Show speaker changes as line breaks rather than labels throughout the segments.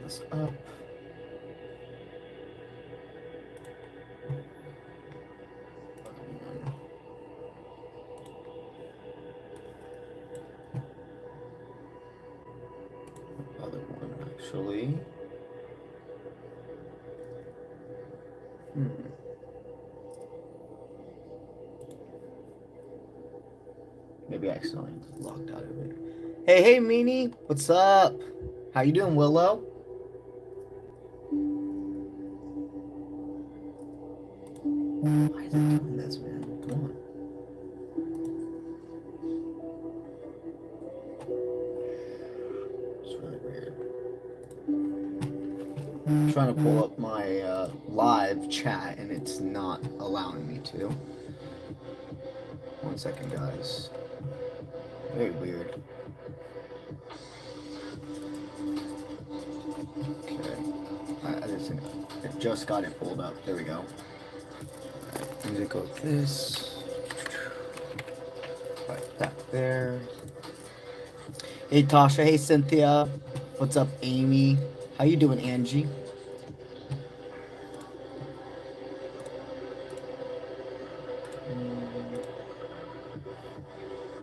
this up. Other one, actually. Maybe I accidentally logged out of it. Hey, Meanie, what's up? How you doing, Willow? Why is it doing this, man? Come on. It's really weird. I'm trying to pull up my live chat, and it's not allowing me to. 1 second, guys. Very weird. Okay. I just got it pulled up. There we go. I'm gonna go with this. Right, that there. Hey Tasha, hey Cynthia. What's up, Amy? How you doing, Angie?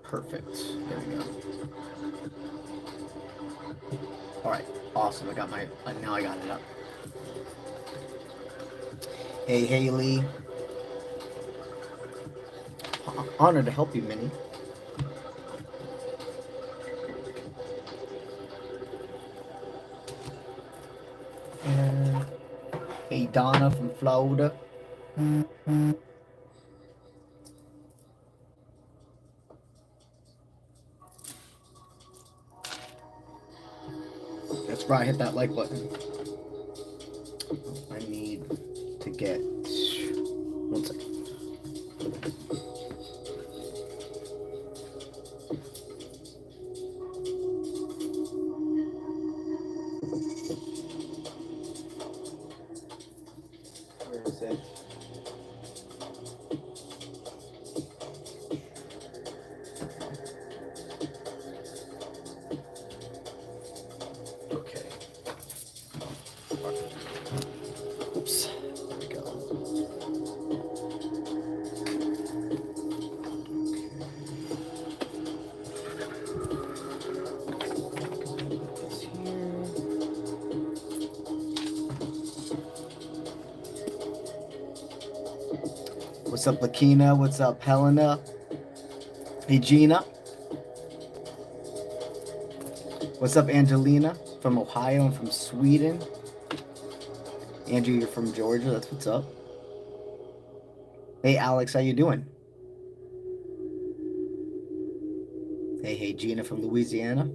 Perfect. There we go. All right, awesome. I got my. Now I got it up. Hey, Haley. Honored to help you, Minnie. And hey, Donna from Florida. That's right, hit that like button. I need to get 1 second. Where is it? Okay. Oops. There we go. What's up, Lakina? What's up, Helena? Hey, Gina. What's up, Angelina? From Ohio and from Sweden. Andrew, you're from Georgia. That's what's up. Hey, Alex, how you doing? Hey, Gina from Louisiana.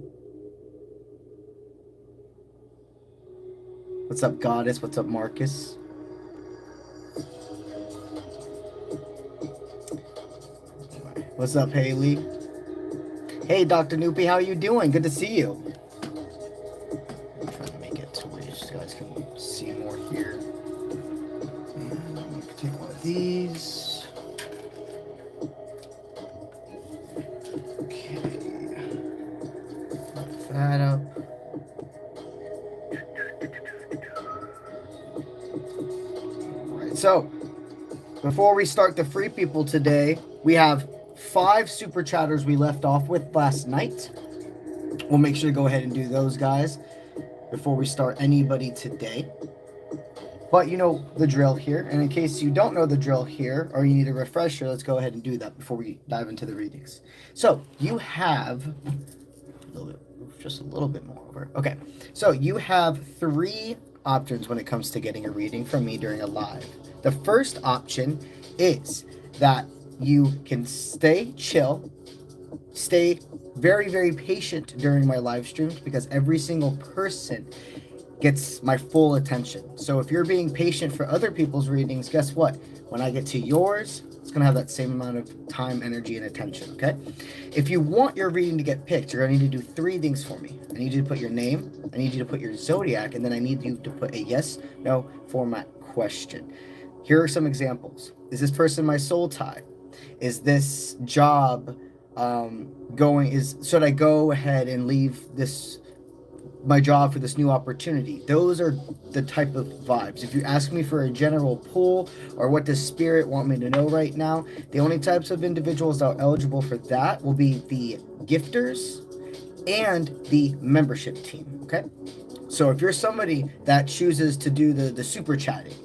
What's up, Goddess? What's up, Marcus? What's up, Haley? Hey, Dr. Noopy, how are you doing? Good to see you. I'm trying to make it to where you guys can see more here. And I'm going to take one of these. Okay. Lock that up. All right, so before we start the free people today, we have 5 super chatters we left off with last night. We'll make sure to go ahead and do those, guys, before we start anybody today. But you know the drill here. And in case you don't know the drill here, or you need a refresher, let's go ahead and do that before we dive into the readings. So you have just a little bit more over. Okay. So you have 3 options when it comes to getting a reading from me during a live. The first option is that you can stay chill, stay very, very patient during my live streams, because every single person gets my full attention. So if you're being patient for other people's readings, guess what? When I get to yours, it's going to have that same amount of time, energy, and attention, okay? If you want your reading to get picked, you're going to need to do 3 things for me. I need you to put your name, I need you to put your zodiac, and then I need you to put a yes, no format question. Here are some examples. Is this person my soul tie? Is this job should I go ahead and leave this my job for this new opportunity. Those are the type of vibes. If you ask me for a general pull or what does spirit want me to know right now, the only types of individuals that are eligible for that will be the gifters and the membership team. Okay, so if you're somebody that chooses to do the super chatting,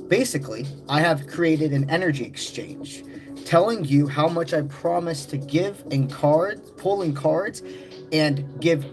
basically I have created an energy exchange telling you how much I promise to give in cards, pulling cards, and give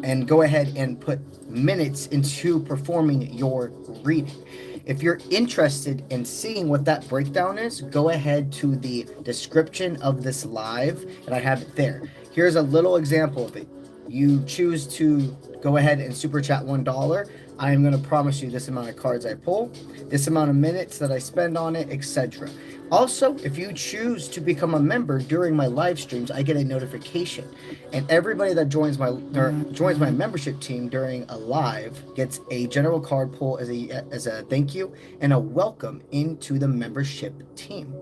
and go ahead and put minutes into performing your reading. If you're interested in seeing what that breakdown is, go ahead to the description of this live, and I have it there. Here's a little example of it. You choose to go ahead and super chat $1. I am going to promise you this amount of cards I pull, this amount of minutes that I spend on it, etc. Also, if you choose to become a member during my live streams, I get a notification, and everybody that joins my membership team during a live gets a general card pull as a thank you and a welcome into the membership team.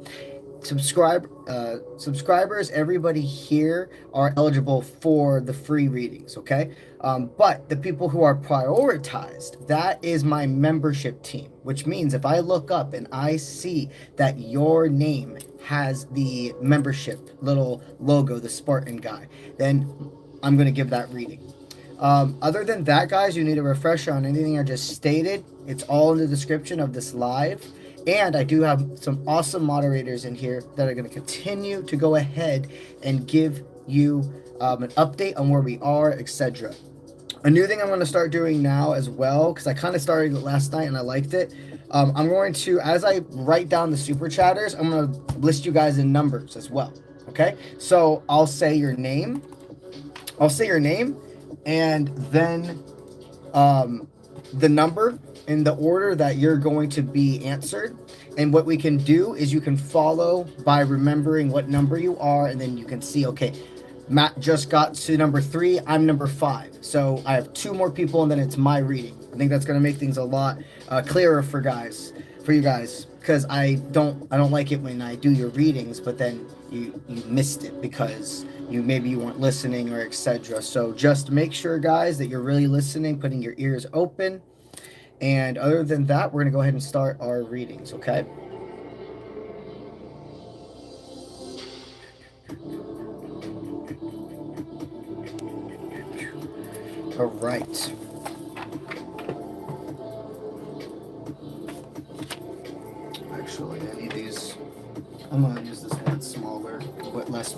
Subscribers, everybody here are eligible for the free readings, okay? But the people who are prioritized, that is my membership team, which means if I look up and I see that your name has the membership little logo, the Spartan guy, then I'm going to give that reading. Other than that, guys, you need a refresher on anything I just stated. It's all in the description of this live. And I do have some awesome moderators in here that are going to continue to go ahead and give you an update on where we are, etc. A new thing I'm going to start doing now as well, because I kind of started it last night and I liked it. I'm going to, as I write down the super chatters, I'm going to list you guys in numbers as well. Okay, so I'll say your name. And then the number in the order that you're going to be answered. And what we can do is you can follow by remembering what number you are, and then you can see, okay, Matt just got to number 3, I'm number 5. So I have 2 more people, and then it's my reading. I think that's going to make things a lot clearer for you guys, because I don't like it when I do your readings, but then you missed it because maybe you weren't listening or etc. So just make sure, guys, that you're really listening, putting your ears open. And other than that, we're going to go ahead and start our readings, okay? All right. Actually, I need these. I'm going to use this one smaller, but less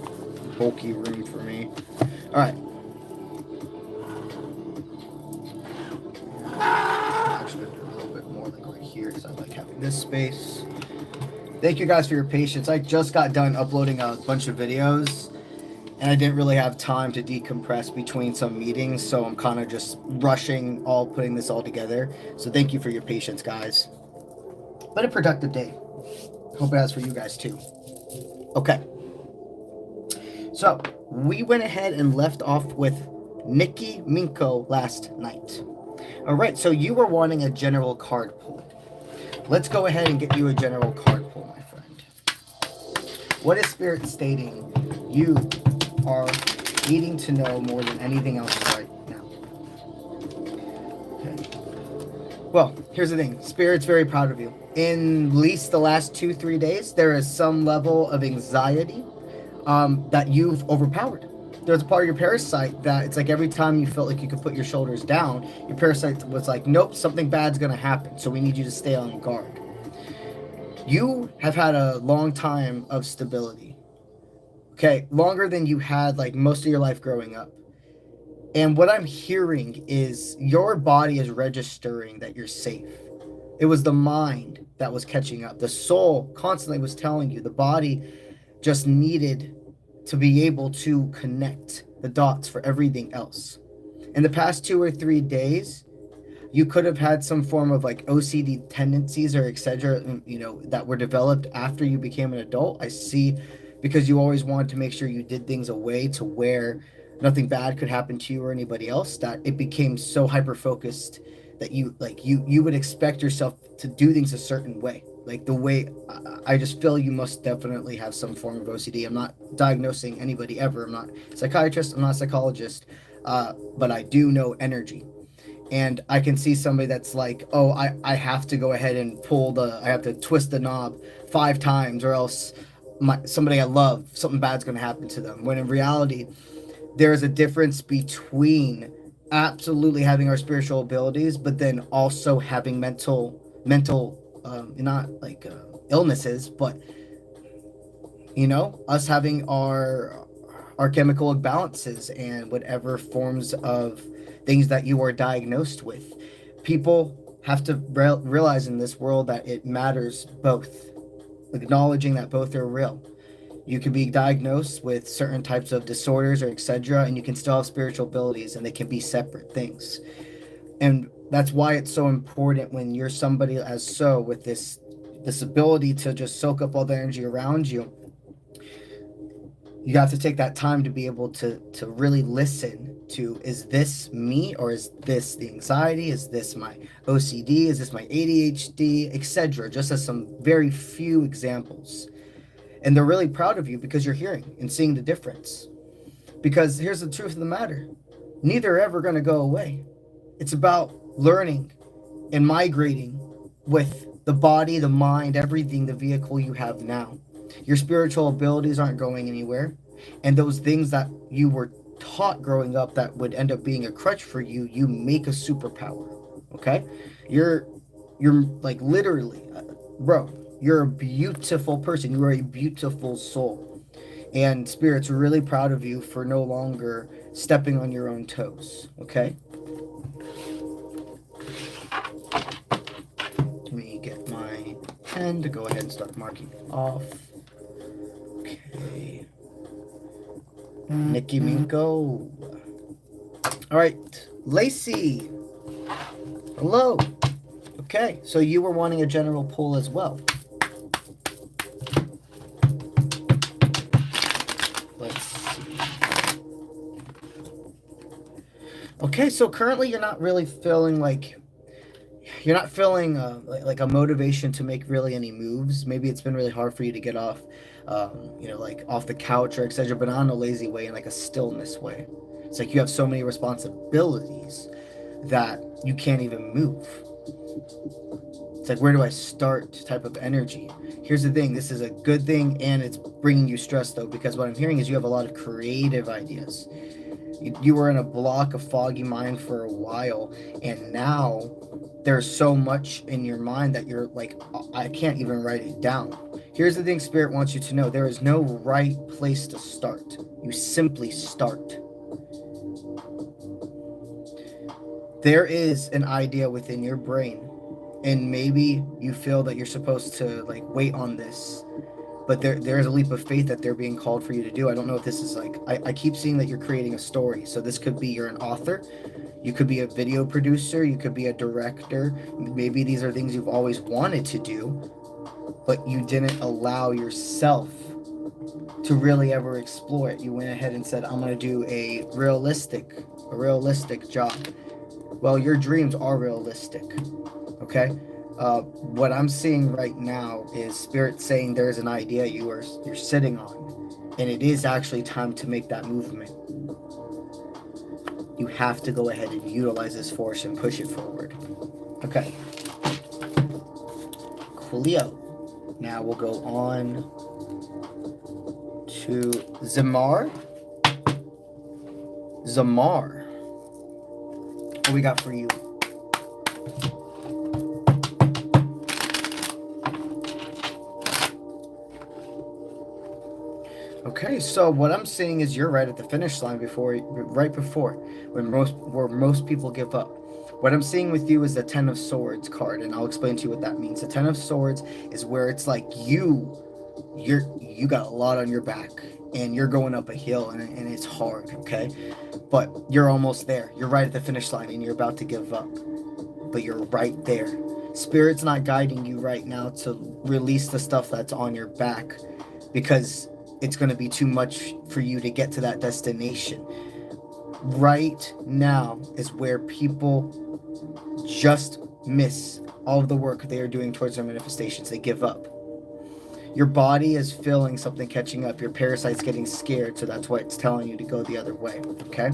bulky room for me. All right. Because I like having this space. Thank you guys for your patience. I just got done uploading a bunch of videos and I didn't really have time to decompress between some meetings, so I'm kind of just rushing putting this all together. So thank you for your patience, guys. But a productive day. Hope it has for you guys too. Okay. So we went ahead and left off with 𝗧𝗧𝗧𝗧 last night. All right, so you were wanting a general card pull. Let's go ahead and get you a general card pull, my friend. What is Spirit stating you are needing to know more than anything else right now? Okay. Well, here's the thing. Spirit's very proud of you. In at least the last 2-3 days, there is some level of anxiety that you've overpowered. There's a part of your parasite that it's like every time you felt like you could put your shoulders down, your parasite was like, nope, something bad's going to happen. So we need you to stay on guard. You have had a long time of stability. Okay, longer than you had like most of your life growing up. And what I'm hearing is your body is registering that you're safe. It was the mind that was catching up. The soul constantly was telling you. The body just needed to be able to connect the dots for everything else. In the past 2 or 3 days, you could have had some form of like OCD tendencies or etc., that were developed after you became an adult. I see, because you always wanted to make sure you did things a way to where nothing bad could happen to you or anybody else, that it became so hyper-focused that you would expect yourself to do things a certain way. Like the way I just feel you must definitely have some form of OCD. I'm not diagnosing anybody ever. I'm not a psychiatrist. I'm not a psychologist. but I do know energy. And I can see somebody that's like, oh, I have to go ahead and I have to twist the knob 5 times or else somebody I love, something bad's going to happen to them. When in reality, there's a difference between absolutely having our spiritual abilities, but then also having mental, not like illnesses, but, you know, us having our chemical imbalances and whatever forms of things that you are diagnosed with. People have to realize in this world that it matters both, acknowledging that both are real. You can be diagnosed with certain types of disorders or etc., and you can still have spiritual abilities, and they can be separate things. And that's why it's so important when you're somebody with this ability to just soak up all the energy around you. You have to take that time to be able to really listen to, is this me, or is this the anxiety? Is this my OCD? Is this my ADHD, etc.? Just as some very few examples. And they're really proud of you because you're hearing and seeing the difference. Because here's the truth of the matter. Neither are ever going to go away. It's about learning and migrating with the body, the mind, everything, the vehicle you have now. Your spiritual abilities aren't going anywhere. And those things that you were taught growing up that would end up being a crutch for you, you make a superpower. Okay? You're like literally, bro, you're a beautiful person. You are a beautiful soul. And Spirit's really proud of you for no longer stepping on your own toes. Okay? Let me get my pen to go ahead and start marking off. Okay. Nikki Minko. All right. Lacey. Hello. Okay. So you were wanting a general pull as well. Let's see. Okay. So currently you're not really feeling like... You're not feeling like a motivation to make really any moves. Maybe it's been really hard for you to get off, like off the couch or etc., but not in a lazy way, in like a stillness way. It's like you have so many responsibilities that you can't even move. It's like, where do I start type of energy. Here's the thing. This is a good thing, and it's bringing you stress, though, because what I'm hearing is you have a lot of creative ideas. You were in a block, a foggy mind for a while, and now there's so much in your mind that you're like, I can't even write it down. Here's the thing Spirit wants you to know. There is no right place to start. You simply start. There is an idea within your brain, and maybe you feel that you're supposed to like wait on this, but there's a leap of faith that they're being called for you to do. I don't know if this is like, I keep seeing that you're creating a story. So this could be, you're an author. You could be a video producer. You could be a director. Maybe these are things you've always wanted to do, but you didn't allow yourself to really ever explore it. You went ahead and said, I'm going to do a realistic job. Well, your dreams are realistic. Okay. What I'm seeing right now is Spirit saying there's an idea you're sitting on, and it is actually time to make that movement. You have to go ahead and utilize this force and push it forward. Okay. Coolio. Now we'll go on to Zamar. Zamar. What we got for you? Okay, so what I'm seeing is you're right at the finish line right before where most people give up. What I'm seeing with you is the 10 of Swords card, and I'll explain to you what that means. The 10 of Swords is where it's like you got a lot on your back, and you're going up a hill, and it's hard, okay? But you're almost there. You're right at the finish line, and you're about to give up. But you're right there. Spirit's not guiding you right now to release the stuff that's on your back, because it's going to be too much for you to get to that destination. Right now is where people just miss all of the work they are doing towards their manifestations. They give up. Your body is feeling something catching up. Your parasite's getting scared, so that's why it's telling you to go the other way, okay?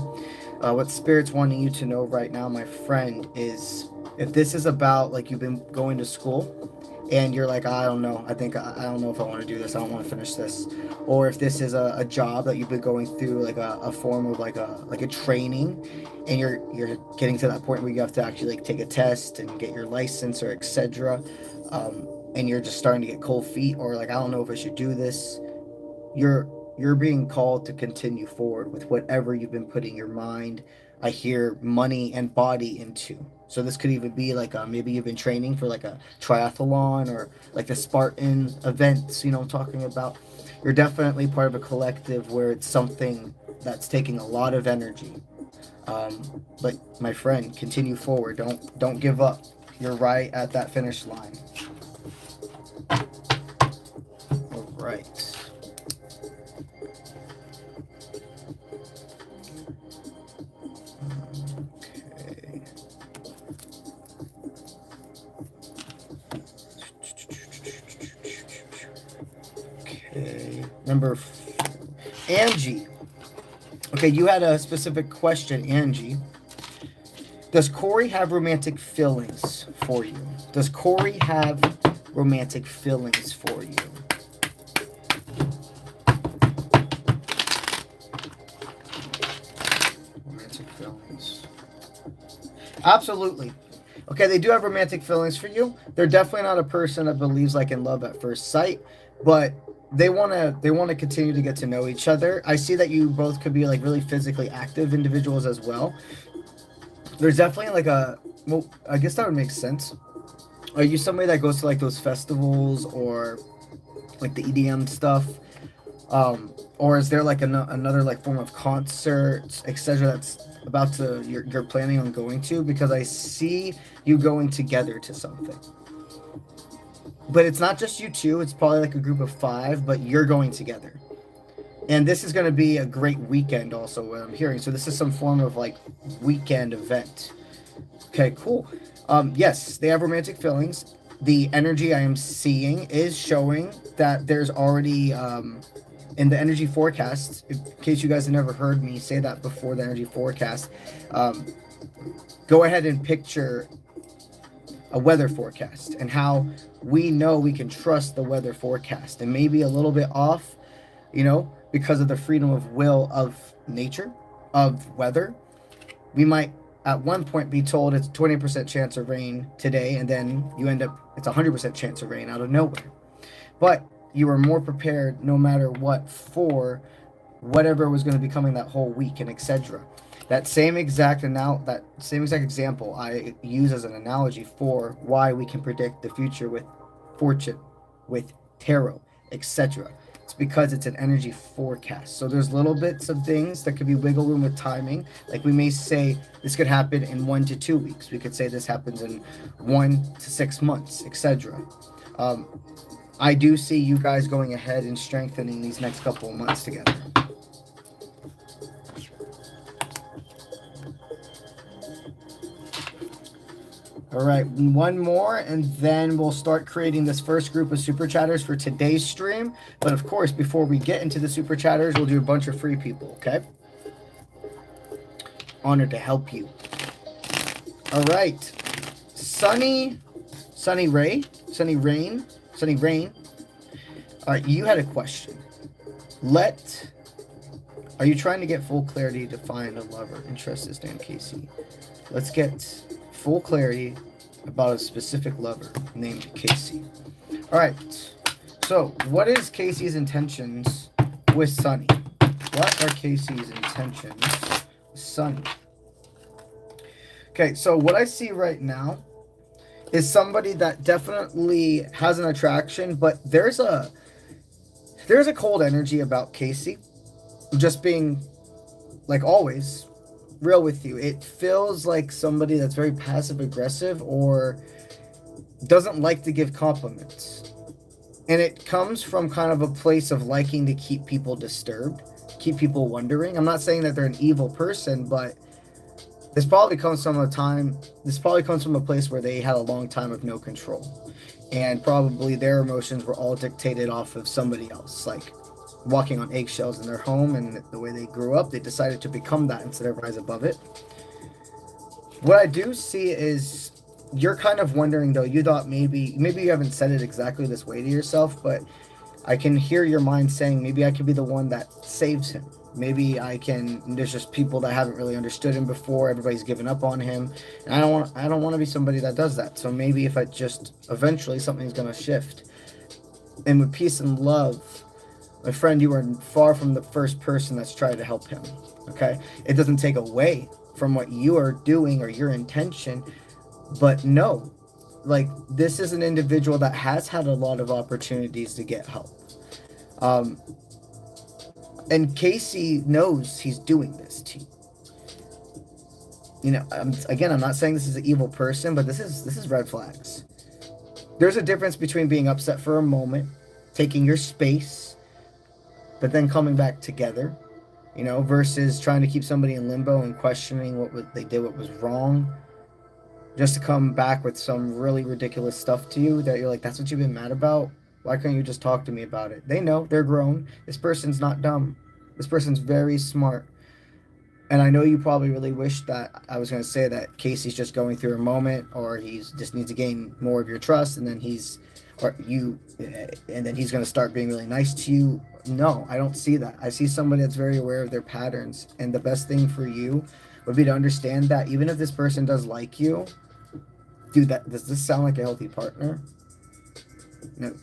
What Spirit's wanting you to know right now, my friend, is if this is about, like, you've been going to school and you're like, I don't know, I don't know if I want to do this, I don't want to finish this. Or if this is a job that you've been going through, like a form of like a training, and you're getting to that point where you have to actually like take a test and get your license or etc. And you're just starting to get cold feet, or like, I don't know if I should do this. You're being called to continue forward with whatever you've been putting your mind, I hear, money and body into. So this could even be like maybe you've been training for like a triathlon or like the Spartan events, you know what I'm talking about. You're definitely part of a collective where it's something that's taking a lot of energy. But my friend, continue forward. Don't give up. You're right at that finish line. All right. Number Angie. Okay, you had a specific question, Angie. Does Corey have romantic feelings for you? Does Corey have romantic feelings for you? Romantic feelings. Absolutely. Okay, they do have romantic feelings for you. They're definitely not a person that believes like in love at first sight, but they want to continue to get to know each other. I see that you both could be like really physically active individuals as well. There's definitely like well, I guess that would make sense. Are you somebody that goes to like those festivals or like the EDM stuff? Or is there like another like form of concerts, etc. that's about to you're planning on going to? Because I see you going together to something. But it's not just you two, it's probably like a group of 5, but you're going together. And this is going to be a great weekend also, what I'm hearing. So this is some form of like weekend event. Okay, cool. Yes, they have romantic feelings. The energy I am seeing is showing that there's already, in the energy forecast, in case you guys have never heard me say that before, the energy forecast, go ahead and picture a weather forecast and how we know we can trust the weather forecast, and maybe a little bit off, you know, because of the freedom of will of nature, of weather. We might at one point be told it's 20% chance of rain today, and then you end up, it's 100% chance of rain out of nowhere. But you were more prepared no matter what for whatever was going to be coming that whole week, and etc. That same exact example I use as an analogy for why we can predict the future with fortune, with tarot, etc. It's because it's an energy forecast. So there's little bits of things that could be wiggle room with timing. Like we may say this could happen in 1 to 2 weeks. We could say this happens in 1 to 6 months, etc. I do see you guys going ahead and strengthening these next couple of months together. All right, one more, and then we'll start creating this first group of super chatters for today's stream. But of course, before we get into the super chatters, we'll do a bunch of free people, okay? Honored to help you. All right, Sunny Rain. All right, you had a question. Are you trying to get full clarity to find a lover? Interest is Dan Casey. Let's get full clarity about a specific lover named Casey. All right, so what is Casey's intentions with Sunny? What are Casey's intentions with Sunny? Okay, so what I see right now is somebody that definitely has an attraction, but there's a cold energy about Casey. Just being, like always, real with you. It feels like somebody that's very passive aggressive or doesn't like to give compliments. And it comes from kind of a place of liking to keep people disturbed, keep people wondering. I'm not saying that they're an evil person, but This probably comes from a place where they had a long time of no control. And probably their emotions were all dictated off of somebody else, like walking on eggshells in their home, and the way they grew up, they decided to become that instead of rise above it. What I do see is you're kind of wondering, though, you thought maybe you haven't said it exactly this way to yourself, but I can hear your mind saying, maybe I could be the one that saves him. Maybe there's just people that haven't really understood him before. Everybody's given up on him. And I don't want to be somebody that does that. So maybe if eventually something's going to shift. And with peace and love, my friend, you are far from the first person that's tried to help him. Okay? It doesn't take away from what you are doing or your intention. But no, like, this is an individual that has had a lot of opportunities to get help. And Casey knows he's doing this to you. You know, I'm not saying this is an evil person, but this is red flags. There's a difference between being upset for a moment, taking your space, but then coming back together, you know, versus trying to keep somebody in limbo and questioning what they did, what was wrong, just to come back with some really ridiculous stuff to you that you're like, that's what you've been mad about? Why couldn't you just talk to me about it? They know, they're grown. This person's not dumb. This person's very smart. And I know you probably really wish that I was going to say that Casey's just going through a moment, or he's just needs to gain more of your trust, and then he's going to start being really nice to you. No, I don't see that. I see somebody that's very aware of their patterns. And the best thing for you would be to understand that even if this person does like you, dude, does this sound like a healthy partner? No.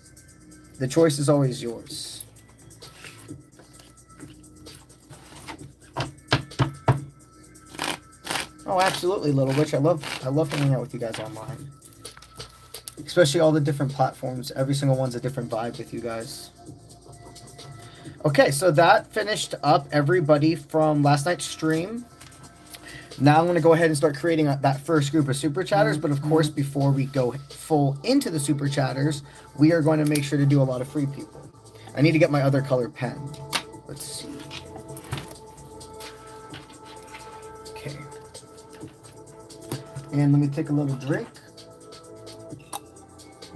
The choice is always yours. Oh, absolutely, Little Witch. I love hanging out with you guys online. Especially all the different platforms. Every single one's a different vibe with you guys. Okay, so that finished up everybody from last night's stream. Now I'm going to go ahead and start creating that first group of super chatters. But of course, before we go full into the super chatters, we are going to make sure to do a lot of free people. I need to get my other color pen. Let's see. Okay. And let me take a little drink.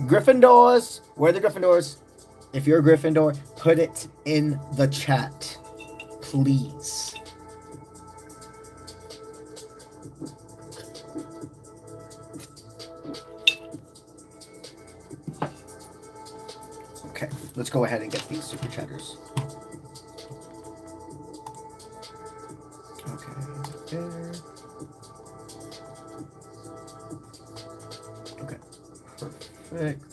Gryffindors. Where are the Gryffindors? If you're a Gryffindor, put it in the chat, please. Okay, let's go ahead and get these super chatters. Okay, there. Okay, perfect.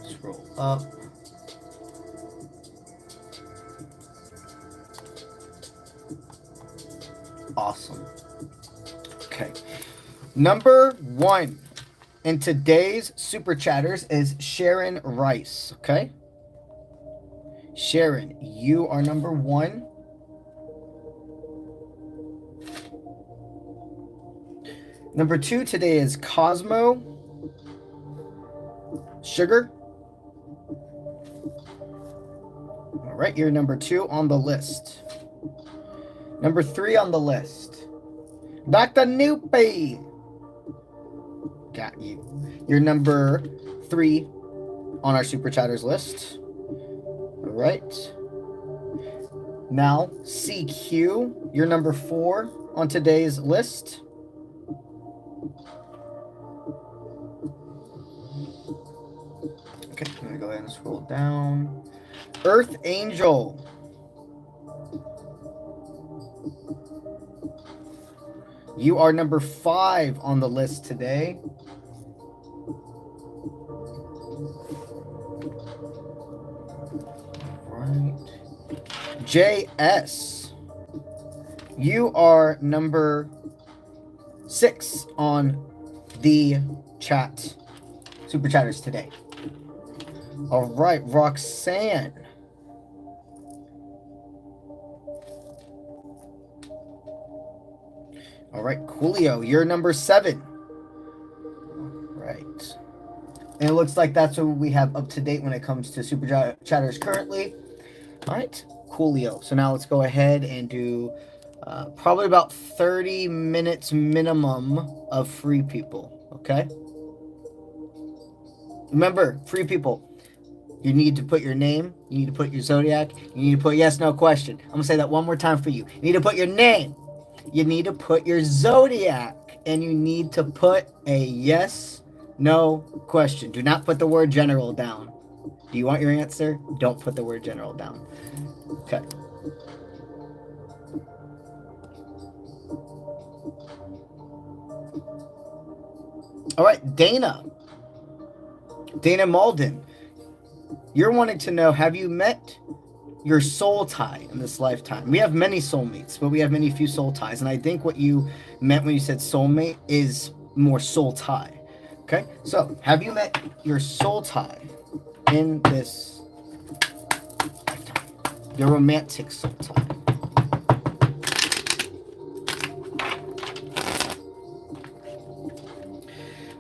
Scroll up. Awesome. Okay. Number 1 in today's super chatters is Sharon Rice. Okay. Sharon, you are number 1. Number 2 today is Cosmo Sugar. All right, you're number 2 on the list. Number 3 on the list, Dr. Noopy. Got you. You're number 3 on our super chatters list. All right. Now, CQ, you're number 4 on today's list. Okay, I'm gonna go ahead and scroll down. Earth Angel. You are number 5 on the list today. Right. JS. You are number 6 on the chat. Super chatters today. All right, Roxanne. All right, Coolio, you're number 7. Right. And it looks like that's what we have up to date when it comes to super chatters currently. All right, Coolio. So now let's go ahead and do Probably about 30 minutes minimum of free people, okay? Remember, free people, you need to put your name, you need to put your zodiac, you need to put yes, no question. I'm gonna say that one more time for you. You need to put your name, you need to put your zodiac, and you need to put a yes, no question. Do not put the word general down. Do you want your answer? Don't put the word general down. Okay. All right, Dana Malden, you're wanting to know, have you met your soul tie in this lifetime? We have many soulmates, but we have many few soul ties. And I think what you meant when you said soulmate is more soul tie. Okay, so have you met your soul tie in this lifetime? Your romantic soul tie.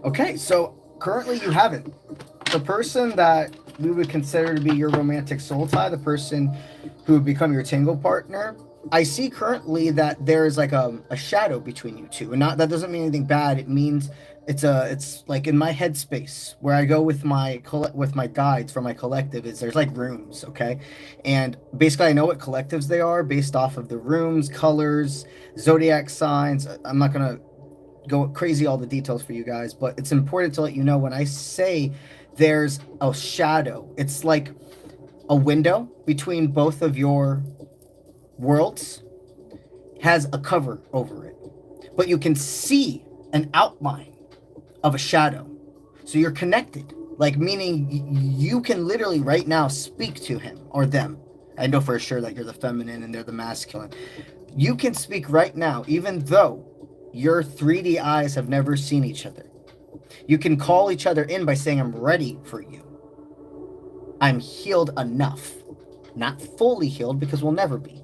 Okay, so currently you haven't. The person that we would consider to be your romantic soul tie, the person who would become your tango partner, I see currently that there's like a shadow between you two. And not that doesn't mean anything bad. It means it's like in my headspace where I go with my guides for my collective, is there's like rooms, okay? And basically I know what collectives they are based off of the rooms, colors, zodiac signs. I'm not gonna go crazy all the details for you guys, but it's important to let you know when I say there's a shadow, it's like a window between both of your worlds has a cover over it, but you can see an outline of a shadow. So you're connected, like meaning you can literally right now speak to him or them. I know for sure that you're the feminine and they're the masculine. You can speak right now, even though your 3D eyes have never seen each other. You can call each other in by saying, I'm ready for you. I'm healed enough. Not fully healed, because we'll never be.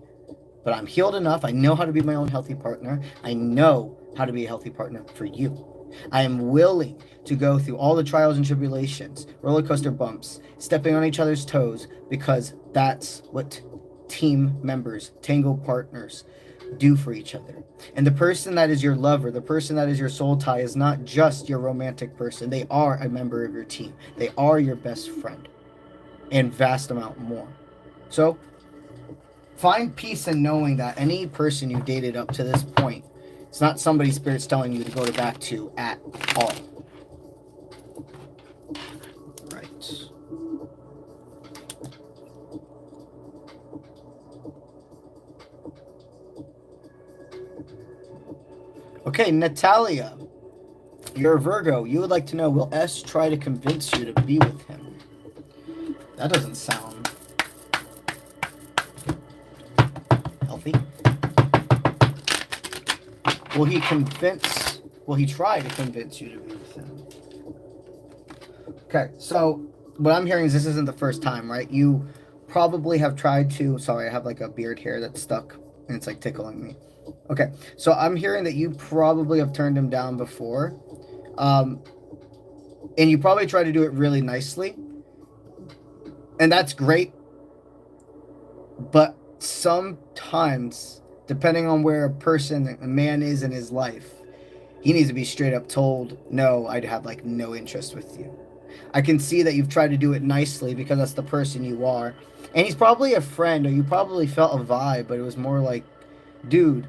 But I'm healed enough. I know how to be my own healthy partner. I know how to be a healthy partner for you. I am willing to go through all the trials and tribulations, roller coaster bumps, stepping on each other's toes, because that's what team members, tango partners, do for each other. And the person that is your lover, the person that is your soul tie, is not just your romantic person. They are a member of your team. They are your best friend, and vast amount more. So find peace in knowing that any person you dated up to this point, it's not somebody Spirit's telling you to go back to at all. Right. Okay, Natalia, you're a Virgo. You would like to know, will S try to convince you to be with him? That doesn't sound healthy. Will he try to convince you to be with him? Okay, so what I'm hearing is this isn't the first time, right? You probably have tried to, sorry, I have like a beard hair that's stuck and it's like tickling me. Okay, so I'm hearing that you probably have turned him down before. And you probably try to do it really nicely. And that's great. But sometimes, depending on where a man is in his life, he needs to be straight up told, no, I'd have like no interest with you. I can see that you've tried to do it nicely because that's the person you are. And he's probably a friend, or you probably felt a vibe, but it was more like, dude,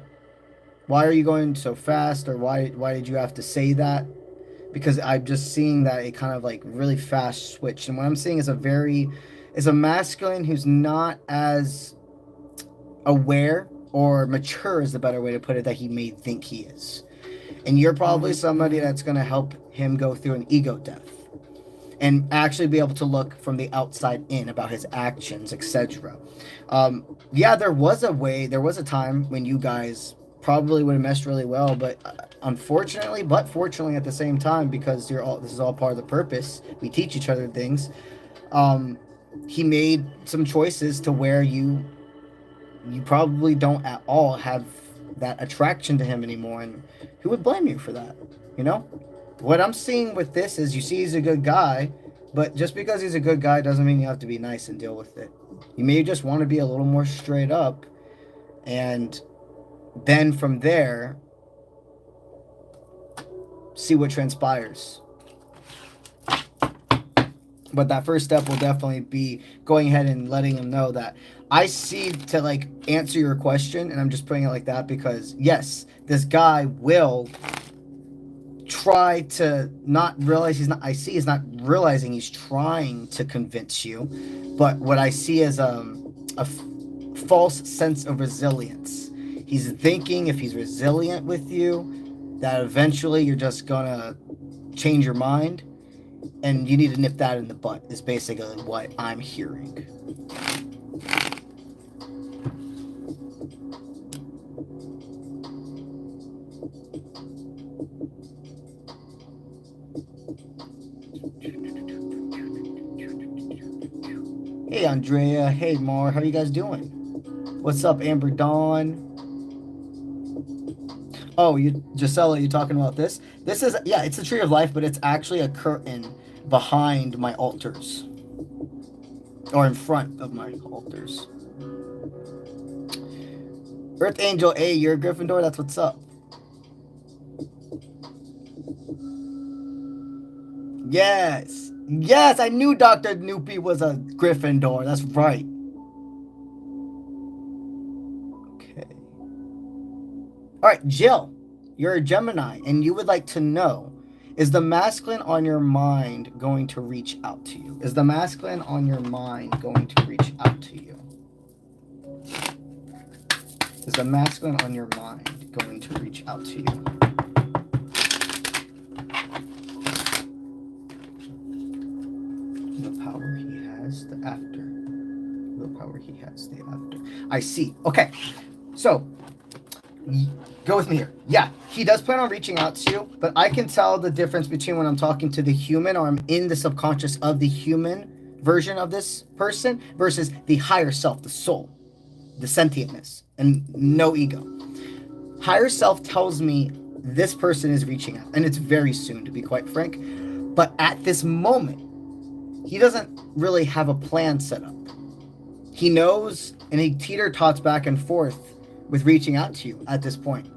why are you going so fast? Or why did you have to say that? Because I'm just seeing that it kind of like really fast switched. And what I'm seeing is a masculine who's not as aware or mature is the better way to put it that he may think he is. And you're probably somebody that's going to help him go through an ego death and actually be able to look from the outside in about his actions, etc. Yeah, there was a time when you guys probably would have meshed really well, but unfortunately, but fortunately at the same time, because this is all part of the purpose, we teach each other things, he made some choices to where you probably don't at all have that attraction to him anymore, and who would blame you for that? You know, what I'm seeing with this is, you see he's a good guy, but just because he's a good guy doesn't mean you have to be nice and deal with it. You may just want to be a little more straight up and Then from there, see what transpires. But that first step will definitely be going ahead and letting him know that I see, to like answer your question, and I'm just putting it like that because yes, this guy will try to not realize he's not realizing he's trying to convince you. But what I see is a false sense of resilience. He's thinking if he's resilient with you, that eventually you're just gonna change your mind, and you need to nip that in the butt, is basically what I'm hearing. Hey Andrea, hey Mar, how you guys doing? What's up, Amber Dawn? Oh, Gisela, you talking about this? This is, yeah, it's a tree of life, but it's actually a curtain behind my altars, or in front of my altars. Earth Angel A, you're a Gryffindor. That's what's up. Yes, I knew Dr. Noopy was a Gryffindor. That's right. Okay. All right, Jill, you're a Gemini, and you would like to know, is the masculine on your mind going to reach out to you? Is the masculine on your mind going to reach out to you? Is the masculine on your mind going to reach out to you? The power he has, the after. The power he has, the after. I see. Okay. So, go with me here. Yeah, he does plan on reaching out to you, but I can tell the difference between when I'm talking to the human, or I'm in the subconscious of the human version of this person, versus the higher self, the soul, the sentientness, and no ego. Higher self tells me this person is reaching out, and it's very soon, to be quite frank. But at this moment, he doesn't really have a plan set up. He knows, and he teeter-tots back and forth with reaching out to you at this point.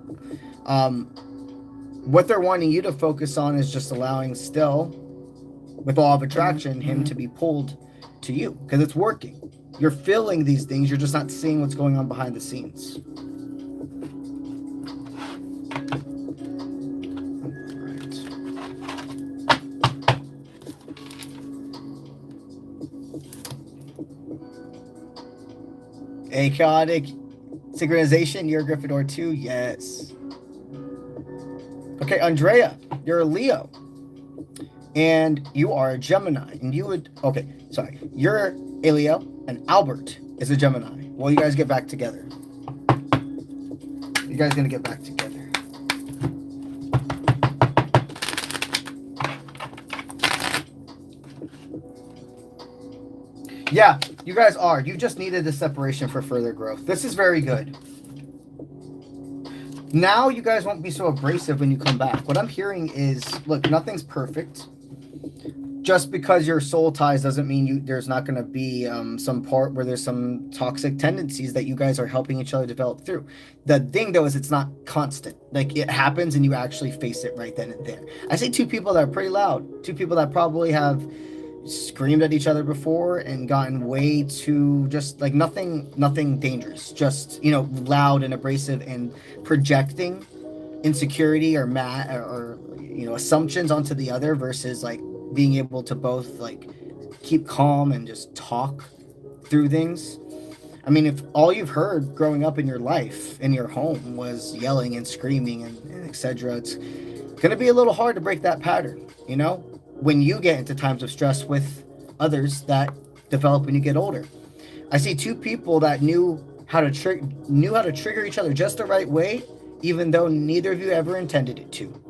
What they're wanting you to focus on is just allowing still, with law of attraction, him to be pulled to you, because it's working. You're feeling these things, you're just not seeing what's going on behind the scenes. A chaotic synchronization, you're a Gryffindor too? Yes. Okay, Andrea, you're a Leo. And you are a Gemini. And you would, okay, sorry. You're a Leo, and Albert is a Gemini. Well, you guys get back together. You guys gonna get back together. Yeah, you guys are. You just needed the separation for further growth. This is very good. Now you guys won't be so abrasive when you come back. What I'm hearing is, look, nothing's perfect. Just because your soul ties doesn't mean there's not going to be some part where there's some toxic tendencies that you guys are helping each other develop through. The thing, though, is it's not constant. Like, it happens and you actually face it right then and there. I see two people that are pretty loud. Two people that probably have screamed at each other before and gotten way too, just like nothing dangerous, just, you know, loud and abrasive and projecting insecurity or you know, assumptions onto the other, versus like being able to both like keep calm and just talk through things. I mean, if all you've heard growing up in your life, in your home, was yelling and screaming and etc., it's gonna be a little hard to break that pattern, you know, when you get into times of stress with others that develop when you get older. I see two people that knew how to trigger each other just the right way, even though neither of you ever intended it to.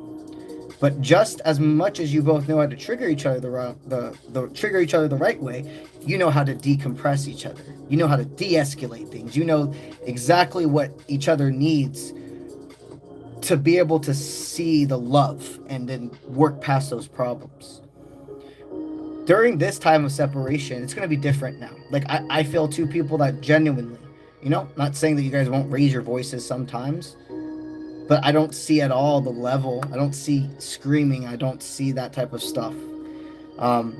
But just as much as you both know how to trigger each other the right way, you know how to decompress each other. You know how to de-escalate things. You know exactly what each other needs to be able to see the love and then work past those problems. During this time of separation, it's going to be different now. Like, I feel two people that genuinely, You know, not saying that you guys won't raise your voices sometimes, but I don't see at all the level. I don't see screaming. I don't see that type of stuff. And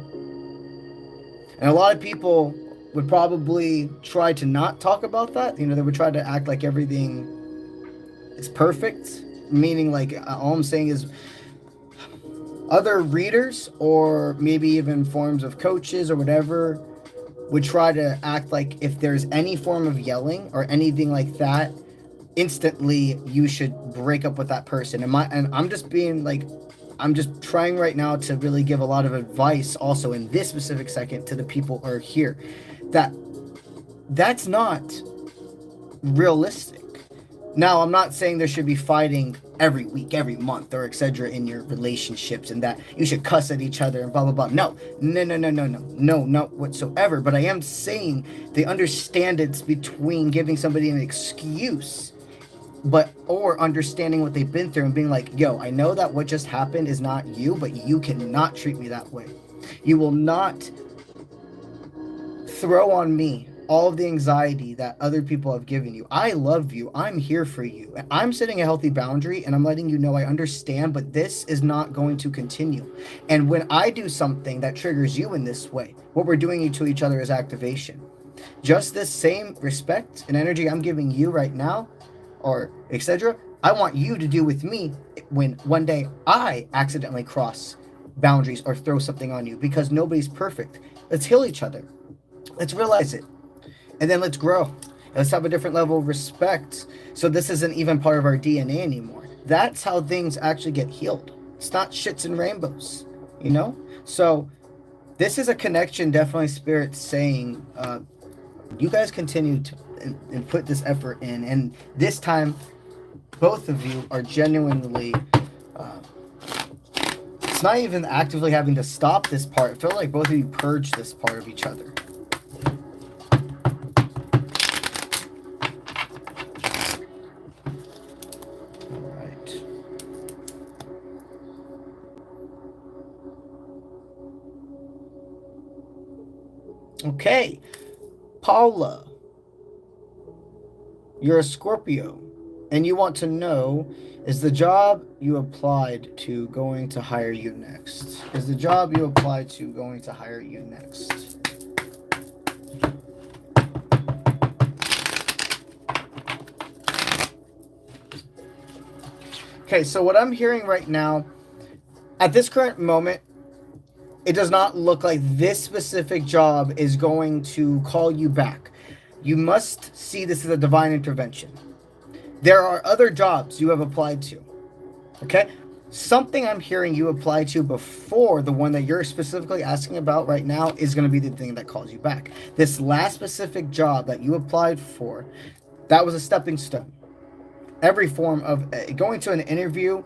a lot of people would probably try to not talk about that. You know, they would try to act like everything is perfect, meaning like all I'm saying is other readers or maybe even forms of coaches or whatever would try to act like if there's any form of yelling or anything like that, instantly you should break up with that person. And I'm just being like, I'm just trying right now to really give a lot of advice also in this specific second to the people who are here, that's not realistic. Now, I'm not saying there should be fighting every week, every month, or etc. in your relationships, and that you should cuss at each other and blah, blah, blah. No, not whatsoever. But I am saying they understand it's between giving somebody an excuse, or understanding what they've been through and being like, yo, I know that what just happened is not you, but you cannot treat me that way. You will not throw on me all of the anxiety that other people have given you. I love you. I'm here for you. I'm setting a healthy boundary and I'm letting you know I understand, but this is not going to continue. And when I do something that triggers you in this way, what we're doing to each other is activation. Just this same respect and energy I'm giving you right now, or etc., I want you to do with me when one day I accidentally cross boundaries or throw something on you, because nobody's perfect. Let's heal each other. Let's realize it. And then let's grow. Let's have a different level of respect. So this isn't even part of our DNA anymore. That's how things actually get healed. It's not shits and rainbows, you know? So this is a connection, definitely spirit saying, you guys continue to and put this effort in. And this time, both of you are genuinely, it's not even actively having to stop this part. I feel like both of you purge this part of each other. Okay, Paula, you're a Scorpio, and you want to know, is the job you applied to going to hire you next? Is the job you applied to going to hire you next? Okay, so what I'm hearing right now, at this current moment, it does not look like this specific job is going to call you back. You must see this as a divine intervention. There are other jobs you have applied to. Okay? Something I'm hearing you apply to before the one that you're specifically asking about right now is going to be the thing that calls you back. This last specific job that you applied for, that was a stepping stone. Every form of going to an interview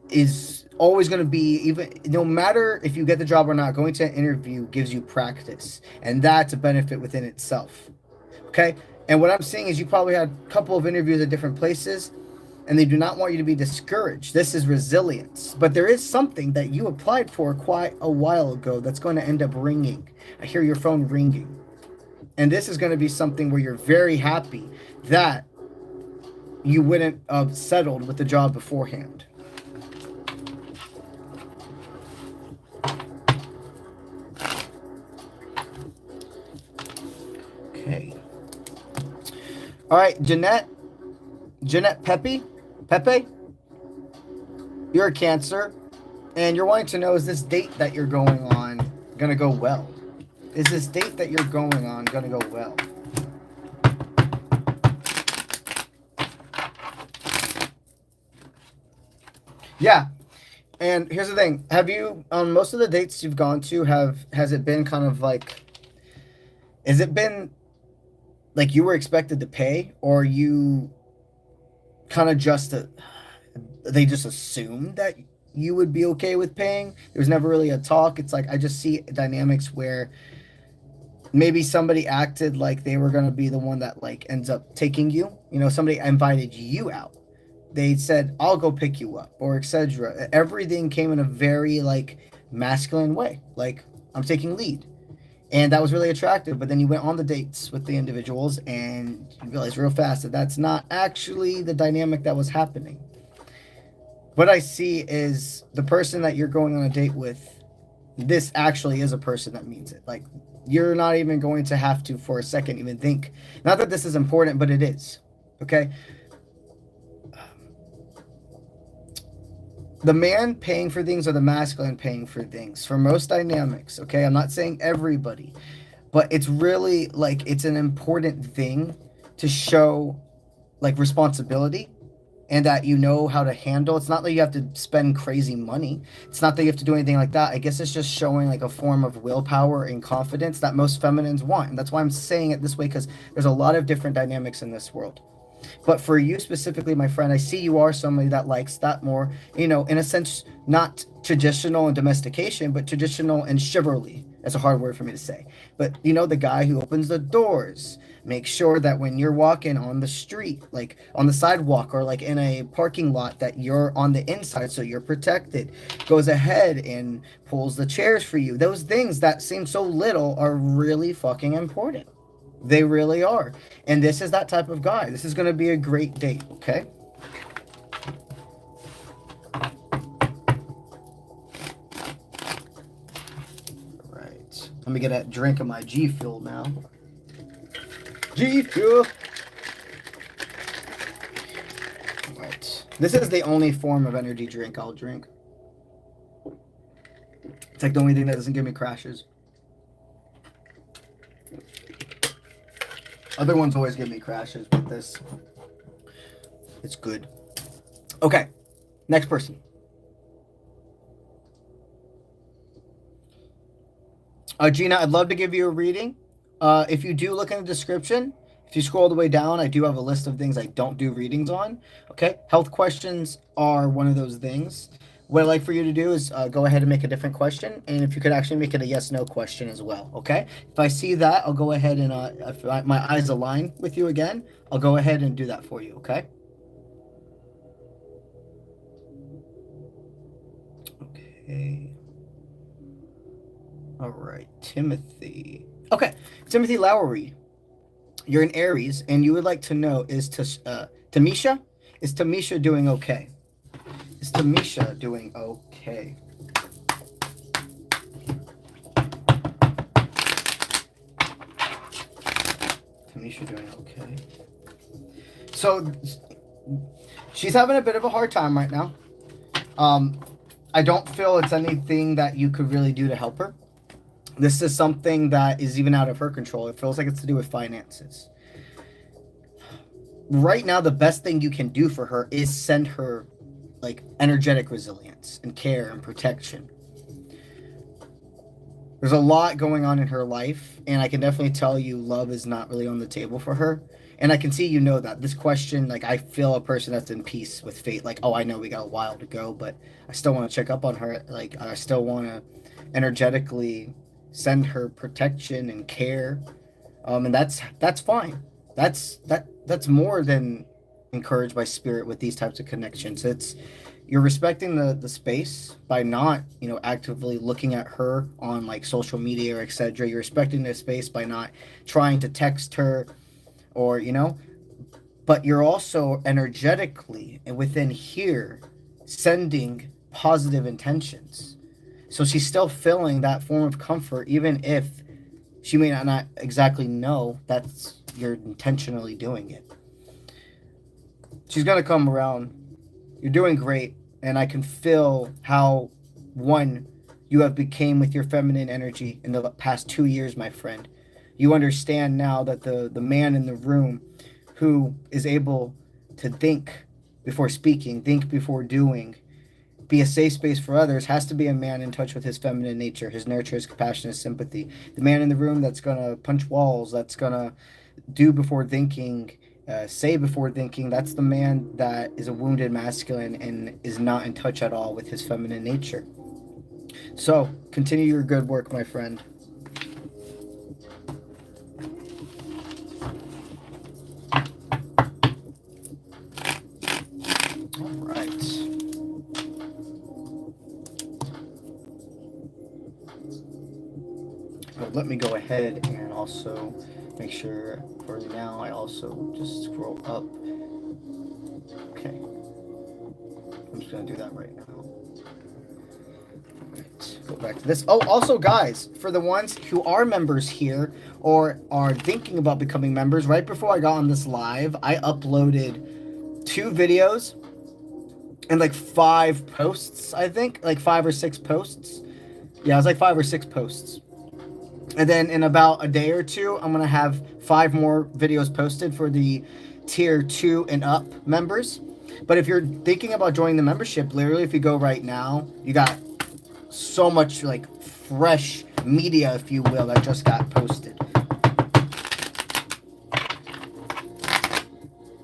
is always going to be, even no matter if you get the job or not, going to an interview gives you practice, and that's a benefit within itself. Okay? And what I'm seeing is you probably had a couple of interviews at different places, and they do not want you to be discouraged. This is resilience. But there is something that you applied for quite a while ago that's going to end up ringing. I hear your phone ringing. And this is going to be something where you're very happy that you wouldn't have settled with the job beforehand. Okay. All right, Jeanette Pepe, you're a Cancer, and you're wanting to know, is this date that you're going on going to go well? Is this date that you're going on going to go well? Yeah. And here's the thing. Have you, on most of the dates you've gone to, has it been kind of like, has it been like you were expected to pay, or you kind of they just assumed that you would be okay with paying? There was never really a talk. It's like, I just see dynamics where maybe somebody acted like they were going to be the one that like ends up taking you. You know, somebody invited you out. They said, I'll go pick you up, or etc. Everything came in a very like masculine way. Like, I'm taking lead. And that was really attractive. But then you went on the dates with the individuals and you realized real fast that that's not actually the dynamic that was happening. What I see is the person that you're going on a date with, this actually is a person that means it. Like, you're not even going to have to, for a second, even think. Not that this is important, but it is. Okay? The man paying for things or the masculine paying for things for most dynamics. Okay? I'm not saying everybody, but it's really like it's an important thing to show like responsibility and that you know how to handle. It's not like you have to spend crazy money. It's not that you have to do anything like that. I guess it's just showing like a form of willpower and confidence that most feminines want. And that's why I'm saying it this way, because there's a lot of different dynamics in this world. But for you specifically, my friend, I see you are somebody that likes that more, you know, in a sense, not traditional and domestication, but traditional and chivalry. That's a hard word for me to say. But, you know, the guy who opens the doors, make sure that when you're walking on the street, like on the sidewalk or like in a parking lot, that you're on the inside so you're protected, goes ahead and pulls the chairs for you. Those things that seem so little are really fucking important. They really are. And this is that type of guy. This is going to be a great date, okay? Right. Let me get a drink of my G Fuel now. G Fuel. Right. This is the only form of energy drink I'll drink. It's like the only thing that doesn't give me crashes. Other ones always give me crashes, but this, it's good. Okay, next person. Gina, I'd love to give you a reading. If you do look in the description, if you scroll all the way down, I do have a list of things I don't do readings on. Okay, health questions are one of those things. What I'd like for you to do is go ahead and make a different question. And if you could actually make it a yes/no question as well, okay? If I see that, I'll go ahead and if my eyes align with you again, I'll go ahead and do that for you, okay? Okay. All right, Timothy. Okay, Timothy Lowery. You're an Aries, and you would like to know, is Tamisha? Is Tamisha doing okay? Is Tamisha doing okay? Tamisha doing okay? So she's having a bit of a hard time right now. I don't feel it's anything that you could really do to help her. This is something that is even out of her control. It feels like it's to do with finances. Right now, the best thing you can do for her is send her like energetic resilience and care and protection. There's a lot going on in her life, and I can definitely tell you love is not really on the table for her. And I can see you know that. This question, like, I feel a person that's in peace with fate. Like, oh, I know we got a while to go, but I still want to check up on her. Like, I still want to energetically send her protection and care. And that's fine. That's more than encouraged by spirit with these types of connections. You're respecting the space by not, you know, actively looking at her on like social media or etc. You're respecting the space by not trying to text her or, you know, but you're also energetically and within here sending positive intentions. So she's still feeling that form of comfort, even if she may not exactly know that's you're intentionally doing it. She's going to come around. You're doing great, and I can feel how, one, you have became with your feminine energy in the past 2 years, my friend. You understand now that the man in the room who is able to think before speaking, think before doing, be a safe space for others, has to be a man in touch with his feminine nature, his nurture, his compassion, his sympathy. The man in the room that's going to punch walls, that's going to do before thinking, say before thinking, that's the man that is a wounded masculine and is not in touch at all with his feminine nature. So continue your good work, my friend. All right. let me go ahead and also make sure for now I also just scroll up. Okay. I'm just going to do that right now. Right, go back to this. Oh, also, guys, for the ones who are members here or are thinking about becoming members, right before I got on this live, I uploaded 2 videos and like 5 posts, I think. Like 5 or 6 posts. Yeah, it was like 5 or 6 posts. And then in about a day or 2, I'm going to have 5 more videos posted for the tier 2 and up members. But if you're thinking about joining the membership, literally, if you go right now, you got so much like fresh media, if you will, that just got posted.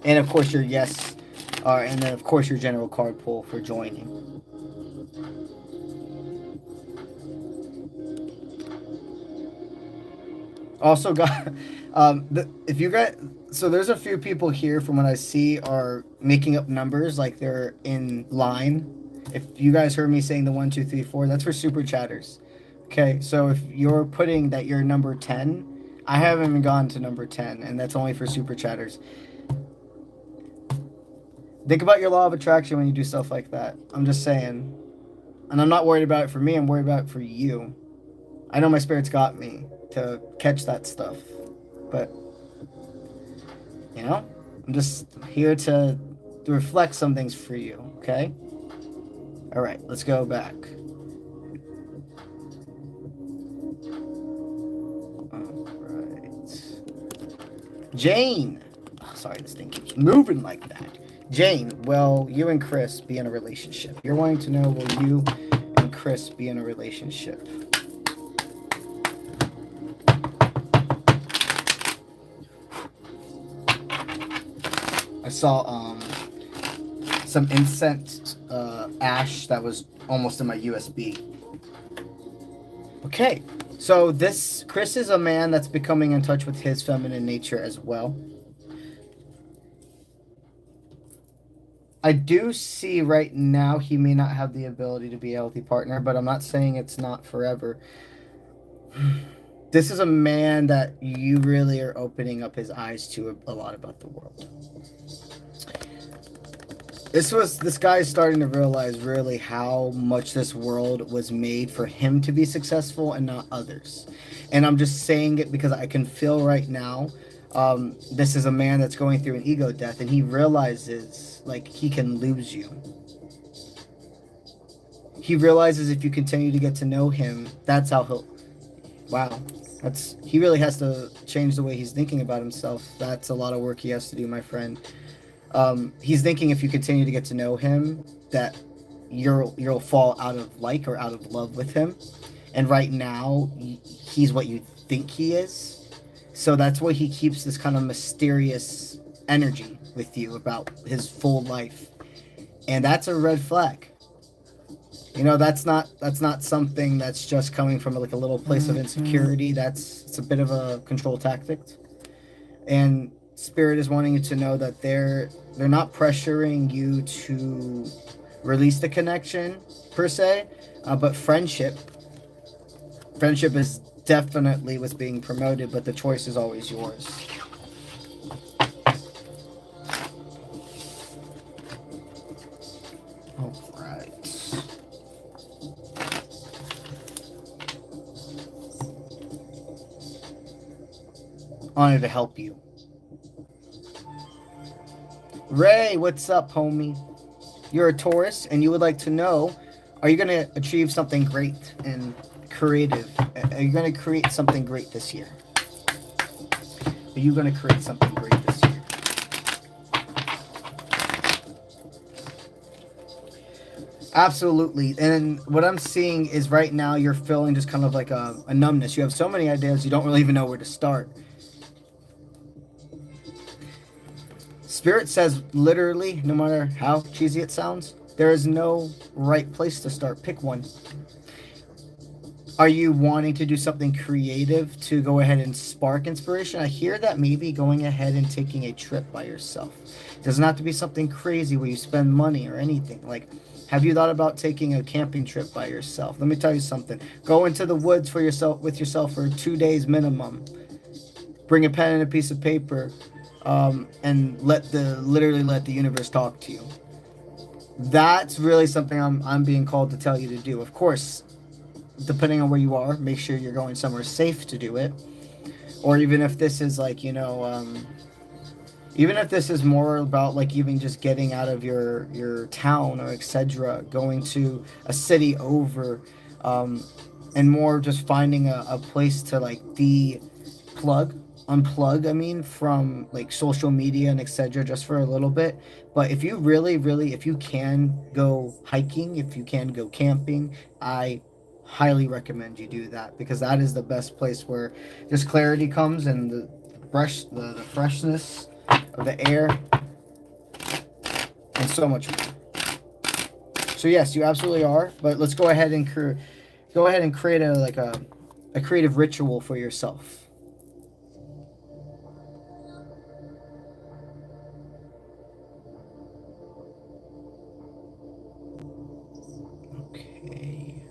And of course your yes, and then of course your general card pull for joining. Also, got if you got, so there's a few people here from what I see are making up numbers like they're in line. If you guys heard me saying the 1, 2, 3, 4, that's for super chatters. Okay, so if you're putting that you're number 10, I haven't even gone to number 10, and that's only for super chatters. Think about your law of attraction when you do stuff like that. I'm just saying. And I'm not worried about it for me, I'm worried about it for you. I know my spirit's got me to catch that stuff. But, you know, I'm just here to reflect some things for you, okay? All right, let's go back. All right. Jane. Oh, sorry, this thing keeps moving like that. Jane, will you and Chris be in a relationship? You're wanting to know, will you and Chris be in a relationship? I saw some incense ash that was almost in my USB. Okay, so this Chris is a man that's becoming in touch with his feminine nature as well. I do see right now he may not have the ability to be a healthy partner, but I'm not saying it's not forever. This is a man that you really are opening up his eyes to a lot about the world. This guy is starting to realize really how much this world was made for him to be successful and not others. And I'm just saying it because I can feel right now, this is a man that's going through an ego death, and he realizes like he can lose you. He realizes if you continue to get to know him, that's how he'll, wow, he really has to change the way he's thinking about himself. That's a lot of work he has to do, my friend. He's thinking if you continue to get to know him, that you'll fall out of like or out of love with him. And right now, he's what you think he is. So that's why he keeps this kind of mysterious energy with you about his full life. And that's a red flag. You know, that's not something that's just coming from like a little place of insecurity. It's a bit of a control tactic. And Spirit is wanting you to know that they're not pressuring you to release the connection per se, but friendship is definitely what's being promoted, but the choice is always yours. All right. Honored to help you. Ray, what's up, homie? You're a Taurus, and you would like to know, are you going to achieve something great and creative? Are you going to create something great this year? Are you going to create something great this year? Absolutely. And what I'm seeing is right now you're feeling just kind of like a numbness. You have so many ideas, you don't really even know where to start. Spirit says literally, no matter how cheesy it sounds, there is no right place to start. Pick one. Are you wanting to do something creative to go ahead and spark inspiration? I hear that maybe going ahead and taking a trip by yourself. It doesn't have to be something crazy where you spend money or anything. Like Have you thought about taking a camping trip by yourself? Let me tell you something. Go into the woods with yourself for 2 days minimum. Bring a pen and a piece of paper, and literally let the universe talk to you. That's really something I'm being called to tell you to do. Of course, depending on where you are, make sure you're going somewhere safe to do it. Or even if this is like, you know, even if this is more about like even just getting out of your town or etc., going to a city over, and more just finding a place to like unplug, I mean, from like social media and etc., just for a little bit. But if you really, if you can go hiking, if you can go camping, I highly recommend you do that, because that is the best place where just clarity comes, and the freshness of the air, and so much more. So yes, you absolutely are. But let's go ahead and create a creative ritual for yourself. Okay.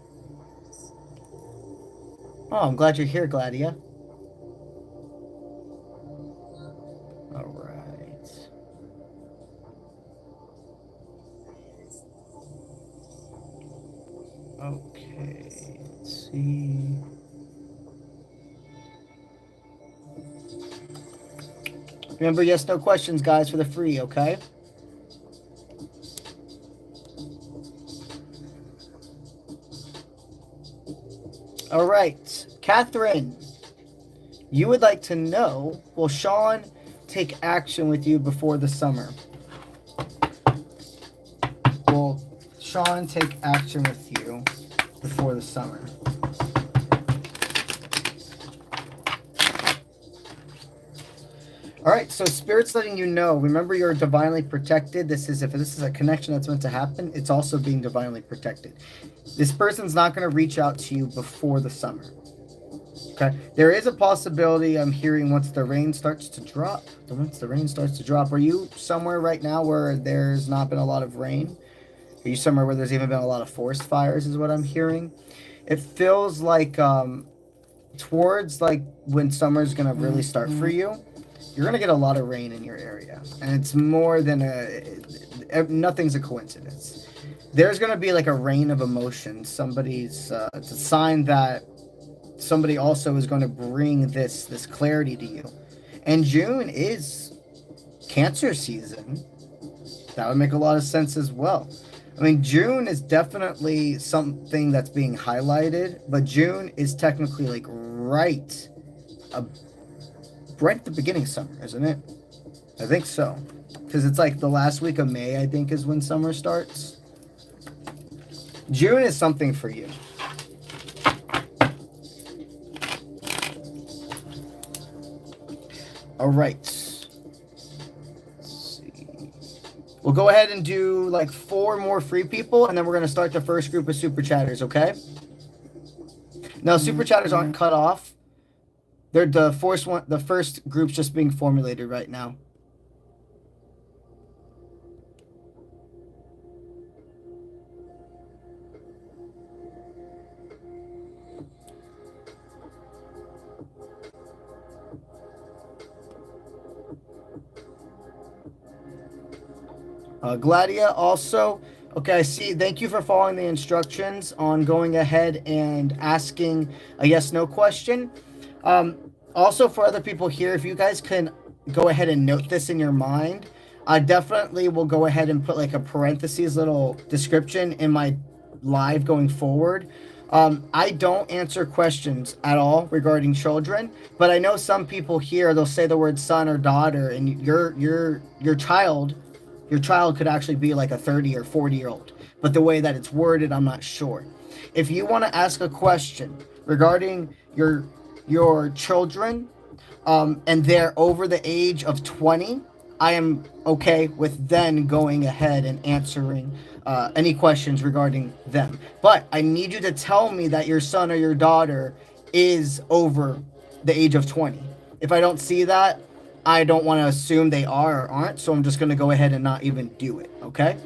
Oh, I'm glad you're here, Gladia. All right. Okay, let's see. Remember, yes, no questions, guys, for the free, okay? All right, Catherine, you would like to know, will Sean take action with you before the summer? Will Sean take action with you before the summer? All right, so Spirit's letting you know. Remember, you're divinely protected. If this is a connection that's meant to happen, it's also being divinely protected. This person's not going to reach out to you before the summer. Okay, there is a possibility, I'm hearing, once the rain starts to drop. Are you somewhere right now where there's not been a lot of rain? Are you somewhere where there's even been a lot of forest fires, is what I'm hearing? It feels like towards like when summer's going to really start for you, you're going to get a lot of rain in your area. And it's more than nothing's a coincidence. There's going to be like a rain of emotion. It's a sign that somebody also is going to bring this clarity to you. And June is Cancer season. That would make a lot of sense as well. I mean, June is definitely something that's being highlighted, but June is technically like right at the beginning of summer, isn't it? I think so. Because it's like the last week of May, I think, is when summer starts. June is something for you. All right. Let's see. We'll go ahead and do like 4 more free people, and then we're going to start the first group of super chatters, okay? Now, super chatters aren't cut off. They're the first group's just being formulated right now. Gladia also, okay, I see. Thank you for following the instructions on going ahead and asking a yes/no question. Also, for other people here, if you guys can go ahead and note this in your mind, I definitely will go ahead and put like a parentheses little description in my live going forward. I don't answer questions at all regarding children, but I know some people here, they'll say the word son or daughter, and your child could actually be like a 30 or 40-year-old. But the way that it's worded, I'm not sure. If you want to ask a question regarding your children, and they're over the age of 20, I am okay with then going ahead and answering any questions regarding them. But I need you to tell me that your son or your daughter is over the age of 20. If I don't see that, I don't want to assume they are or aren't, so I'm just going to go ahead and not even do it, okay?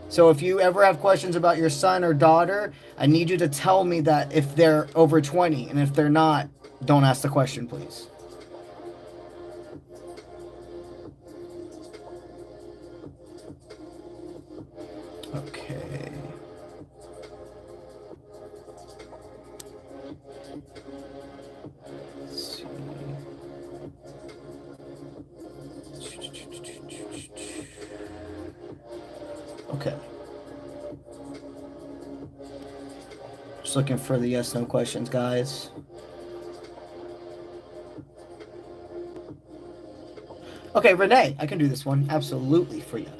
So if you ever have questions about your son or daughter, I need you to tell me that if they're over 20, and if they're not, don't ask the question, please. Okay. Let's see. Okay. Just looking for the yes/no questions, guys. Okay, Renee, I can do this one absolutely for you.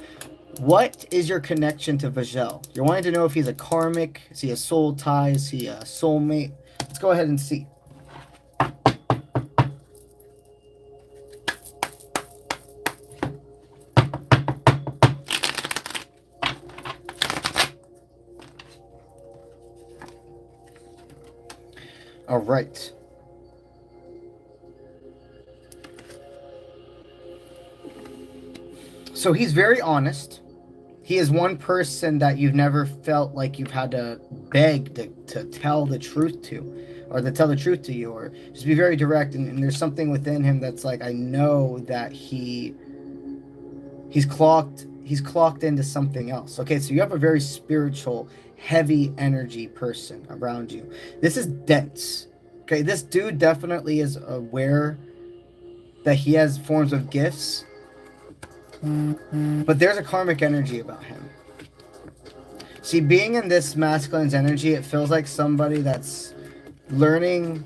What is your connection to 𝗧𝗏𝗪? You're wanting to know if he's a karmic, is he a soul tie, is he a soulmate? Let's go ahead and see. All right. So he's very honest. He is one person that you've never felt like you've had to beg to tell the truth to, or to tell the truth to you, or just be very direct. And there's something within him that's like, I know that he's clocked into something else. Okay, so you have a very spiritual, heavy energy person around you. This is dense. Okay, this dude definitely is aware that he has forms of gifts, but there's a karmic energy about him. See, being in this masculine's energy, it feels like somebody that's learning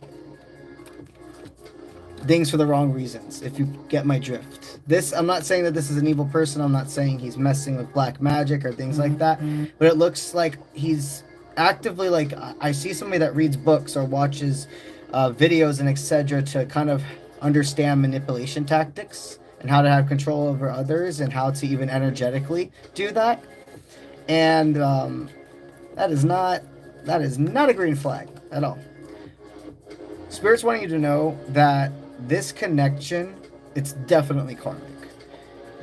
things for the wrong reasons, if you get my drift. I'm not saying that this is an evil person. I'm not saying he's messing with black magic or things like that, but it looks like he's actively, like, I see somebody that reads books or watches videos and etc. to kind of understand manipulation tactics and how to have control over others and how to even energetically do that. And that is not a green flag at all. Spirit's wanting you to know that this connection, it's definitely karmic.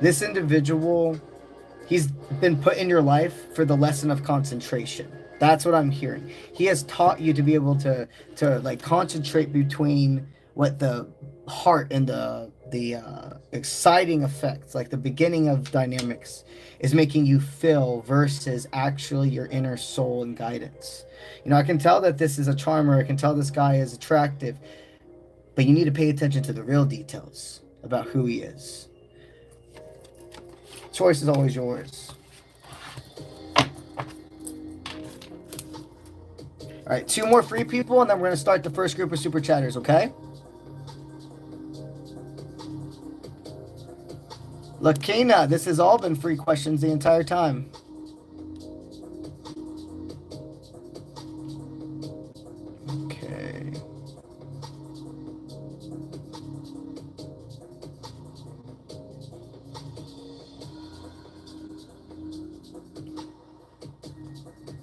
This individual, he's been put in your life for the lesson of concentration. That's what I'm hearing. He has taught you to be able to like concentrate between what the heart and the exciting effects, like the beginning of dynamics, is making you feel versus actually your inner soul and guidance. You know, I can tell that this is a charmer. I can tell this guy is attractive, but you need to pay attention to the real details about who he is. Choice is always yours. All right, 2 more free people, and then we're going to start the first group of super chatters, okay? Lakina, this has all been free questions the entire time. Okay.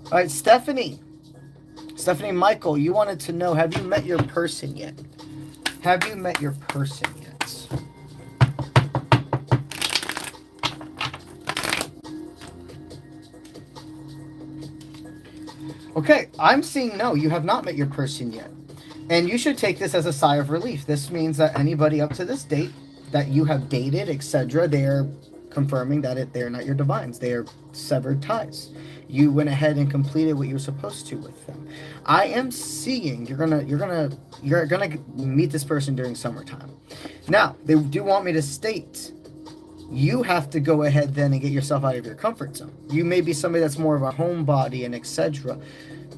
All right, Stephanie Michael, you wanted to know, have you met your person yet? Have you met your person yet? Okay, I'm seeing no, you have not met your person yet. And you should take this as a sigh of relief. This means that anybody up to this date that you have dated, etc., they're confirming that they're not your divines. They are severed ties. You went ahead and completed what you were supposed to with them. I am seeing you're gonna meet this person during summertime. Now, they do want me to state, you have to go ahead then and get yourself out of your comfort zone. You may be somebody that's more of a homebody and etc.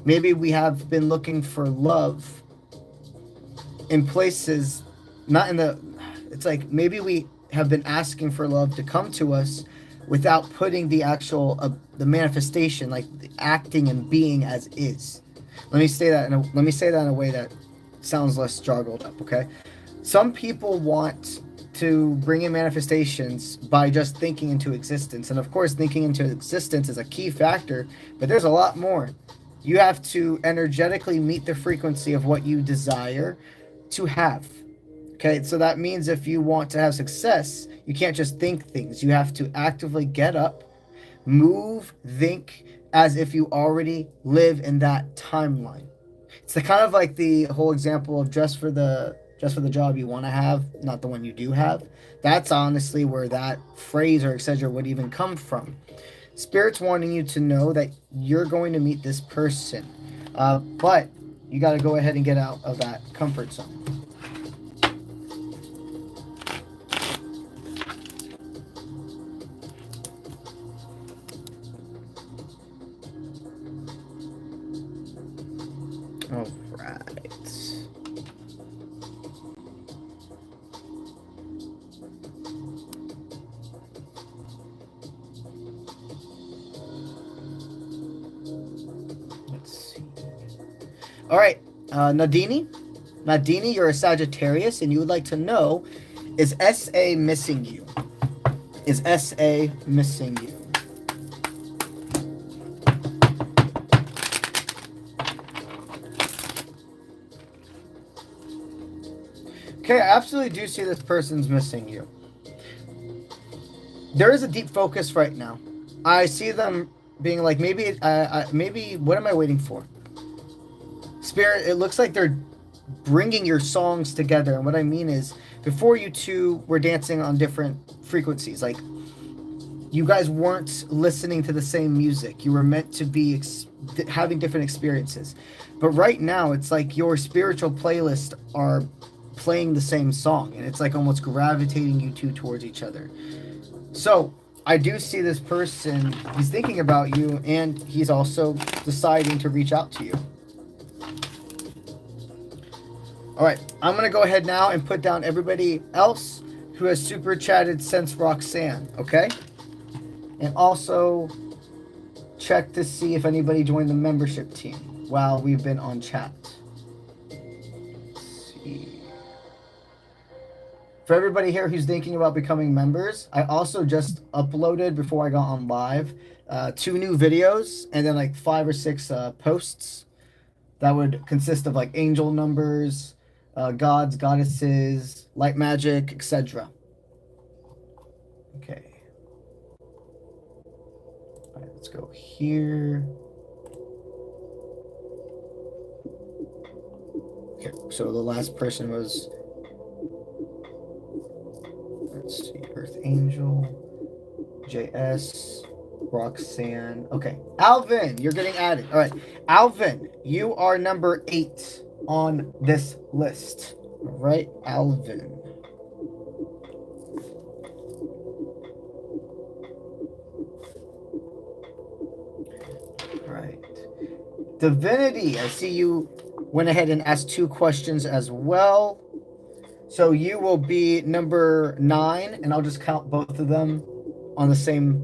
Maybe we have been looking for love in places, not in the, it's like maybe we have been asking for love to come to us without putting the actual, the manifestation, like the acting and being as is. Let me say that in a way that sounds less jargled up, okay? Some people want to bring in manifestations by just thinking into existence. And of course, thinking into existence is a key factor, but there's a lot more. You have to energetically meet the frequency of what you desire to have. Okay, so that means if you want to have success, you can't just think things. You have to actively get up, move, think as if you already live in that timeline. It's the kind of like the whole example of just for the job you want to have, not the one you do have. That's honestly where that phrase or etc. would even come from. Spirit's wanting you to know that you're going to meet this person, but you got to go ahead and get out of that comfort zone. All right. Let's see. All right, Nadini, you're a Sagittarius, and you would like to know, is SA missing you? Is SA missing you? Okay, I absolutely do see this person's missing you. There is a deep focus right now. I see them being like, maybe what am I waiting for? Spirit, it looks like they're bringing your songs together. And what I mean is, before you two were dancing on different frequencies. Like, you guys weren't listening to the same music. You were meant to be having different experiences. But right now, it's like your spiritual playlists are playing the same song, and it's like almost gravitating you two towards each other. So I do see this person, he's thinking about you, and he's also deciding to reach out to you. All right, I'm going to go ahead now and put down everybody else who has super chatted since Roxanne, okay? And also check to see if anybody joined the membership team while we've been on chat. Let's see. For everybody here who's thinking about becoming members, I also just uploaded, before I got on live, 2 new videos and then like 5 or 6 posts that would consist of like angel numbers, gods, goddesses, light magic, etc. Okay. All right, let's go here. Okay, so the last person was, let's see, Earth Angel, JS, Roxanne. Okay, Alvin, you're getting added. All right, Alvin, you are number 8 on this list. All right, Alvin. All right. Divinity, I see you went ahead and asked 2 questions as well. So you will be number 9, and I'll just count both of them on the same.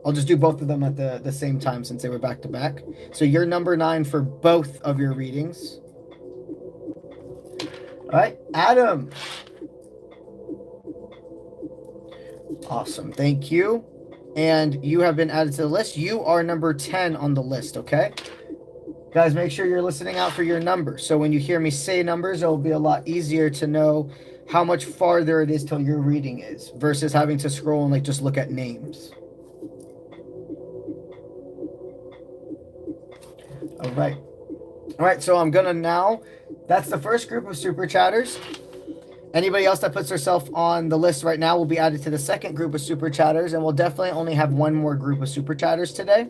I'll just do both of them at the same time since they were back to back. So you're number 9 for both of your readings. All right, Adam. Awesome, thank you. And you have been added to the list. You are number 10 on the list, okay? Guys, make sure you're listening out for your numbers. So when you hear me say numbers, it will be a lot easier to know how much farther it is till your reading is versus having to scroll and like just look at names. All right. All right, so I'm going to now, that's the first group of super chatters. Anybody else that puts themselves on the list right now will be added to the second group of super chatters, and we'll definitely only have one more group of super chatters today.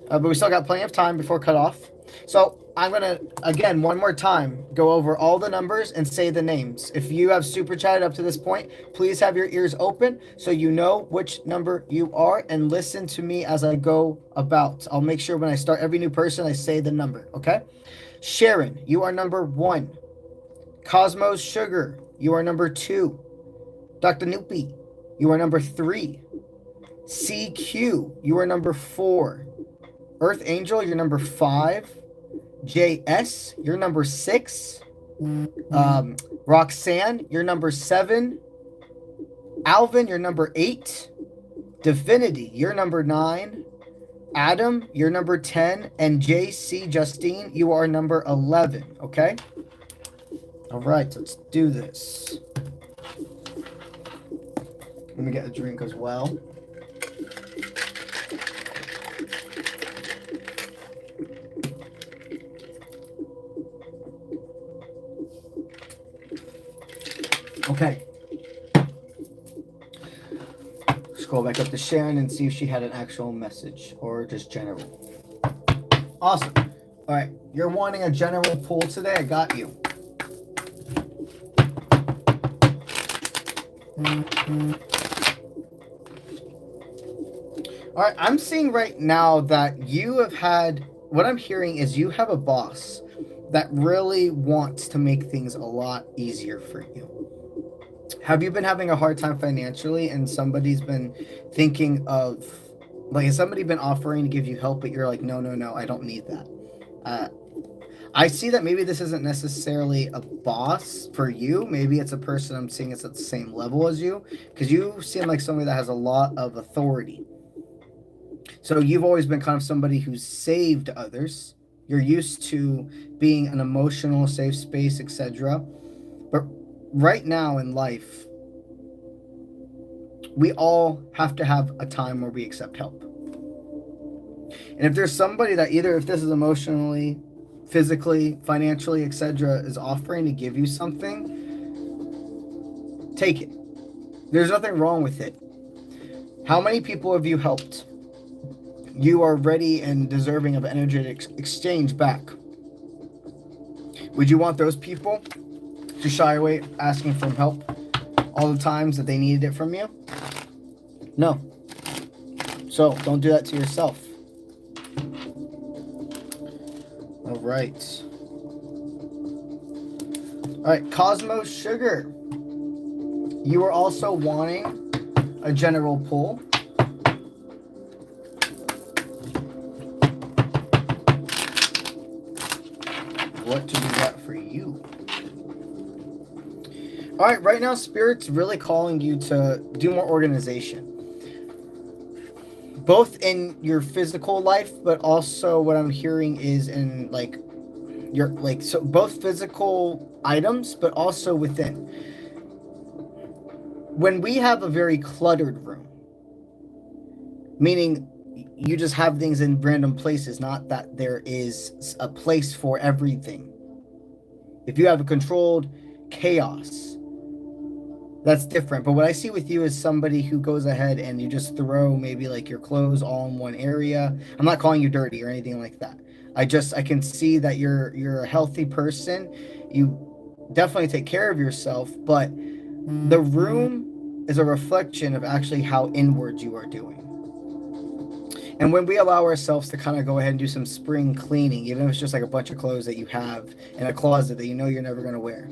But we still got plenty of time before cutoff. So I'm going to, again, one more time, go over all the numbers and say the names. If you have super chatted up to this point, please have your ears open so you know which number you are, and listen to me as I go about. I'll make sure when I start every new person, I say the number, okay? Sharon, you are number 1. Cosmos Sugar, you are number 2. Dr. Noopy, you are number 3. CQ, you are number 4. Earth Angel, you're number 5. JS, you're number 6. Roxanne, you're number 7. Alvin, you're number 8. Divinity, you're number 9. Adam, you're number 10. And JC Justine, you are number 11. Okay? All right, let's do this. Let me get a drink as well. go back up to Sharon and see if she had an actual message or just general. Awesome. All right, you're wanting a general pull today. I got you. All right, I'm seeing right now that you have had, what I'm hearing is you have a boss that really wants to make things a lot easier for you. Have you been having a hard time financially and somebody's been thinking of, like, has somebody been offering to give you help, but you're like, no, I don't need that. I see that maybe this isn't necessarily a boss for you. Maybe it's a person I'm seeing it's at the same level as you, because you seem like somebody that has a lot of authority. So you've always been kind of somebody who's saved others. You're used to being an emotional safe space, etc. But right now in life, we all have to have a time where we accept help. And if there's somebody that either, if this is emotionally, physically, financially, etc., is offering to give you something, take it. There's nothing wrong with it. How many people have you helped? You are ready and deserving of energetic exchange back. Would you want those people to shy away asking for help all the times that they needed it from you? No. So don't do that to yourself. All right. All right, Cosmos Sugar. You are also wanting a general pull. What do we got for you? All right, right now, Spirit's really calling you to do more organization. Both in your physical life, but also what I'm hearing is in like your, like, so both physical items, but also within. When we have a very cluttered room, meaning you just have things in random places, not that there is a place for everything. If you have a controlled chaos, that's different. But what I see with you is somebody who goes ahead and you just throw maybe like your clothes all in one area. I'm not calling you dirty or anything like that. I can see that you're a healthy person. You definitely take care of yourself, but the room is a reflection of actually how inward you are doing. And when we allow ourselves to kind of go ahead and do some spring cleaning, even if it's just like a bunch of clothes that you have in a closet that you know you're never going to wear,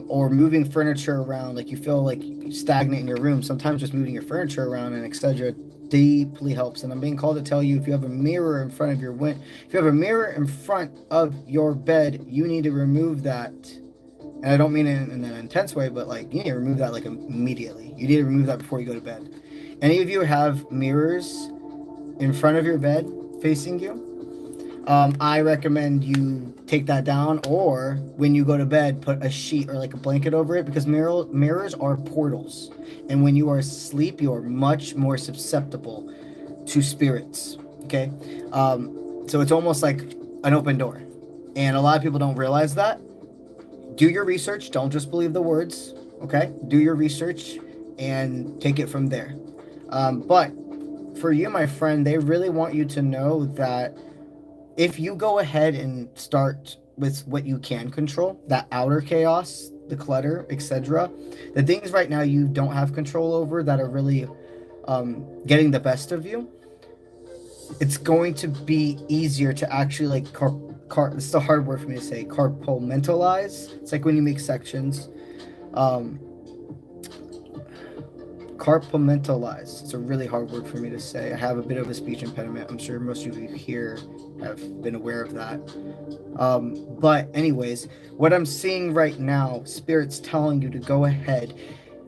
or moving furniture around, like you feel like stagnant in your room, sometimes just moving your furniture around and etc. deeply helps. And I'm being called to tell you, if you have a mirror in front of your if you have a mirror in front of your bed, you need to remove that. And I don't mean it in an intense way, but like you need to remove that like immediately. You need to remove that before you go to bed. Any of you have mirrors in front of your bed facing you, I recommend you take that down, or when you go to bed, put a sheet or like a blanket over it, because mirrors are portals. And when you are asleep, you are much more susceptible to spirits, okay? So it's almost like an open door. And a lot of people don't realize that. Do your research. Don't just believe the words, okay? Do your research and take it from there. But for you, my friend, they really want you to know that if you go ahead and start with what you can control, that outer chaos, the clutter, etc., the things right now you don't have control over that are really getting the best of you, it's going to be easier to actually like it's a hard word for me to say, compartmentalize. It's like when you make sections. Compartmentalize. It's a really hard word for me to say. I have a bit of a speech impediment. I'm sure most of you here have been aware of that. But anyways, what I'm seeing right now, Spirit's telling you to go ahead,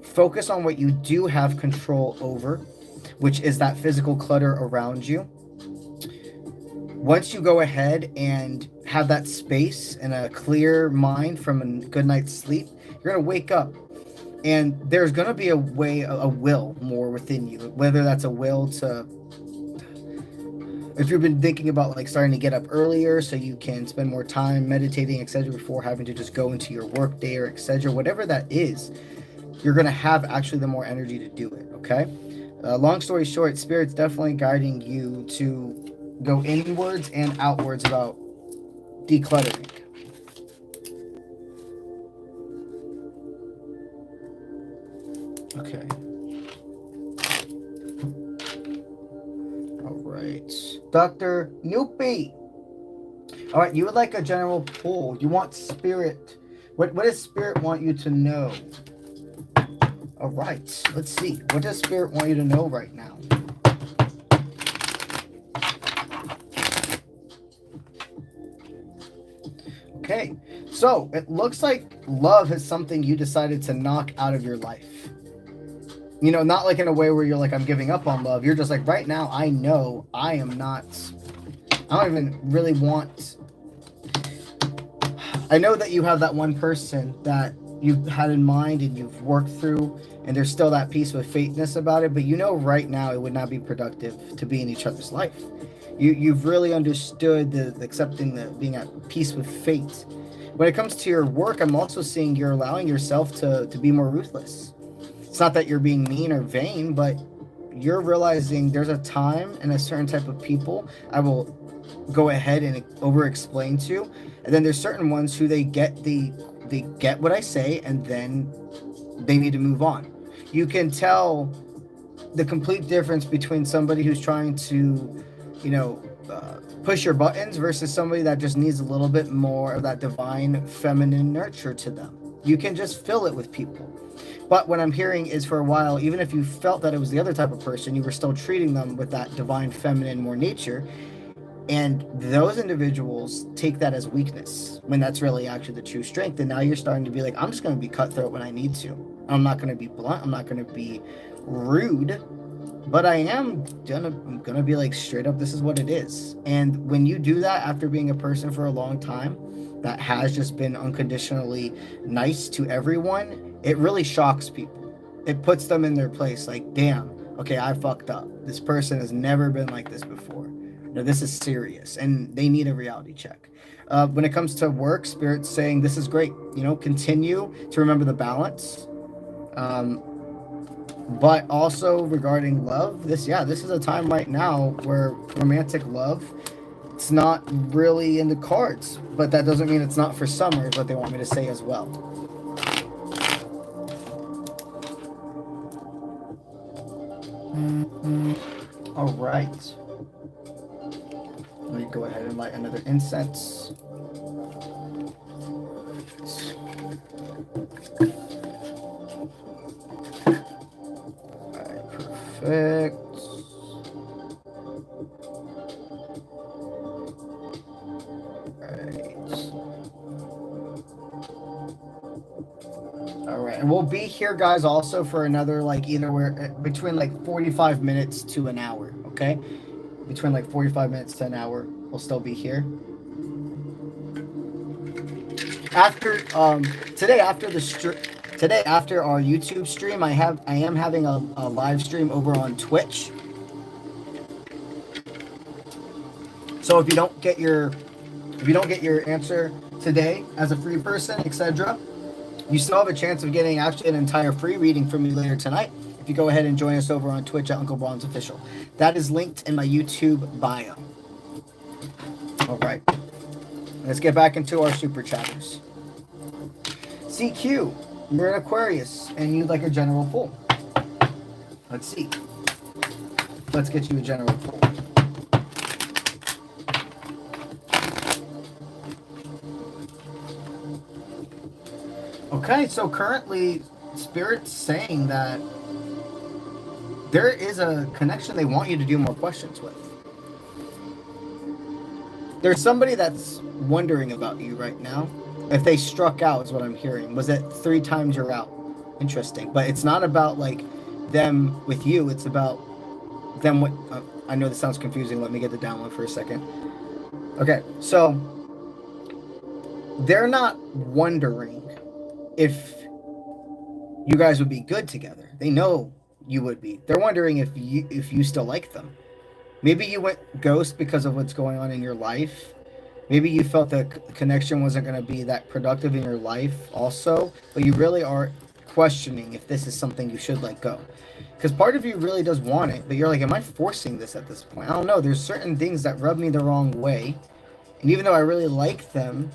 focus on what you do have control over, which is that physical clutter around you. Once you go ahead and have that space and a clear mind from a good night's sleep, you're going to wake up. And there's going to be a will more within you, whether that's a will to, if you've been thinking about like starting to get up earlier so you can spend more time meditating, etc., before having to just go into your work day or etc., whatever that is, you're going to have actually the more energy to do it, okay? Long story short, Spirit's definitely guiding you to go inwards and outwards about decluttering. Okay. All right. Dr. Noopy. All right, you would like a general pull. You want Spirit. What does Spirit want you to know? All right, let's see. What does Spirit want you to know right now? Okay, so it looks like love is something you decided to knock out of your life. You know, not like in a way where you're like, I'm giving up on love. You're just like, right now, I know I am not, I don't even really want, I know that you have that one person that you've had in mind and you've worked through, and there's still that peace with fateness about it, but you know right now it would not be productive to be in each other's life. You've really understood the accepting the being at peace with fate. When it comes to your work, I'm also seeing you're allowing yourself to be more ruthless. It's not that you're being mean or vain, but you're realizing there's a time and a certain type of people I will go ahead and over explain to, and then there's certain ones who they get what I say, and then they need to move on. You can tell the complete difference between somebody who's trying to, push your buttons versus somebody that just needs a little bit more of that divine feminine nurture to them. You can just fill it with people. But what I'm hearing is, for a while, even if you felt that it was the other type of person, you were still treating them with that divine feminine more nature. And those individuals take that as weakness when that's really actually the true strength. And now you're starting to be like, I'm just going to be cutthroat when I need to. I'm not going to be blunt. I'm not going to be rude. But I'm gonna be like, straight up, this is what it is. And when you do that after being a person for a long time that has just been unconditionally nice to everyone, it really shocks people. It puts them in their place, like, damn, okay, I fucked up. This person has never been like this before. No, this is serious, and they need a reality check. When it comes to work, Spirit's saying this is great. Continue to remember the balance. But also regarding love, this is a time right now where romantic love, it's not really in the cards, but that doesn't mean it's not for summer, is what they want me to say as well. All right. Let me go ahead and light another incense. Perfect. All right, and we'll be here, guys, also for another between 45 minutes to an hour. Okay, between 45 minutes to an hour, we'll still be here. After today, after our YouTube stream, I am having a live stream over on Twitch. So if you don't get your answer today as a free person, etc., you still have a chance of getting actually an entire free reading from me later tonight if you go ahead and join us over on Twitch at UncleBronze Official. That is linked in my YouTube bio. All right, let's get back into our super chatters. CQ, you're an Aquarius and you'd like a general pull. Let's see. Let's get you a general pull. Okay, so currently Spirit's saying that there is a connection they want you to do more questions with. There's somebody that's wondering about you right now. If they struck out is what I'm hearing. Was it 3 times you're out? Interesting. But it's not about them with you. It's about them with... I know this sounds confusing. Let me get the download for a second. Okay, so they're not wondering if you guys would be good together. They know you would be. They're wondering if you still like them. Maybe you went ghost because of what's going on in your life. Maybe you felt the connection wasn't going to be that productive in your life also, but you really are questioning if this is something you should let go. Because part of you really does want it, but you're like, am I forcing this at this point? I don't know. There's certain things that rub me the wrong way. And even though I really like them,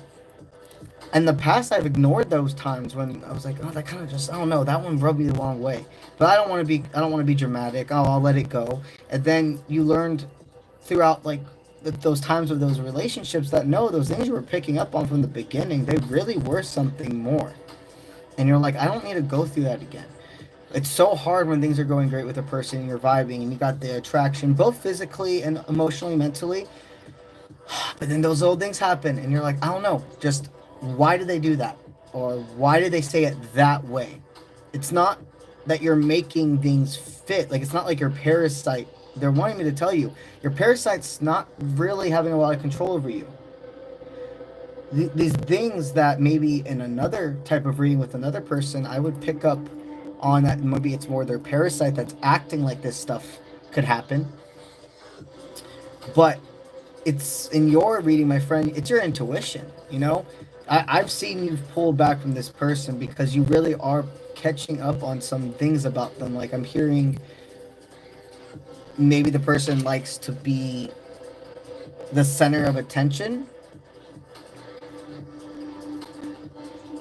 in the past I've ignored those times when I was like, oh, that kind of just, I don't know, that one rubbed me the wrong way. But I don't want to be dramatic. Oh, I'll let it go. And then you learned throughout like those times of those relationships that no, those things you were picking up on from the beginning, they really were something more. And you're like, I don't need to go through that again. It's so hard when things are going great with a person and you're vibing and you got the attraction, both physically and emotionally, mentally. But then those old things happen and you're like, I don't know, just why did they do that? Or why did they say it that way? It's not that you're making things fit. Like, it's not like your parasite. They're wanting me to tell you, your parasite's not really having a lot of control over you. These things that maybe in another type of reading with another person, I would pick up on that maybe it's more their parasite that's acting like this stuff could happen. But it's in your reading, my friend, it's your intuition, you know? I've seen you pull back from this person because you really are catching up on some things about them. Like, I'm hearing maybe the person likes to be the center of attention.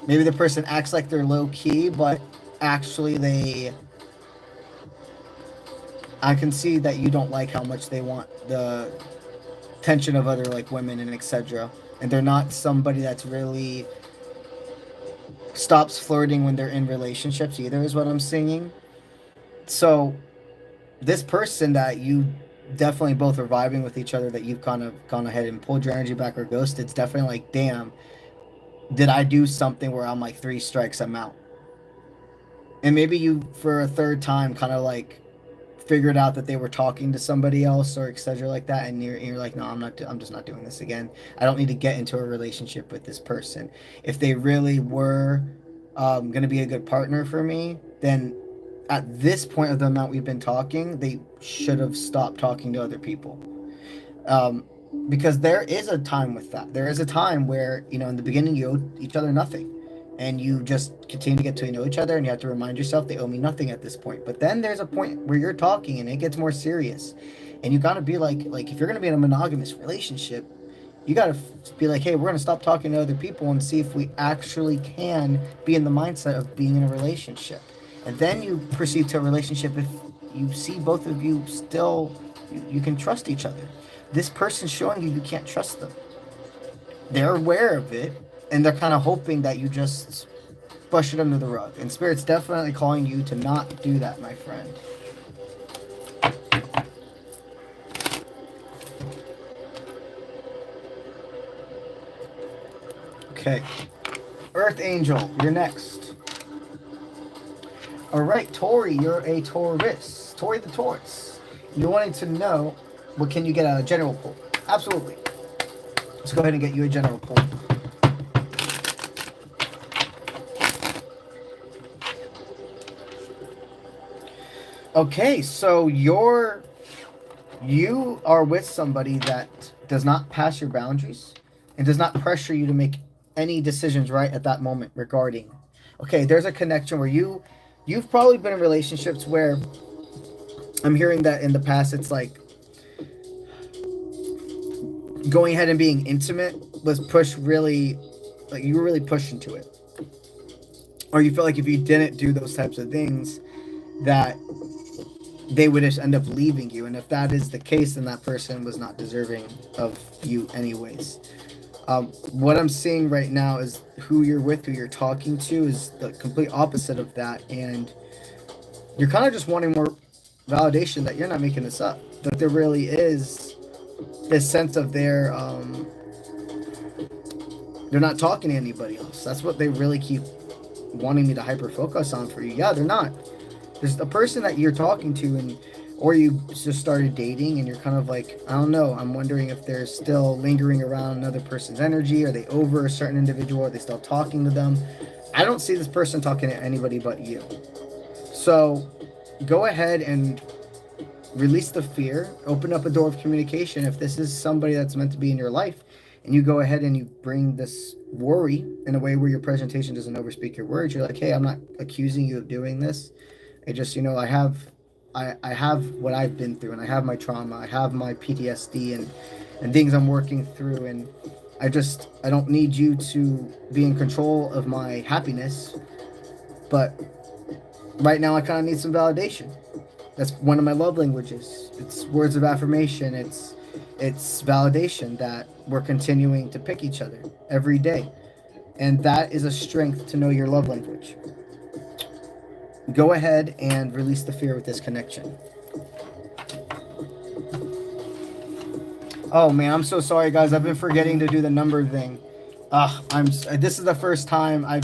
Maybe the person acts like they're low key, but actually I can see that you don't like how much they want the attention of other like women and etc. And they're not somebody that's really stops flirting when they're in relationships either, is what I'm seeing. So this person that you definitely both are vibing with each other, that you've kind of gone ahead and pulled your energy back or ghosted, it's definitely like, damn, did I do something where I'm like 3 strikes, I'm out? And maybe you, for a third time, kind of like figured out that they were talking to somebody else or etc. like that, and you're like, no, I'm just not doing this again. I don't need to get into a relationship with this person. If they really were going to be a good partner for me, then at this point of the amount we've been talking, they should have stopped talking to other people. Because there is a time with that. There is a time where, you know, in the beginning you owe each other nothing. And you just continue to get to know each other, and you have to remind yourself they owe me nothing at this point. But then there's a point where you're talking and it gets more serious. And you got to be like if you're going to be in a monogamous relationship, you got to be like, hey, we're going to stop talking to other people and see if we actually can be in the mindset of being in a relationship. And then you proceed to a relationship if you see both of you still, you can trust each other. This person's showing you can't trust them. They're aware of it. And they're kind of hoping that you just brush it under the rug. And Spirit's definitely calling you to not do that, my friend. Okay. Earth Angel, you're next. All right, Tori, you're a Taurus. Tori the Taurus. You're wanting to know, what can you get out of general pull? Absolutely. Let's go ahead and get you a general pull. Okay, so you are with somebody that does not pass your boundaries and does not pressure you to make any decisions right at that moment regarding. Okay, there's a connection where you've probably been in relationships where I'm hearing that in the past it's like going ahead and being intimate was pushed really, like you were really pushed into it. Or you felt like if you didn't do those types of things that they would just end up leaving you. And if that is the case, then that person was not deserving of you anyways. What I'm seeing right now is who you're with, who you're talking to, is the complete opposite of that. And you're kind of just wanting more validation that you're not making this up, that there really is this sense of they're not talking to anybody else. That's what they really keep wanting me to hyper focus on for you. Yeah, they're not. There's a person that you're talking to, or you just started dating and you're kind of like, I don't know, I'm wondering if they're still lingering around another person's energy. Are they over a certain individual? Are they still talking to them? I don't see this person talking to anybody but you. So go ahead and release the fear, open up a door of communication if this is somebody that's meant to be in your life, and you go ahead and you bring this worry in a way where your presentation doesn't overspeak your words. You're like, hey, I'm not accusing you of doing this. It just, I have what I've been through, and I have my trauma, I have my PTSD and things I'm working through, and I don't need you to be in control of my happiness, but right now I kind of need some validation. That's one of my love languages. It's words of affirmation. It's validation that we're continuing to pick each other every day. And that is a strength to know your love language. Go ahead and release the fear with this connection. Oh man, I'm so sorry guys. I've been forgetting to do the number thing. This is the first time I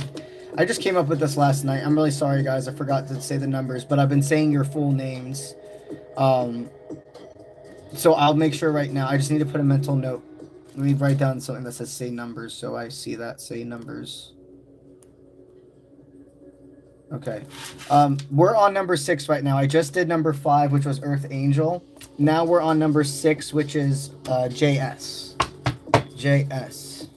just came up with this last night. I'm really sorry guys. I forgot to say the numbers, but I've been saying your full names. So I'll make sure right now. I just need to put a mental note. Let me write down something that says say numbers, so I see that. Say numbers. Okay. We're on number 6 right now. I just did number 5, which was Earth Angel. Now we're on number 6, which is JS. JS.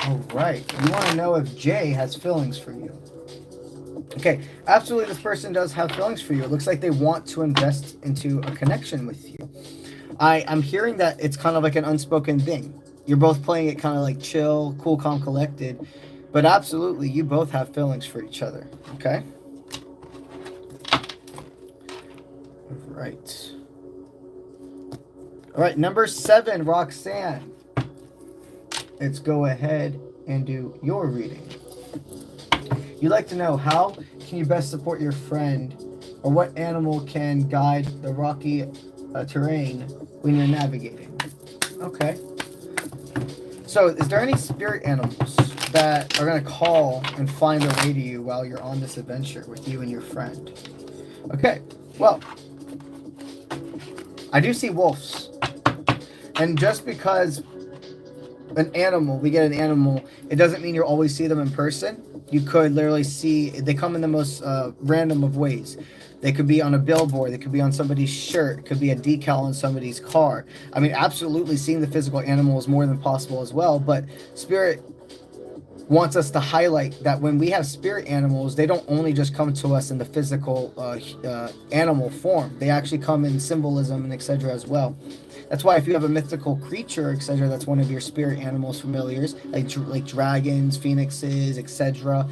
All right. You want to know if J has feelings for you. Okay, absolutely, this person does have feelings for you. It looks like they want to invest into a connection with you. I'm hearing that it's kind of like an unspoken thing. You're both playing it kind of like chill, cool, calm, collected. But absolutely, you both have feelings for each other, okay? Right. All right, number 7, Roxanne. Let's go ahead and do your reading. You'd like to know, how can you best support your friend, or what animal can guide the rocky terrain when you're navigating? Okay. So is there any spirit animals that are going to call and find their way to you while you're on this adventure with you and your friend? Okay. Well, I do see wolves. And just because we get an animal, it doesn't mean you'll always see them in person. You could literally see, they come in the most random of ways. They could be on a billboard. They could be on somebody's shirt. It could be a decal on somebody's car. I mean, absolutely seeing the physical animal is more than possible as well. But Spirit wants us to highlight that when we have spirit animals, they don't only just come to us in the physical animal form. They actually come in symbolism and etc. as well. That's why if you have a mythical creature, etc., that's one of your spirit animals familiars, like dragons, phoenixes, etc.,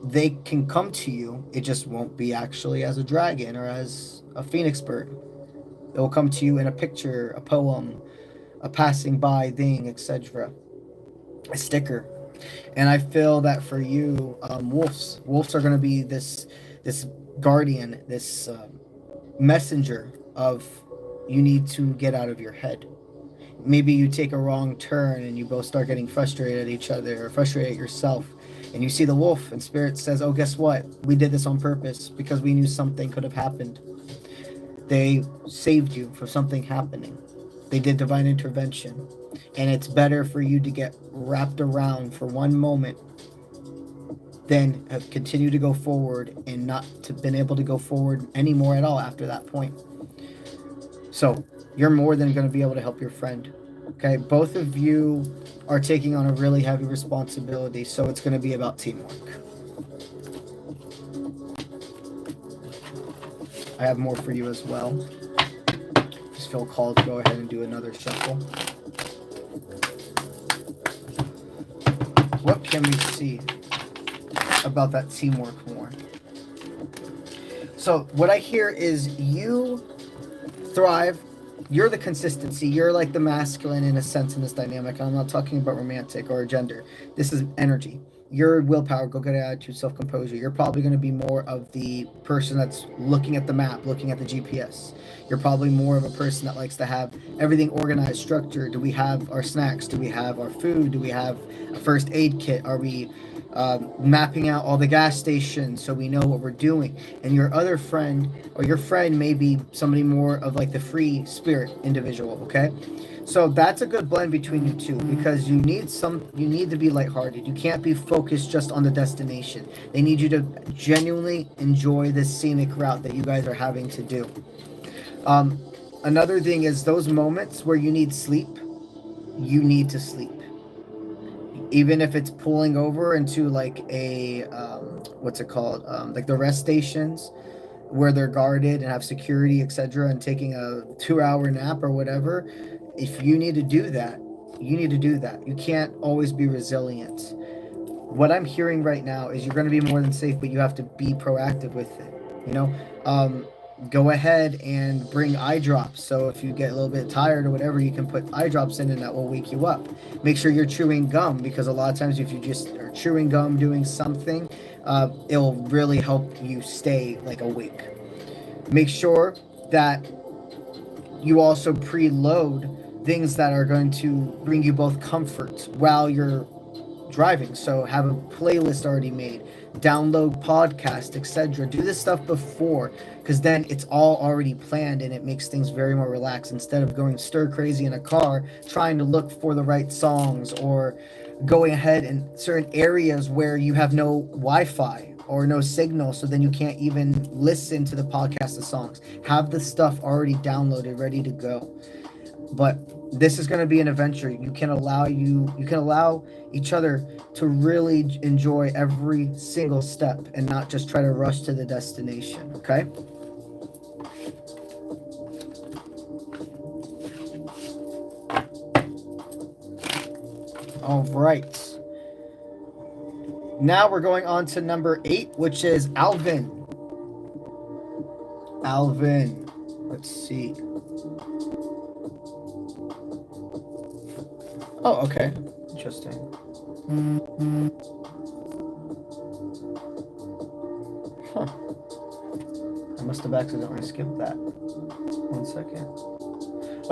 they can come to you. It just won't be actually as a dragon or as a phoenix bird. It will come to you in a picture, a poem, a passing by thing, etc., a sticker. And I feel that for you, wolves are going to be this guardian, this messenger of, you need to get out of your head. Maybe you take a wrong turn and you both start getting frustrated at each other or frustrated at yourself, and you see the wolf, and Spirit says, oh, guess what? We did this on purpose because we knew something could have happened. They saved you from something happening. They did divine intervention. And it's better for you to get wrapped around for one moment than have continued to go forward and not to been able to go forward anymore at all after that point. So you're more than going to be able to help your friend. Okay, both of you are taking on a really heavy responsibility, so it's going to be about teamwork. I have more for you as well. Just feel called to go ahead and do another shuffle. What can we see about that teamwork more? So what I hear is you thrive. You're the consistency. You're like the masculine in a sense in this dynamic. I'm not talking about romantic or gender. This is energy. Your willpower, go-get attitude, self-composure. You're probably going to be more of the person that's looking at the map, looking at the GPS. You're probably more of a person that likes to have everything organized, structured. Do we have our snacks? Do we have our food? Do we have a first aid kit? Are we mapping out all the gas stations so we know what we're doing. And your other friend, or your friend, may be somebody more of like the free spirit individual. Okay, so that's a good blend between you two, because you need to be lighthearted. You can't be focused just on the destination. They need you to genuinely enjoy this scenic route that you guys are having to do. Another thing is those moments where you need sleep, you need to sleep. Even if it's pulling over into like a, what's it called? Like the rest stations where they're guarded and have security, etc., and taking a 2-hour nap or whatever. If you need to do that, you need to do that. You can't always be resilient. What I'm hearing right now is you're going to be more than safe, but you have to be proactive with it. You know, go ahead and bring eye drops. So if you get a little bit tired or whatever, you can put eye drops in and that will wake you up. Make sure you're chewing gum, because a lot of times if you just are chewing gum, doing something, it'll really help you stay like awake. Make sure that you also preload things that are going to bring you both comfort while you're driving. So have a playlist already made, download podcast, etc. Do this stuff before, because then it's all already planned and it makes things very more relaxed, instead of going stir crazy in a car trying to look for the right songs, or going ahead in certain areas where you have no Wi-Fi or no signal, so then you can't even listen to the podcast of songs. Have the stuff already downloaded, ready to go. But this is going to be an adventure. You can allow each other to really enjoy every single step and not just try to rush to the destination. Okay. All right. Now we're going on to number 8, which is Alvin. Alvin. Let's see. Oh, okay. Interesting. Huh. I must have accidentally skipped that. 1 second.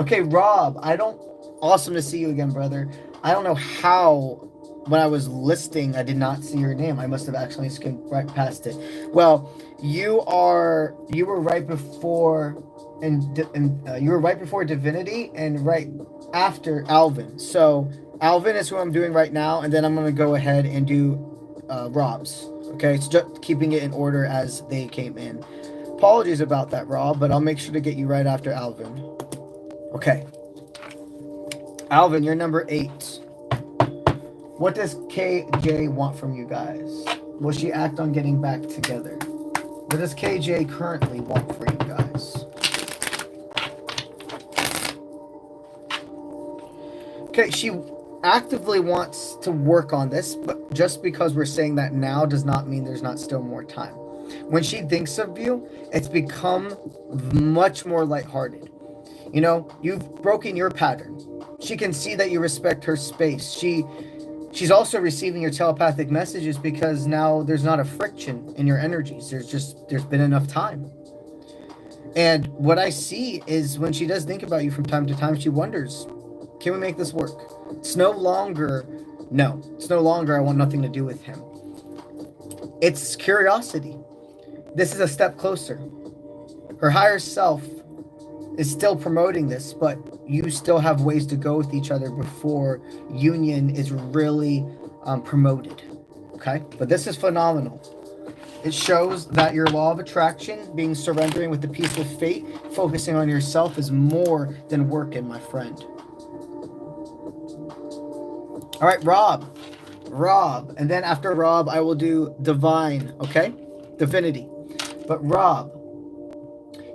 Okay, Rob. Awesome to see you again, brother. I don't know how, when I was listing, I did not see your name. I must have actually skimmed right past it. Well, you were right before, you were right before Divinity and right after Alvin. So Alvin is who I'm doing right now, and then I'm going to go ahead and do Rob's. Okay, so just keeping it in order as they came in. Apologies about that, Rob, but I'll make sure to get you right after Alvin. Okay. Alvin, you're number 8. What does KJ want from you guys? Will she act on getting back together? What does KJ currently want for you guys? Okay, she actively wants to work on this, but just because we're saying that now does not mean there's not still more time. When she thinks of you, it's become much more lighthearted. You know, you've broken your pattern. She can see that you respect her space. She's also receiving your telepathic messages because now there's not a friction in your energies. There's been enough time. And what I see is when she does think about you from time to time, she wonders, can we make this work? It's no longer I want nothing to do with him. It's curiosity. This is a step closer. Her higher self is still promoting this, but you still have ways to go with each other before union is really promoted. Okay? But this is phenomenal. It shows that your law of attraction, being surrendering with the peace of fate, focusing on yourself, is more than working, my friend. All right, Rob. And then after Rob, I will do Divine, okay? Divinity. But Rob,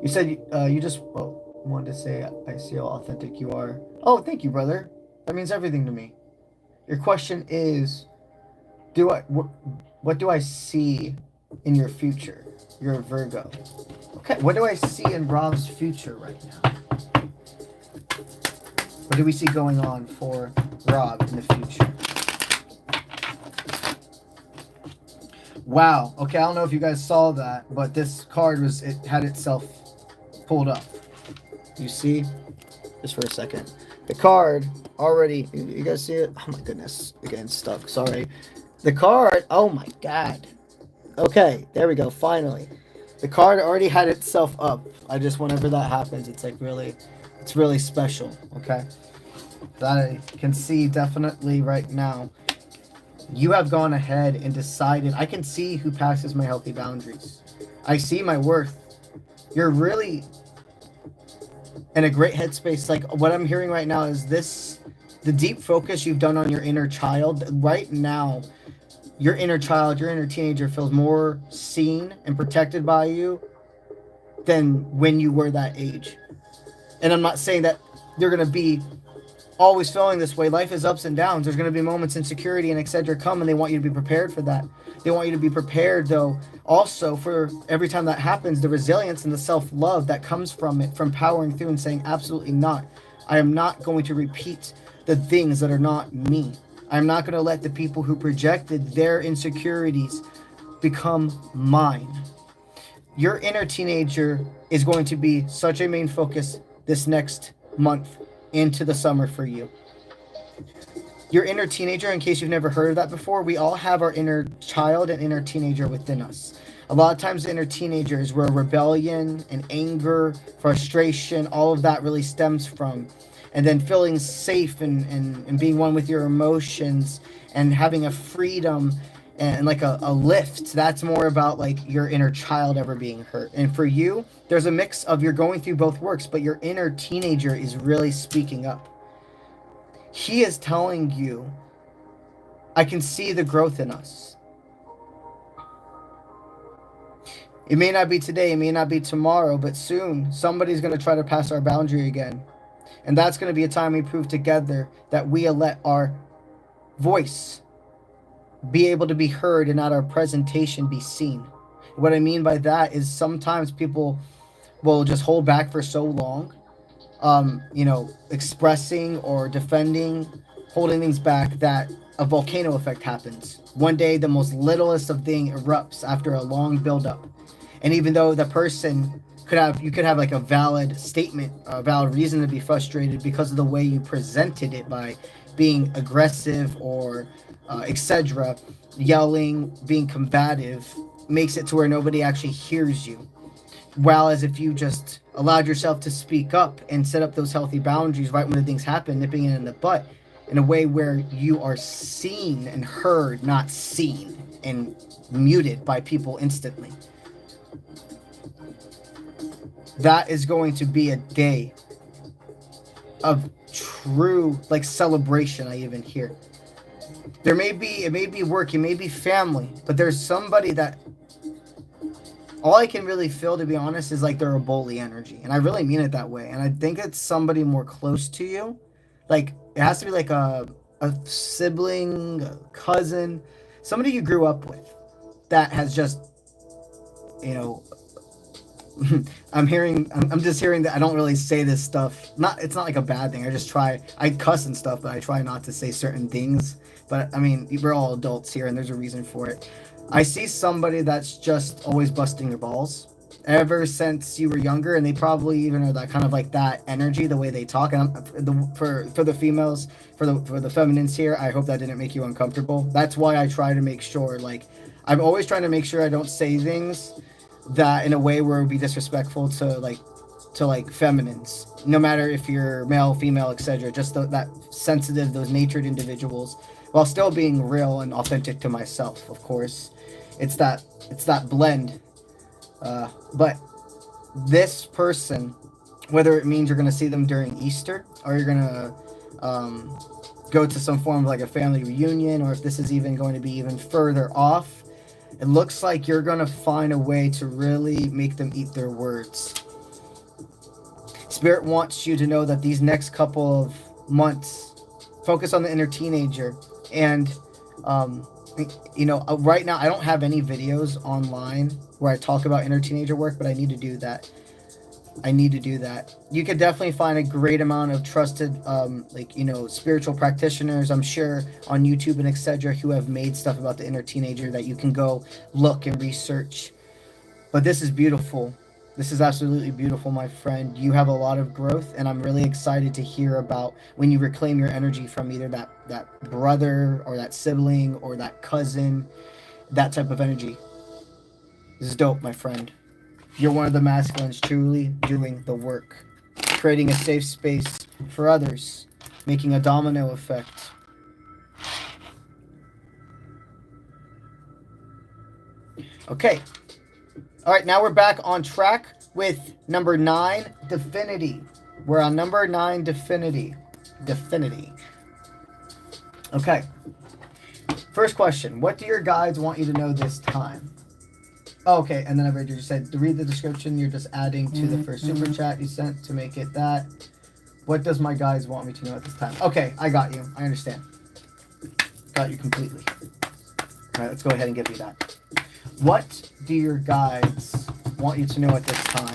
you said you just wanted to say, I see how authentic you are. Oh, thank you, brother. That means everything to me. Your question is, what do I see in your future? You're a Virgo. Okay, what do I see in Rob's future right now? What do we see going on for Rob in the future? Wow. Okay, I don't know if you guys saw that, but this card had itself pulled up. You see? Just for a second. The card already, you guys see it? Oh my goodness. Again, stuck. Sorry. The card, oh my God. Okay, there we go, finally. The card already had itself up. I just, whenever that happens, it's like really, it's really special, okay? That I can see definitely right now. You have gone ahead and decided, I can see who passes my healthy boundaries. I see my worth. You're really in a great headspace. Like, what I'm hearing right now is this, the deep focus you've done on your inner child. Right now, your inner child, your inner teenager feels more seen and protected by you than when you were that age. And I'm not saying that you're going to be always feeling this way. Life is ups and downs. There's going to be moments insecurity and etc. come, and they want you to be prepared for that. They want you to be prepared, though, also for every time that happens, the resilience and the self-love that comes from it, from powering through and saying, absolutely not. I am not going to repeat the things that are not me. I'm not going to let the people who projected their insecurities become mine. Your inner teenager is going to be such a main focus this next month into the summer for you. Your inner teenager, in case you've never heard of that before, we all have our inner child and inner teenager within us. A lot of times the inner teenager is where rebellion and anger, frustration, all of that really stems from. And then feeling safe and being one with your emotions and having a freedom and like a lift. That's more about like your inner child ever being hurt. And for you, there's a mix of you're going through both works, but your inner teenager is really speaking up. He is telling you, I can see the growth in us. It may not be today, it may not be tomorrow, but soon somebody's going to try to pass our boundary again. And that's going to be a time we prove together that we let our voice be able to be heard and not our presentation be seen. What I mean by that is sometimes people will just hold back for so long, expressing or defending, holding things back, that a volcano effect happens. One day, the most littlest of things erupts after a long buildup. And even though the person you could have like a valid statement, a valid reason to be frustrated because of the way you presented it by being aggressive or etc., yelling, being combative, makes it to where nobody actually hears you. While as if you just allowed yourself to speak up and set up those healthy boundaries right when the things happen, nipping it in the butt, in a way where you are seen and heard, not seen and muted by people instantly. That is going to be a day of true like celebration. I even hear it may be work, it may be family, but there's somebody that all I can really feel, to be honest, is like they're a bully energy, and I really mean it that way. And I think it's somebody more close to you. Like it has to be like a sibling, a cousin, somebody you grew up with that has just, I'm just hearing that I don't really say this stuff. It's not like a bad thing. I cuss and stuff, but I try not to say certain things. But I mean, we're all adults here and there's a reason for it. I see somebody that's just always busting their balls ever since you were younger, and they probably even are that kind of like that energy, the way they talk. And for the females, for the feminines here, I hope that didn't make you uncomfortable. That's why I try to make sure, like, I'm always trying to make sure I don't say things that in a way where it would be disrespectful to feminines, no matter if you're male, female, etc. Just that sensitive, those natured individuals, while still being real and authentic to myself, of course. It's that blend. But this person, whether it means you're going to see them during Easter, or you're going to go to some form of like a family reunion, or if this is even going to be even further off, it looks like you're going to find a way to really make them eat their words. Spirit wants you to know that these next couple of months, focus on the inner teenager. And, right now I don't have any videos online where I talk about inner teenager work, but I need to do that. You could definitely find a great amount of trusted, spiritual practitioners, I'm sure, on YouTube and etc., who have made stuff about the inner teenager that you can go look and research. But this is beautiful. This is absolutely beautiful, my friend. You have a lot of growth, and I'm really excited to hear about when you reclaim your energy from either that brother or that sibling or that cousin, that type of energy. This is dope, my friend. You're one of the masculines truly doing the work, creating a safe space for others, making a domino effect. Okay. All right, now we're back on track with number 9, Definity. We're on number 9, Definity. Okay. First question. What do your guides want you to know this time? Oh, okay, and then I read you said to read the description. You're just adding to the first super chat you sent to make it that. What does my guides want me to know at this time? Okay, I got you. I understand. Got you completely. All right, let's go ahead and give you that. What do your guides want you to know at this time?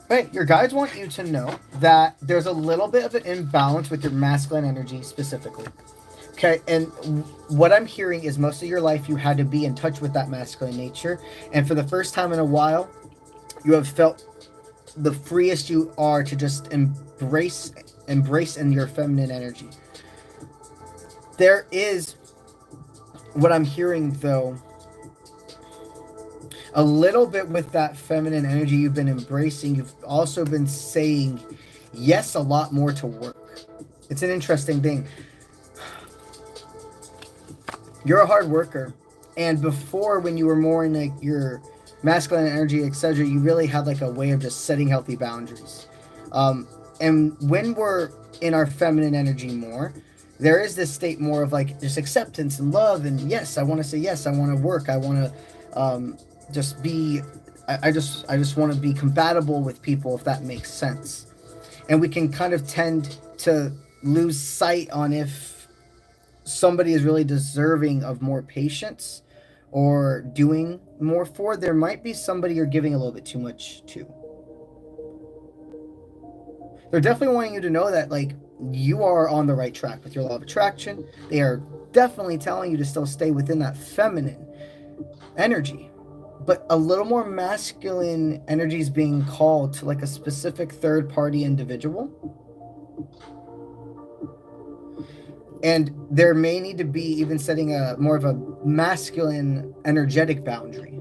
Right, your guides want you to know that there's a little bit of an imbalance with your masculine energy specifically. Okay, and what I'm hearing is most of your life you had to be in touch with that masculine nature, and for the first time in a while, you have felt the freest you are to just embrace in your feminine energy. There is, what I'm hearing though, a little bit with that feminine energy you've been embracing, you've also been saying yes a lot more to work. It's an interesting thing. You're a hard worker, and before, when you were more in like your masculine energy, etc., you really had like a way of just setting healthy boundaries. And when we're in our feminine energy more, there is this state more of like just acceptance and love, and yes, I want to say yes, I want to work, I want to just be, I just want to be compatible with people, if that makes sense. And we can kind of tend to lose sight on if somebody is really deserving of more patience or doing more for. There might be somebody you're giving a little bit too much to. They're definitely wanting you to know that like you are on the right track with your law of attraction. They are definitely telling you to still stay within that feminine energy. But a little more masculine energy is being called to like a specific third-party individual. And there may need to be even setting a more of a masculine energetic boundary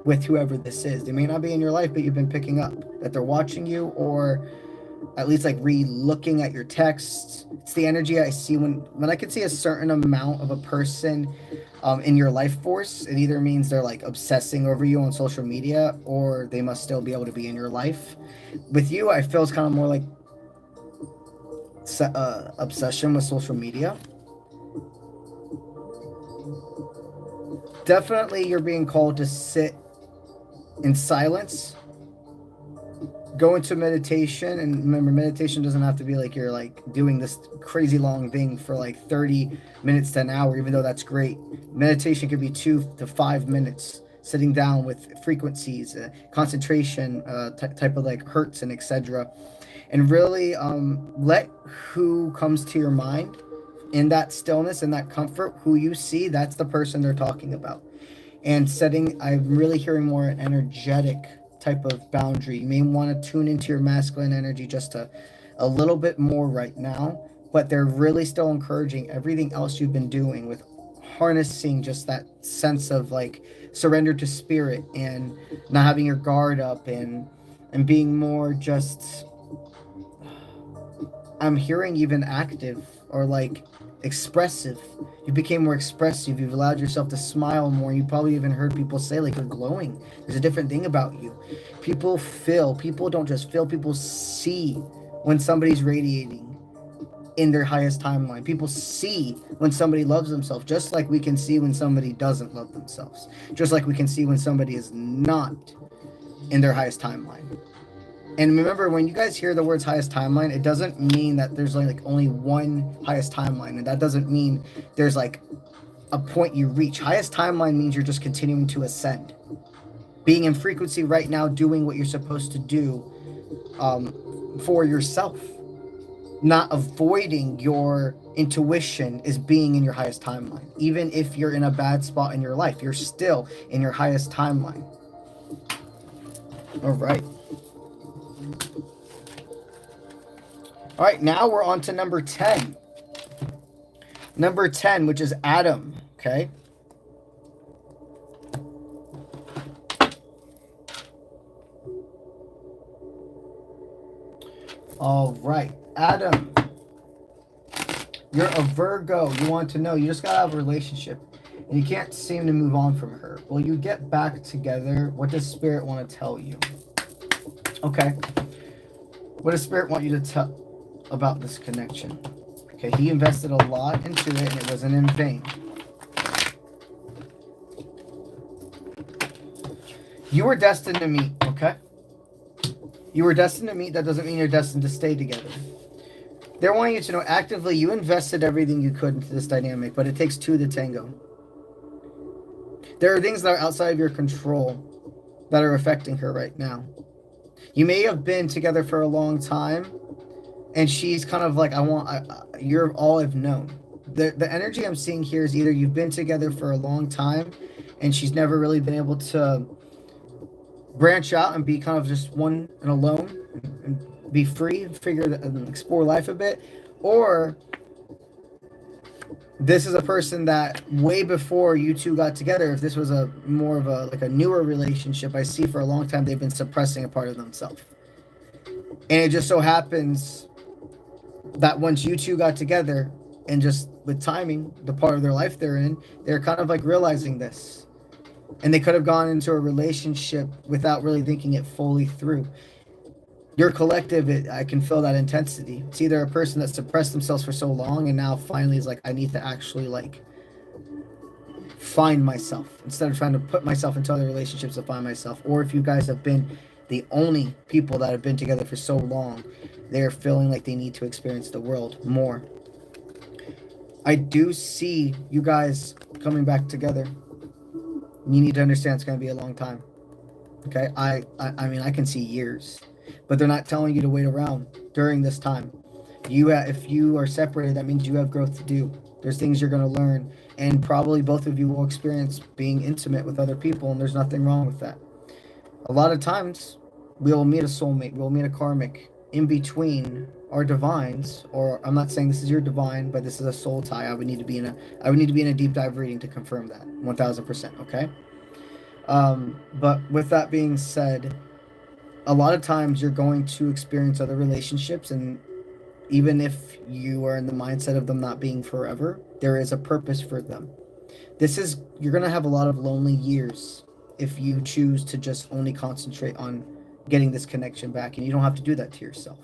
with whoever this is. They may not be in your life, but you've been picking up that they're watching you, or at least like re-looking at your texts. It's the energy I see when I can see a certain amount of a person in your life force. It either means they're like obsessing over you on social media, or they must still be able to be in your life. With you, I feel it's kind of more like obsession with social media. Definitely you're being called to sit in silence, go into meditation. And remember, meditation doesn't have to be like you're like doing this crazy long thing for like 30 minutes to an hour, even though that's great. Meditation could be 2 to 5 minutes, sitting down with frequencies, concentration, type of like hertz and etc. And really let who comes to your mind in that stillness and that comfort, who you see, that's the person they're talking about. And setting, I'm really hearing more an energetic type of boundary. You may want to tune into your masculine energy just a little bit more right now, but they're really still encouraging everything else you've been doing with harnessing just that sense of like surrender to spirit and not having your guard up and being more just, I'm hearing even active or like expressive. You became more expressive. You've allowed yourself to smile more. You probably even heard people say like you're glowing. There's a different thing about you. People don't just feel, people see when somebody's radiating in their highest timeline. People see when somebody loves themselves, just like we can see when somebody doesn't love themselves, just like we can see when somebody is not in their highest timeline. And remember, when you guys hear the words highest timeline, it doesn't mean that there's like only one highest timeline. And that doesn't mean there's like a point you reach. Highest timeline means you're just continuing to ascend. Being in frequency right now, doing what you're supposed to do for yourself. not avoiding your intuition is being in your highest timeline. Even if you're in a bad spot in your life, you're still in your highest timeline. All right. All right, now we're on to number 10. Number 10, which is Adam, okay? All right, Adam, you're a Virgo. You want to know, you just got to have a relationship, and you can't seem to move on from her. Will you get back together? What does Spirit want to tell you? Okay. What does Spirit want you to tell about this connection? Okay, he invested a lot into it, and it wasn't in vain. You were destined to meet, okay? You were destined to meet. That doesn't mean you're destined to stay together. They're wanting you to know actively you invested everything you could into this dynamic, but it takes two to tango. There are things that are outside of your control that are affecting her right now. You may have been together for a long time, and she's kind of like, you're all I've known. The energy I'm seeing here is either you've been together for a long time, and she's never really been able to branch out and be kind of just one and alone and be free and explore life a bit, or this is a person that way before you two got together, if this was a more of a newer relationship, I see for a long time they've been suppressing a part of themselves, and it just so happens that once you two got together, and just with timing, the part of their life they're in, they're kind of like realizing this. And they could have gone into a relationship without really thinking it fully through. Your collective, I can feel that intensity. It's either a person that suppressed themselves for so long and now finally is like, I need to actually like find myself instead of trying to put myself into other relationships to find myself. Or if you guys have been the only people that have been together for so long, they're feeling like they need to experience the world more. I do see you guys coming back together. You need to understand it's going to be a long time. Okay? I mean, I can see years. But they're not telling you to wait around during this time. If you are separated, that means you have growth to do. There's things you're going to learn. And probably both of you will experience being intimate with other people, and there's nothing wrong with that. A lot of times, we will meet a soulmate. We'll meet a karmic in between our divines, or I'm not saying this is your divine, but this is a soul tie. I would need to be in a deep dive reading to confirm that 1000%. Okay. But with that being said, a lot of times you're going to experience other relationships, and even if you are in the mindset of them not being forever, there is a purpose for them. You're going to have a lot of lonely years if you choose to just only concentrate on getting this connection back, and you don't have to do that to yourself.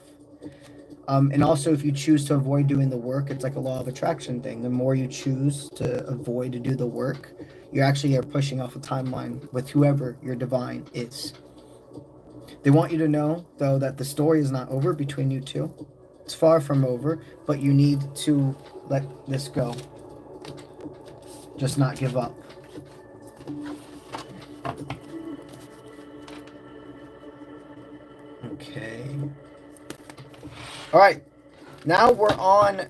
And also, if you choose to avoid doing the work, it's like a law of attraction thing. The more you choose to avoid to do the work, you actually are pushing off a timeline with whoever your divine is. They want you to know, though, that the story is not over between you two. It's far from over, but you need to let this go. Just not give up. Okay. All right. Now we're on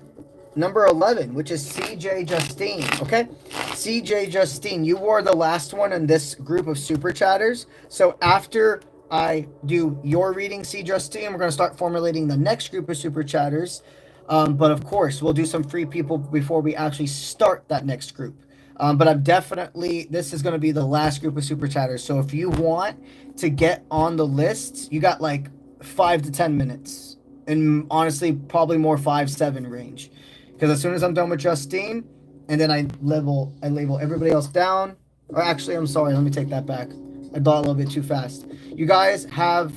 number 11, which is 𝗧𝗔𝗥𝗢𝗧. Okay? 𝗧𝗔𝗥𝗢𝗧. You were the last one in this group of super chatters. So after I do your reading, 𝗧𝗔𝗥𝗢𝗧, we're going to start formulating the next group of super chatters. But of course, we'll do some free people before we actually start that next group. But this is going to be the last group of super chatters. So if you want to get on the list, you got like 5 to 10 minutes. And honestly, probably more 5-7 range. Because as soon as I'm done with Justine, and then I label everybody else down. Or actually, I'm sorry, let me take that back. I thought a little bit too fast. You guys have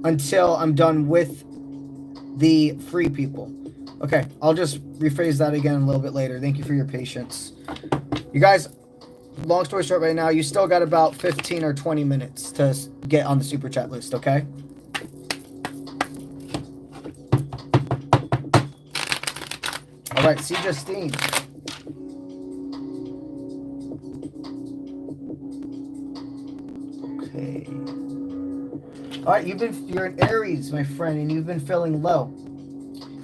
until I'm done with the free people. Okay, I'll just rephrase that again a little bit later. Thank you for your patience. You guys, long story short right now, you still got about 15 or 20 minutes to get on the super chat list, okay? All right, see Justine. Okay. All right, you're an Aries, my friend, and you've been feeling low.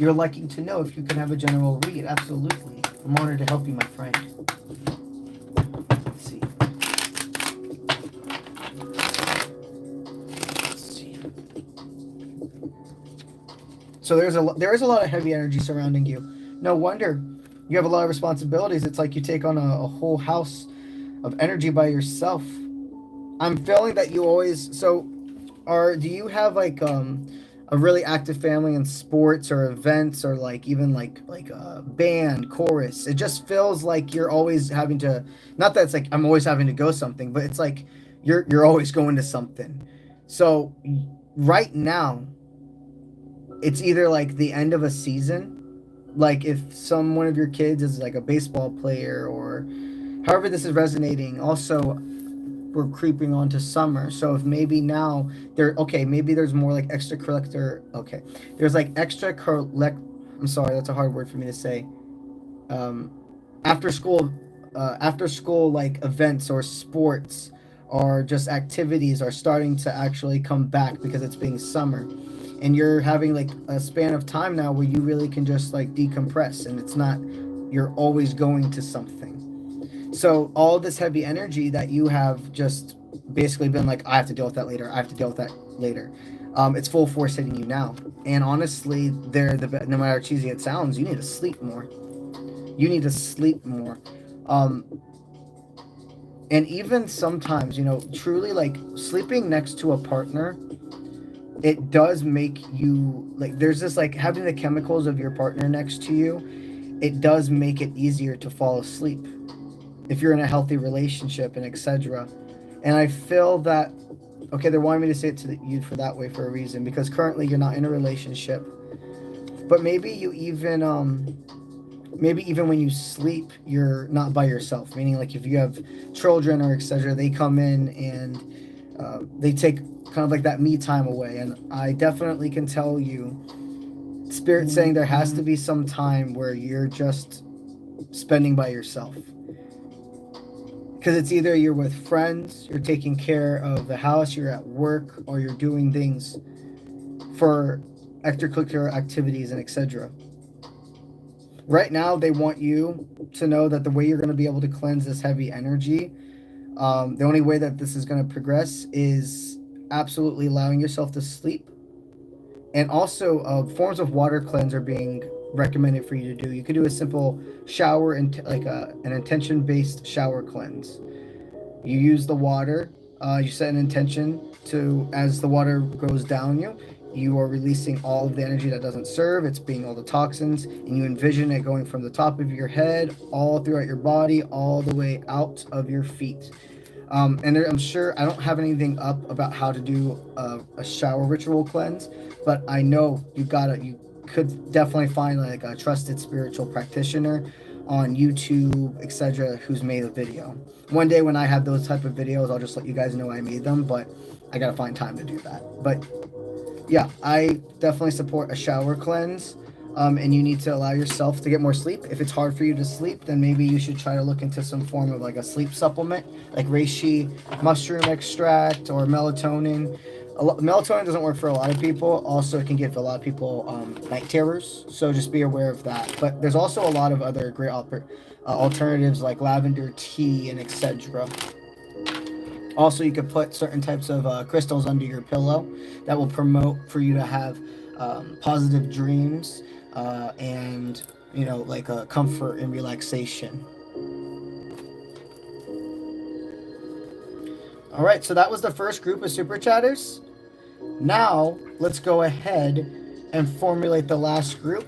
you're liking to know if you can have a general read. Absolutely. I'm honored to help you, my friend. Let's see. So there is a lot of heavy energy surrounding you. No wonder you have a lot of responsibilities. It's like you take on a whole house of energy by yourself. I'm feeling that you always, do you have like a really active family in sports or events, or like even like a band, chorus? It just feels like you're always having to, not that it's like I'm always having to go something, but it's like you're always going to something. So right now, it's either like the end of a season, like if one of your kids is like a baseball player, or however this is resonating. Also, we're creeping onto summer, so if maybe now maybe there's more like extracurricular. Okay, there's like I'm sorry, that's a hard word for me to say. After school like events or sports or just activities are starting to actually come back because it's being summer. And you're having like a span of time now where you really can just like decompress, and it's not, you're always going to something. So all this heavy energy that you have just basically been like, I have to deal with that later. I have to deal with that later. It's full force hitting you now. And honestly, no matter how cheesy it sounds, you need to sleep more. You need to sleep more. And even sometimes, truly like sleeping next to a partner, it does make you like, there's this like having the chemicals of your partner next to you. It does make it easier to fall asleep if you're in a healthy relationship and etc. And I feel that, okay, they're wanting me to say it to you for that way for a reason, because currently you're not in a relationship. But maybe you even when you sleep, you're not by yourself. Meaning like if you have children or etc., they come in and they take kind of like that me time away. And I definitely can tell you, Spirit saying there has to be some time where you're just spending by yourself. Because it's either you're with friends, you're taking care of the house, you're at work, or you're doing things for extracurricular activities and etc. Right now, they want you to know that the way you're going to be able to cleanse this heavy energy, the only way that this is going to progress is absolutely allowing yourself to sleep. And also, forms of water cleanse are being recommended for you to do. You can do a simple shower and like an intention-based shower cleanse. You use the water. You set an intention to, as the water goes down you are releasing all of the energy that doesn't serve. It's being all the toxins, and you envision it going from the top of your head all throughout your body, all the way out of your feet. And I'm sure I don't have anything up about how to do a shower ritual cleanse, but I know you could definitely find like a trusted spiritual practitioner on YouTube, etc., who's made a video. One day when I have those type of videos, I'll just let you guys know I made them, but I gotta find time to do that. But yeah, I definitely support a shower cleanse. And you need to allow yourself to get more sleep. If it's hard for you to sleep, then maybe you should try to look into some form of like a sleep supplement, like reishi, mushroom extract, or melatonin. Melatonin doesn't work for a lot of people. Also, it can give a lot of people night terrors, so just be aware of that. But there's also a lot of other great alternatives like lavender tea and etc. Also, you could put certain types of crystals under your pillow that will promote for you to have positive dreams and like a comfort and relaxation. All right, so that was the first group of super chatters. Now let's go ahead and formulate the last group.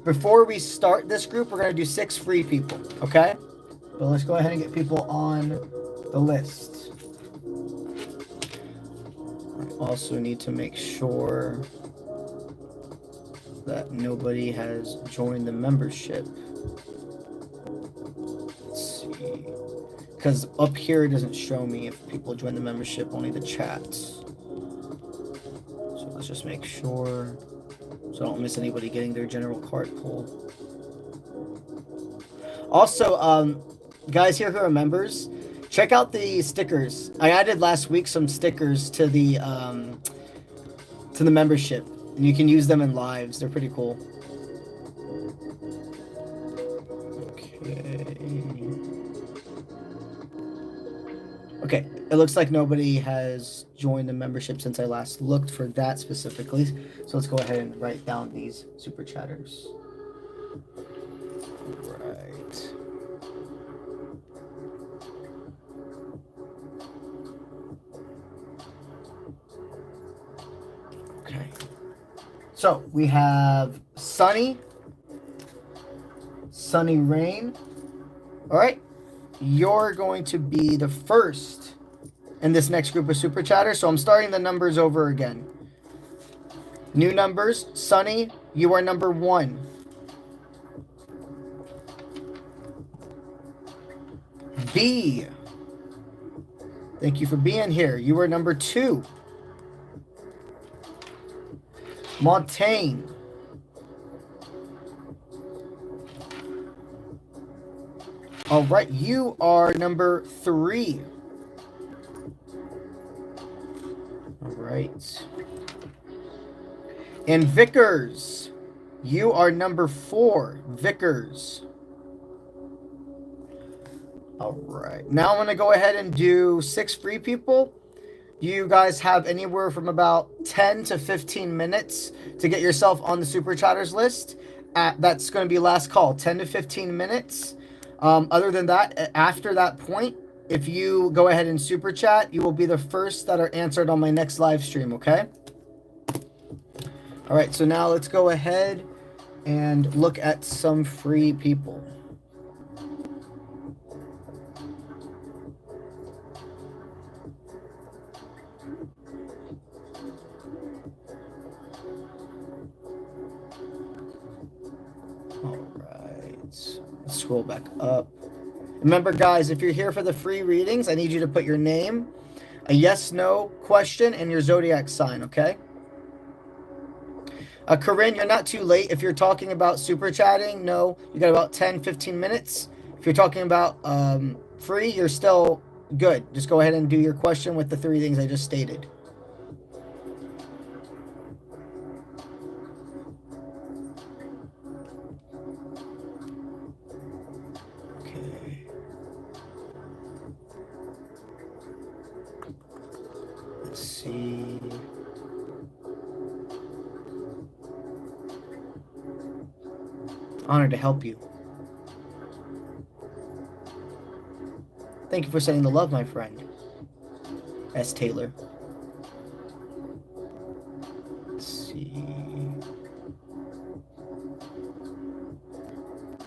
Before we start this group, we're going to do 6 free people, okay? But let's go ahead and get people on the list. I also need to make sure that nobody has joined the membership. Let's see. Because up here it doesn't show me if people join the membership, only the chats. So let's just make sure so I don't miss anybody getting their general card pull. Also, guys here who are members, check out the stickers. I added last week some stickers to the membership. And you can use them in lives. They're pretty cool. Okay, it looks like nobody has joined the membership since I last looked for that specifically. So let's go ahead and write down these super chatters. Right. Okay. So we have Sunny Rain. All right. You're going to be the first in this next group of super chatters. So I'm starting the numbers over again. New numbers. Sunny, you are number 1. B, thank you for being here. You are number 2. Montaigne, all right, you are number 3. All right. And Vickers, you are number 4. Vickers. All right. Now I'm going to go ahead and do 6 free people. You guys have anywhere from about 10 to 15 minutes to get yourself on the super chatters list. That's going to be last call, 10 to 15 minutes. Other than that, after that point, if you go ahead and super chat, you will be the first that are answered on my next live stream, okay? All right, so now let's go ahead and look at some free people. All right, let's scroll back up. Remember, guys, if you're here for the free readings, I need you to put your name, a yes/no question, and your zodiac sign, okay? Corinne, you're not too late. If you're talking about super chatting, no, you got about 10, 15 minutes. If you're talking about free, you're still good. Just go ahead and do your question with the 3 things I just stated. Okay. Let's see. Honored to help you. Thank you for sending the love, my friend. S. Taylor. Let's see.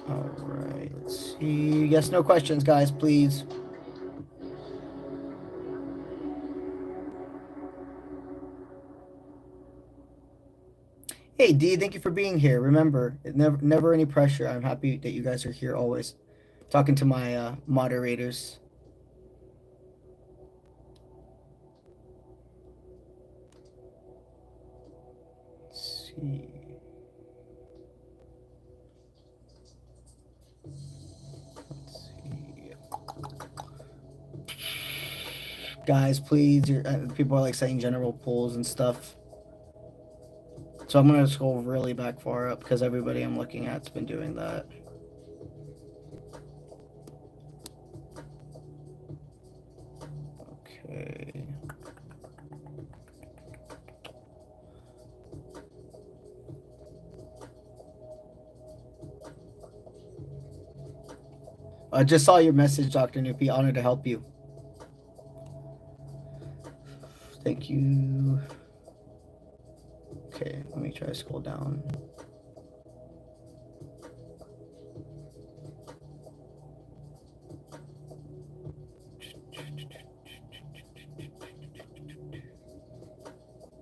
All right, let's see. Yes, no questions, guys, please. Hey, D, thank you for being here. Remember, never any pressure. I'm happy that you guys are here always. Talking to my moderators. Let's see. Guys, please, people are like saying general polls and stuff. So I'm going to scroll really back far up because everybody I'm looking at's been doing that. Okay. I just saw your message, Dr. Nupi. Honored to help you. Thank you. Okay, let me try to scroll down.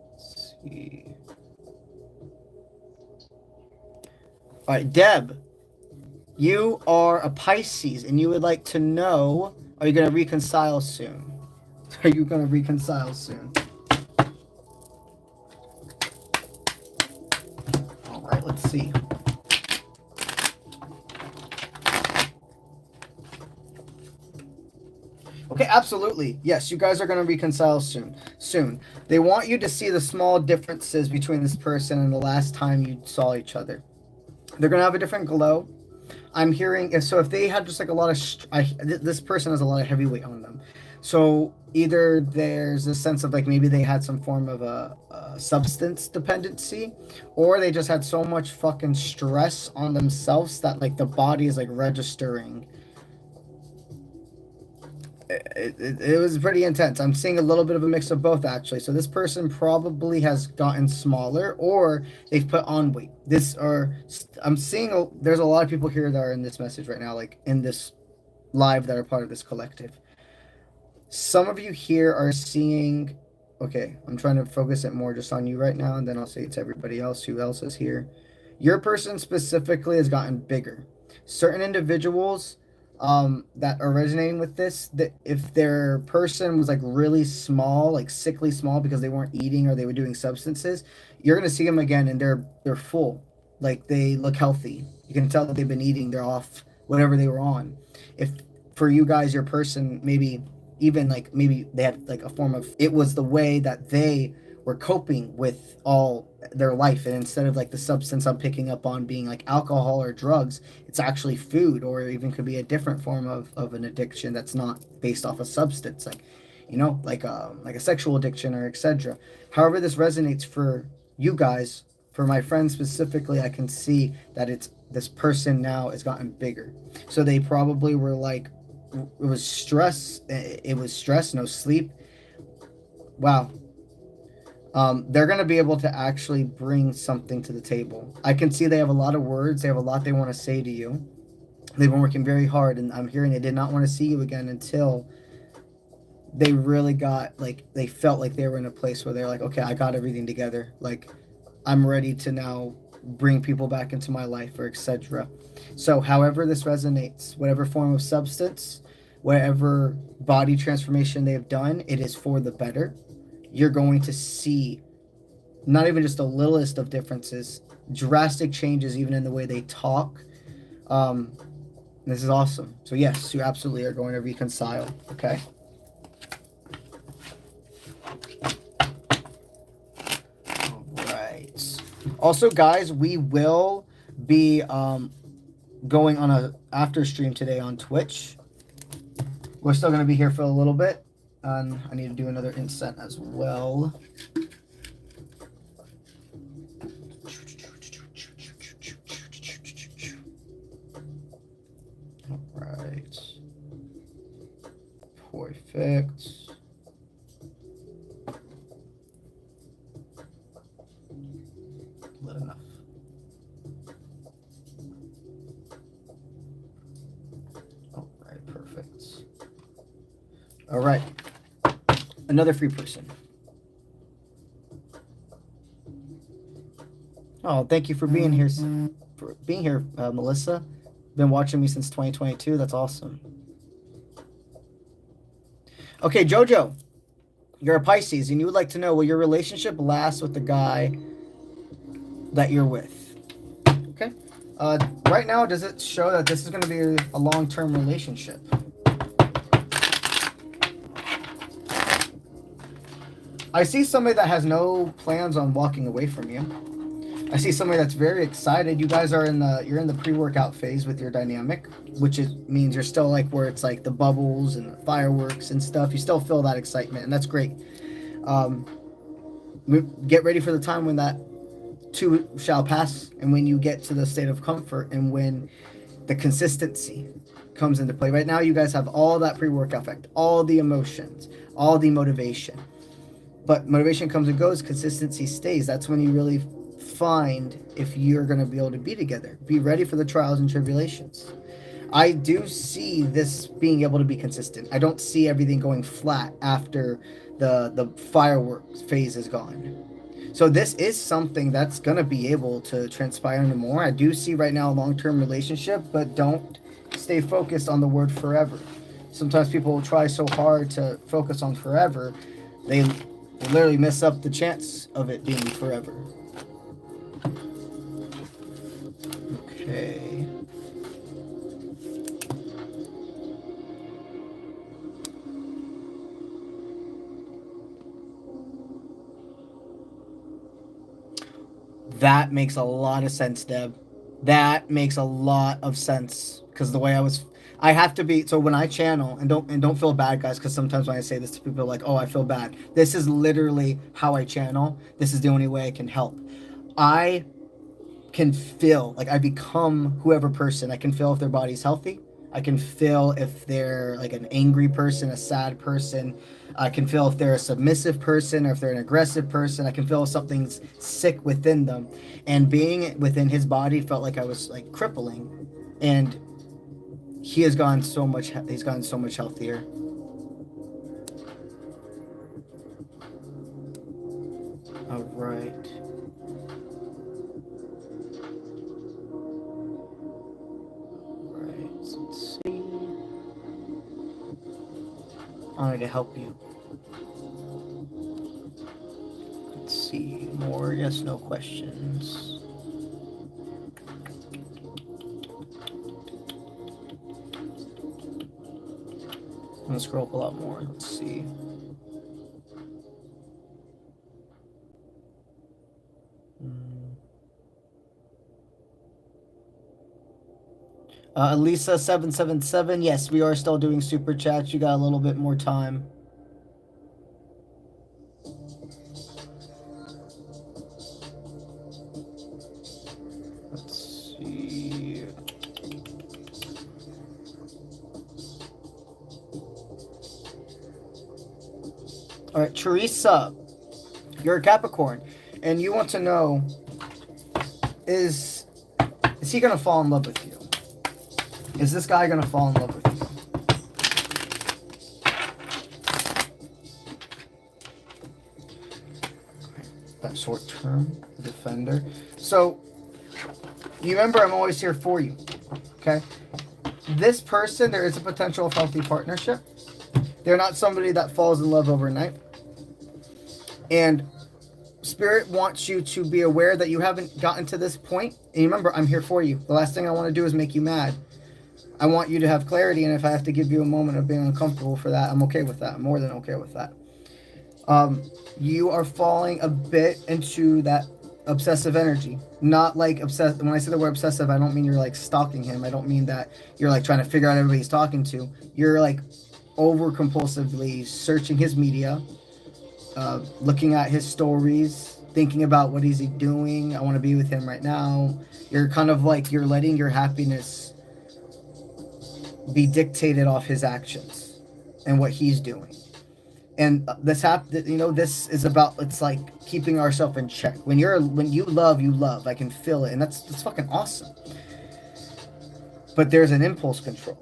Let's see. All right, Deb, you are a Pisces and you would like to know, are you going to reconcile soon? Are you going to reconcile soon? All right, let's see. Okay, absolutely. Yes, you guys are going to reconcile soon. They want you to see the small differences between this person and the last time you saw each other. They're going to have a different glow. I'm hearing if they had just like a lot of this person has a lot of heavy weight on them, so either there's a sense of like maybe they had some form of a substance dependency, or they just had so much fucking stress on themselves that like the body is like registering. It was pretty intense. I'm seeing a little bit of a mix of both, actually. So this person probably has gotten smaller, or they've put on weight. I'm seeing there's a lot of people here that are in this message right now, like in this live, that are part of this collective. Some of you here are seeing, okay, I'm trying to focus it more just on you right now, and then I'll say it to everybody else who else is here. Your person specifically has gotten bigger. Certain individuals that are resonating with this, that if their person was like really small, like sickly small because they weren't eating or they were doing substances, you're gonna see them again and they're full, like they look healthy. You can tell that they've been eating, they're off whatever they were on. If for you guys, your person, maybe even like maybe they had like a form of, it was the way that they were coping with all their life, and instead of like the substance I'm picking up on being like alcohol or drugs, it's actually food, or even could be a different form of an addiction that's not based off a substance, like like a sexual addiction or etc. However this resonates for you guys, for my friends specifically, I can see that it's this person now has gotten bigger. So they probably were like, it was stress, no sleep. Wow. They're going to be able to actually bring something to the table. I can see they have a lot of words. They have a lot they want to say to you. They've been working very hard, and I'm hearing they did not want to see you again until they really got, like, they felt like they were in a place where they're like, okay, I got everything together. Like, I'm ready to now bring people back into my life, or etc. So however this resonates, whatever form of substance, whatever body transformation they have done, it is for the better. You're going to see not even just the littlest of differences, drastic changes even in the way they talk. This is awesome. So yes, you absolutely are going to reconcile. Okay. All right. Also, guys, we will be going on a after stream today on Twitch. We're still going to be here for a little bit. And I need to do another incense as well. All right. Perfect. Good enough. All right, perfect. All right. Another free person. Oh, thank you for being here. Melissa. Been watching me since 2022. That's awesome. Okay, Jojo, you're a Pisces, and you would like to know, will your relationship last with the guy that you're with? Okay. Right now, does it show that this is going to be a long-term relationship? I see somebody that has no plans on walking away from you. I see somebody that's very excited. You guys are you're in the pre-workout phase with your dynamic, which means you're still like where it's like the bubbles and the fireworks and stuff. You still feel that excitement, and that's great. Get ready for the time when that too shall pass, and when you get to the state of comfort, and when the consistency comes into play. Right now, you guys have all that pre-workout effect, all the emotions, all the motivation. But motivation comes and goes, consistency stays. That's when you really find if you're going to be able to be together. Be ready for the trials and tribulations. I do see this being able to be consistent. I don't see everything going flat after the fireworks phase is gone. So this is something that's going to be able to transpire into more. I do see right now a long-term relationship, but don't stay focused on the word forever. Sometimes people will try so hard to focus on forever, they literally mess up the chance of it being forever. Okay. That makes a lot of sense, Deb. That makes a lot of sense, because the way I have to be, so when I channel, and don't feel bad, guys, because sometimes when I say this to people, like, oh, I feel bad. This is literally how I channel. This is the only way I can help. I can feel, like, I become whoever person. I can feel if their body's healthy. I can feel if they're like an angry person, a sad person. I can feel if they're a submissive person or if they're an aggressive person. I can feel if something's sick within them. And being within his body felt like I was like crippling. And he has gotten so much, he's gotten so much healthier. All right. Let's see. Honored to help you. Let's see. More yes, no questions. I'm gonna scroll up a lot more. Let's see. 𝗧𝗓𝗪𝗧777, yes, we are still doing super chats. You got a little bit more time. Let's see. All right, Teresa, you're a Capricorn, and you want to know, is he going to fall in love with you? Is this guy going to fall in love with you? That short-term defender. So, you remember I'm always here for you, okay? This person, there is a potential of healthy partnership. They're not somebody that falls in love overnight. And Spirit wants you to be aware that you haven't gotten to this point. And remember, I'm here for you. The last thing I want to do is make you mad. I want you to have clarity, and if I have to give you a moment of being uncomfortable for that, I'm okay with that. I'm more than okay with that. You are falling a bit into that obsessive energy. Not like obsessed. When I say the word obsessive, I don't mean you're like stalking him. I don't mean that you're like trying to figure out everybody he's talking to. You're like over compulsively searching his media, looking at his stories, thinking about what is he doing. I want to be with him right now. You're kind of like, you're letting your happiness be dictated off his actions and what he's doing. And this this is about, it's like keeping ourselves in check. When you love, I can feel it, and that's fucking awesome. But there's an impulse control,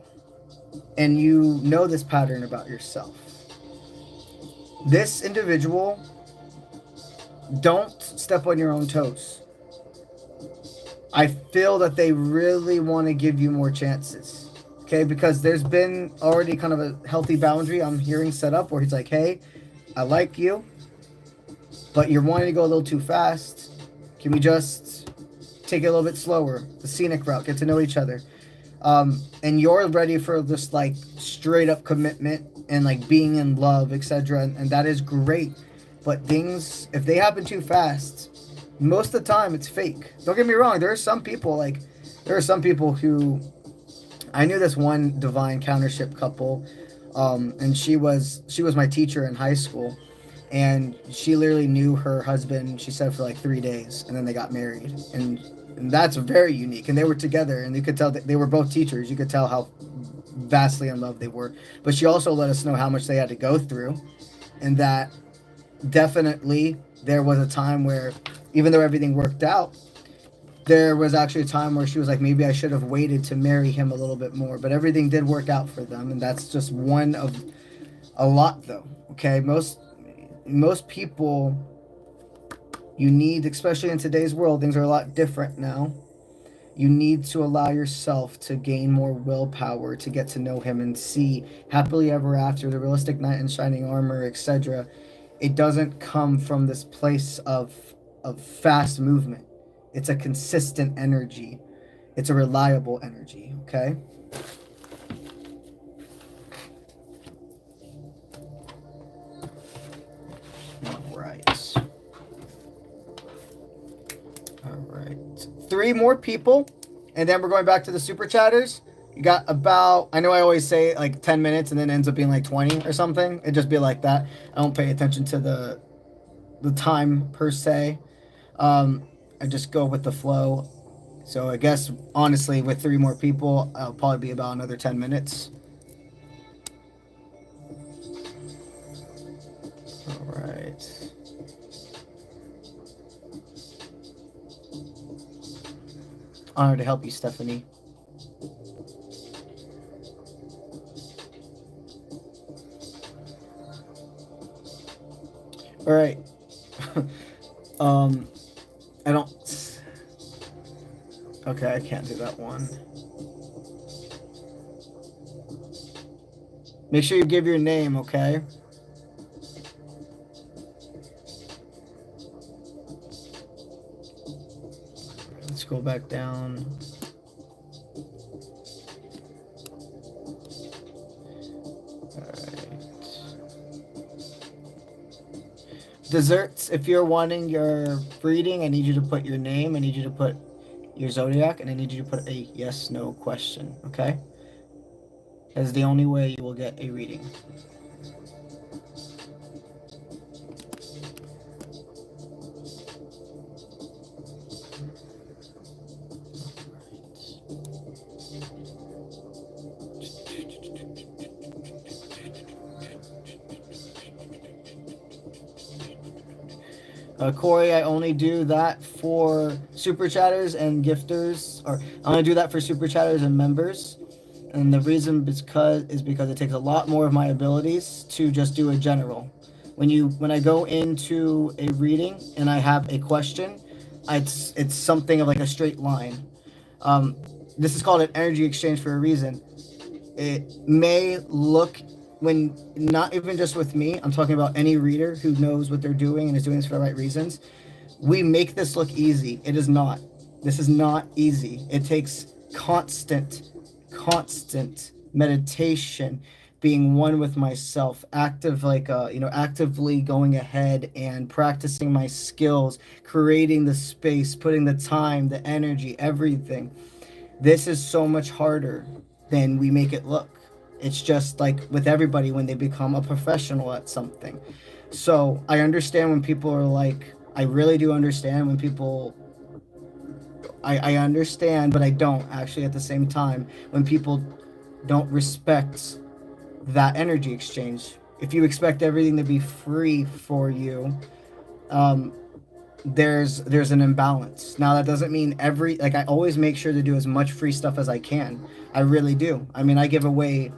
and you know this pattern about yourself. This individual, don't step on your own toes. I feel that they really want to give you more chances. Okay, because there's been already kind of a healthy boundary I'm hearing set up where he's like, hey, I like you, but you're wanting to go a little too fast. Can we just take it a little bit slower? The scenic route, get to know each other. And you're ready for just like straight up commitment and like being in love, etc. And that is great. But things, if they happen too fast, most of the time it's fake. Don't get me wrong. There are some people who, I knew this one divine countership couple, and she was my teacher in high school, and she literally knew her husband, she said, for like 3 days, and then they got married, and that's very unique. And they were together, and you could tell that they were both teachers. You could tell how vastly in love they were. But she also let us know how much they had to go through, and that definitely there was a time where, even though everything worked out, there was actually a time where she was like, maybe I should have waited to marry him a little bit more. But everything did work out for them, and that's just one of a lot, though. Okay, most people, you need, especially in today's world, things are a lot different now. You need to allow yourself to gain more willpower to get to know him and see happily ever after, the realistic knight in shining armor, etc. It doesn't come from this place of fast movement. It's a consistent energy. It's a reliable energy, okay? All right. All right. 3 more people. And then we're going back to the super chatters. You got about, I know I always say like 10 minutes and then ends up being like 20 or something. It'd just be like that. I don't pay attention to the time per se. I just go with the flow. So I guess honestly, with 3 more people, I'll probably be about another 10 minutes. All right. Honored to help you, Stephanie. All right. I don't. Okay, I can't do that one. Make sure you give your name, okay? Let's go back down. Desserts, if you're wanting your reading, I need you to put your name, I need you to put your zodiac, and I need you to put a yes/no question, okay? That is the only way you will get a reading. Corey, I only do that for super chatters and gifters, or I only do that for super chatters and members. And the reason is because it takes a lot more of my abilities to just do a general. When I go into a reading and I have a question, it's something of like a straight line. This is called an energy exchange for a reason. It may look, when not even just with me, I'm talking about any reader who knows what they're doing and is doing this for the right reasons. We make this look easy. It is not. This is not easy. It takes constant meditation, being one with myself, actively going ahead and practicing my skills, creating the space, putting the time, the energy, everything. This is so much harder than we make it look. It's just like with everybody when they become a professional at something. So I understand when people are like, I really do understand when people, I understand, but I don't actually at the same time, when people don't respect that energy exchange. If you expect everything to be free for you, there's an imbalance. Now that doesn't mean I always make sure to do as much free stuff as I can. I really do. I mean, I give away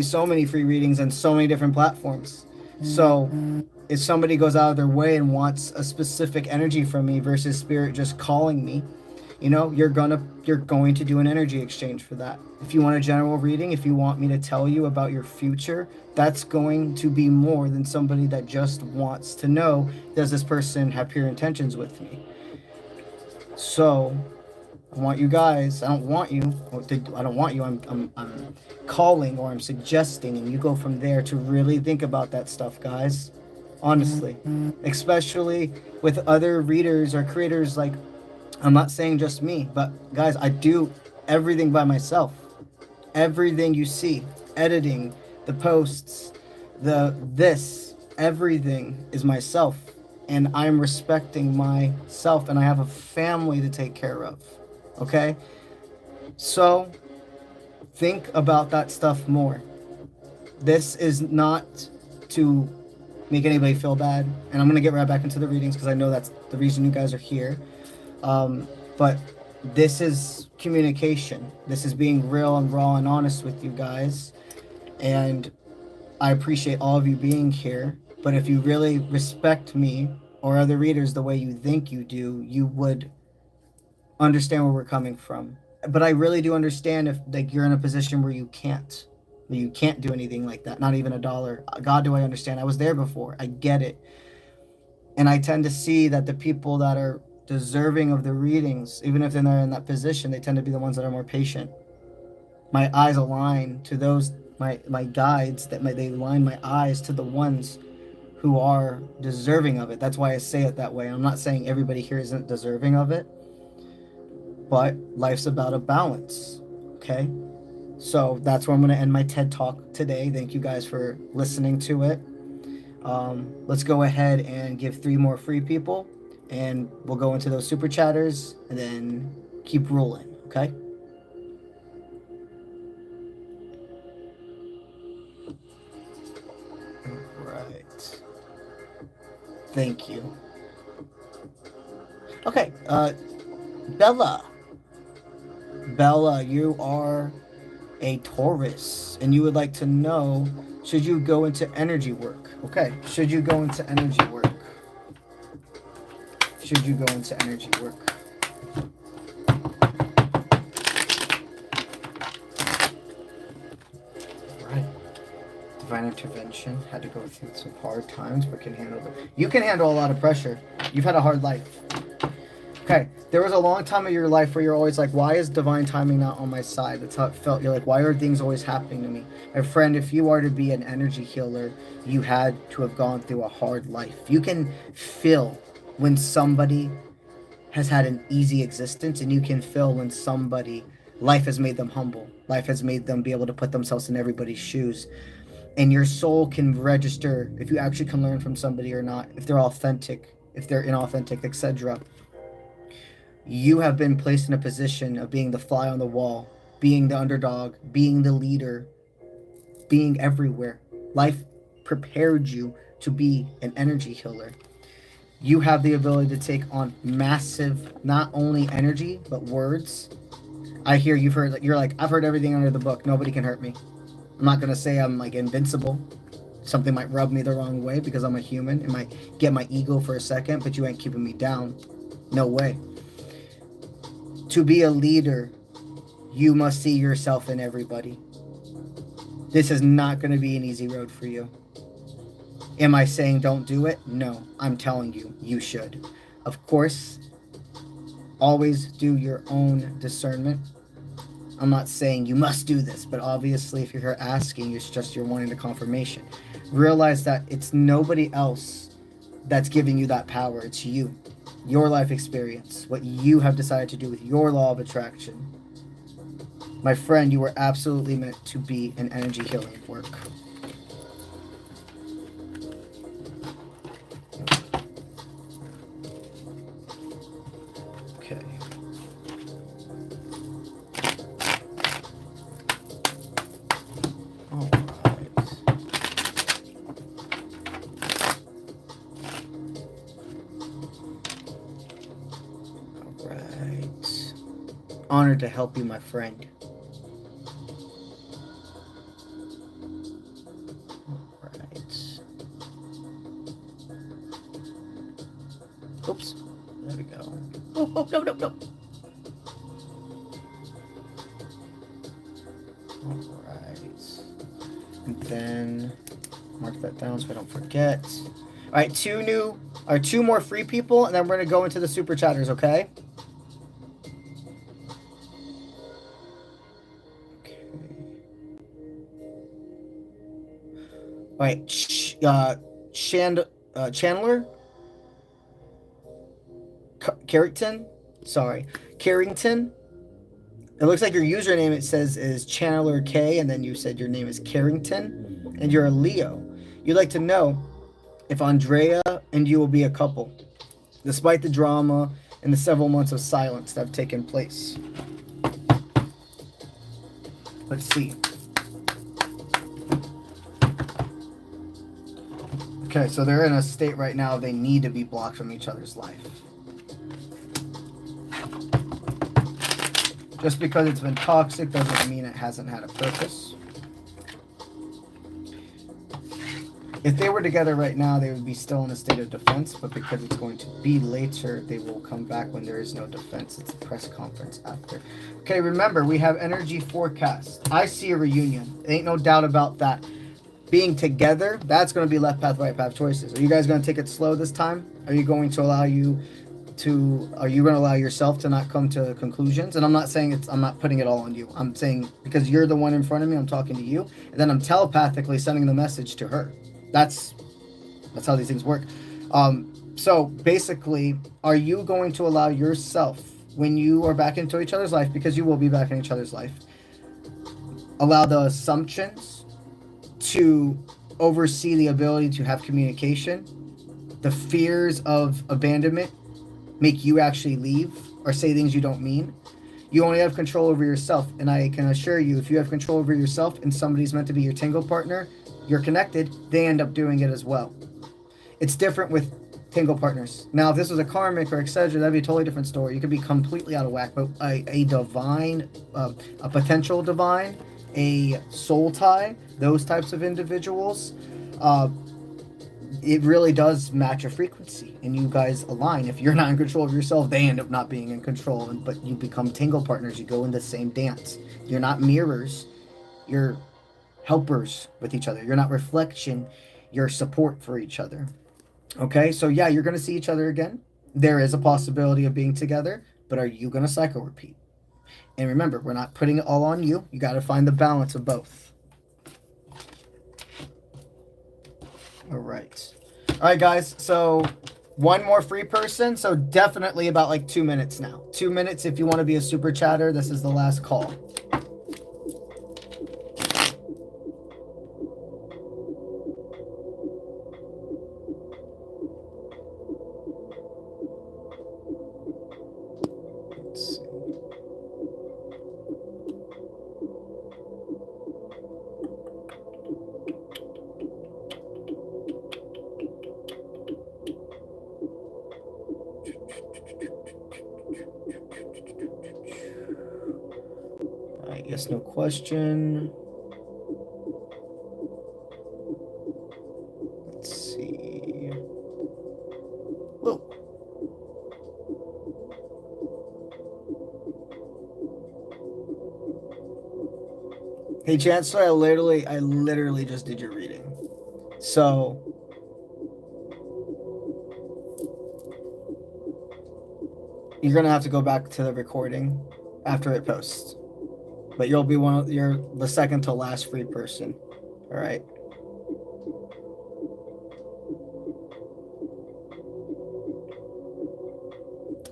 so many free readings on so many different platforms. So if somebody goes out of their way and wants a specific energy from me versus spirit just calling me, you're going to do an energy exchange for that. If you want a general reading, if you want me to tell you about your future, that's going to be more than somebody that just wants to know, does this person have pure intentions with me? So I want you guys, I don't want you, I'm calling, or I'm suggesting, and you go from there to really think about that stuff, guys. Honestly, especially with other readers or creators. Like, I'm not saying just me, but guys, I do everything by myself. Everything you see, editing, the posts, everything is myself. And I'm respecting myself, and I have a family to take care of. Okay? So think about that stuff more. This is not to make anybody feel bad. And I'm going to get right back into the readings because I know that's the reason you guys are here. But this is communication. This is being real and raw and honest with you guys. And I appreciate all of you being here. But if you really respect me or other readers the way you think you do, you would understand where we're coming from. But I really do understand if you're in a position where you can't do anything like that, not even $1. God, do I understand? I was there before. I get it. And I tend to see that the people that are deserving of the readings, even if they're not in that position, they tend to be the ones that are more patient. My eyes align to those, my guides, they align my eyes to the ones who are deserving of it. That's why I say it that way. I'm not saying everybody here isn't deserving of it, but life's about a balance. Okay. So that's where I'm going to end my TED Talk today. Thank you guys for listening to it. Let's go ahead and give 3 more free people, and we'll go into those super chatters and then keep rolling. Okay. All right. Thank you. Okay. Bella, you are a Taurus, and you would like to know, should you go into energy work? Okay. Should you go into energy work? Should you go into energy work? Right. Divine intervention. Had to go through some hard times, but can handle it. You can handle a lot of pressure. You've had a hard life. Okay, there was a long time of your life where you're always like, why is divine timing not on my side? That's how it felt. You're like, why are things always happening to me? My friend, if you are to be an energy healer, you had to have gone through a hard life. You can feel when somebody has had an easy existence, and you can feel when somebody, life has made them humble. Life has made them be able to put themselves in everybody's shoes. And your soul can register if you actually can learn from somebody or not, if they're authentic, if they're inauthentic, etc. You have been placed in a position of being the fly on the wall, being the underdog, being the leader, being everywhere. Life prepared you to be an energy healer. You have the ability to take on massive, not only energy, but words. I hear you're like, I've heard everything under the book. Nobody can hurt me. I'm not going to say I'm like invincible. Something might rub me the wrong way because I'm a human. It might get my ego for a second, but you ain't keeping me down. No way. To be a leader, you must see yourself in everybody. This is not going to be an easy road for you. Am I saying don't do it? No, I'm telling you, you should. Of course, always do your own discernment. I'm not saying you must do this, but obviously if you're here asking, it's just you're wanting the confirmation. Realize that it's nobody else that's giving you that power. It's you. Your life experience, what you have decided to do with your law of attraction. My friend, you were absolutely meant to be an energy healing work. Okay. All right. Honored to help you, my friend. All right. Oops. There we go. Oh, no. All right. And then mark that down so I don't forget. All right, 2 more free people, and then we're going to go into the super chatters, okay? All right, Chandler Carrington. It looks like your username, it says, is Chandler K, and then you said your name is Carrington, and you're a Leo. You'd like to know if Andrea and you will be a couple, despite the drama and the several months of silence that have taken place. Let's see. Okay, so they're in a state right now they need to be blocked from each other's life. Just because it's been toxic doesn't mean it hasn't had a purpose. If they were together right now, they would be still in a state of defense, but because it's going to be later, they will come back when there is no defense. It's a press conference after. Okay, remember, we have energy forecast. I see a reunion. Ain't no doubt about that. Being together, that's going to be left path, right path choices. Are you guys going to take it slow this time? Are you going to allow yourself to not come to conclusions? And I'm not saying I'm not putting it all on you. I'm saying because you're the one in front of me, I'm talking to you, and then I'm telepathically sending the message to her. That's how these things work. So basically, are you going to allow yourself when you are back into each other's life, because you will be back in each other's life, allow the assumptions to oversee the ability to have communication. The fears of abandonment make you actually leave or say things you don't mean. You only have control over yourself. And I can assure you, if you have control over yourself and somebody's meant to be your tingle partner, you're connected, they end up doing it as well. It's different with tingle partners. Now, if this was a karmic or 𝗟𝗓𝗓, that'd be a totally different story. You could be completely out of whack, but a divine, a potential divine, a soul tie, those types of individuals, it really does match a frequency, and you guys align. If you're not in control of yourself, they end up not being in control, but you become tingle partners. You go in the same dance. You're not mirrors, you're helpers with each other. You're not reflection, you're support for each other. Okay, so yeah, you're going to see each other again. There is a possibility of being together, but are you going to cycle repeat? And remember, we're not putting it all on you. You got to find the balance of both. All right, guys, so one more free person, so definitely about like 2 minutes now. 2 minutes if you want to be a super chatter. This is the last call. Let's see. Yes, no question. Let's see. Whoa. Hey, Chancellor, I literally just did your reading. So you're gonna have to go back to the recording after it posts. But you'll be you're the second to last free person. All right.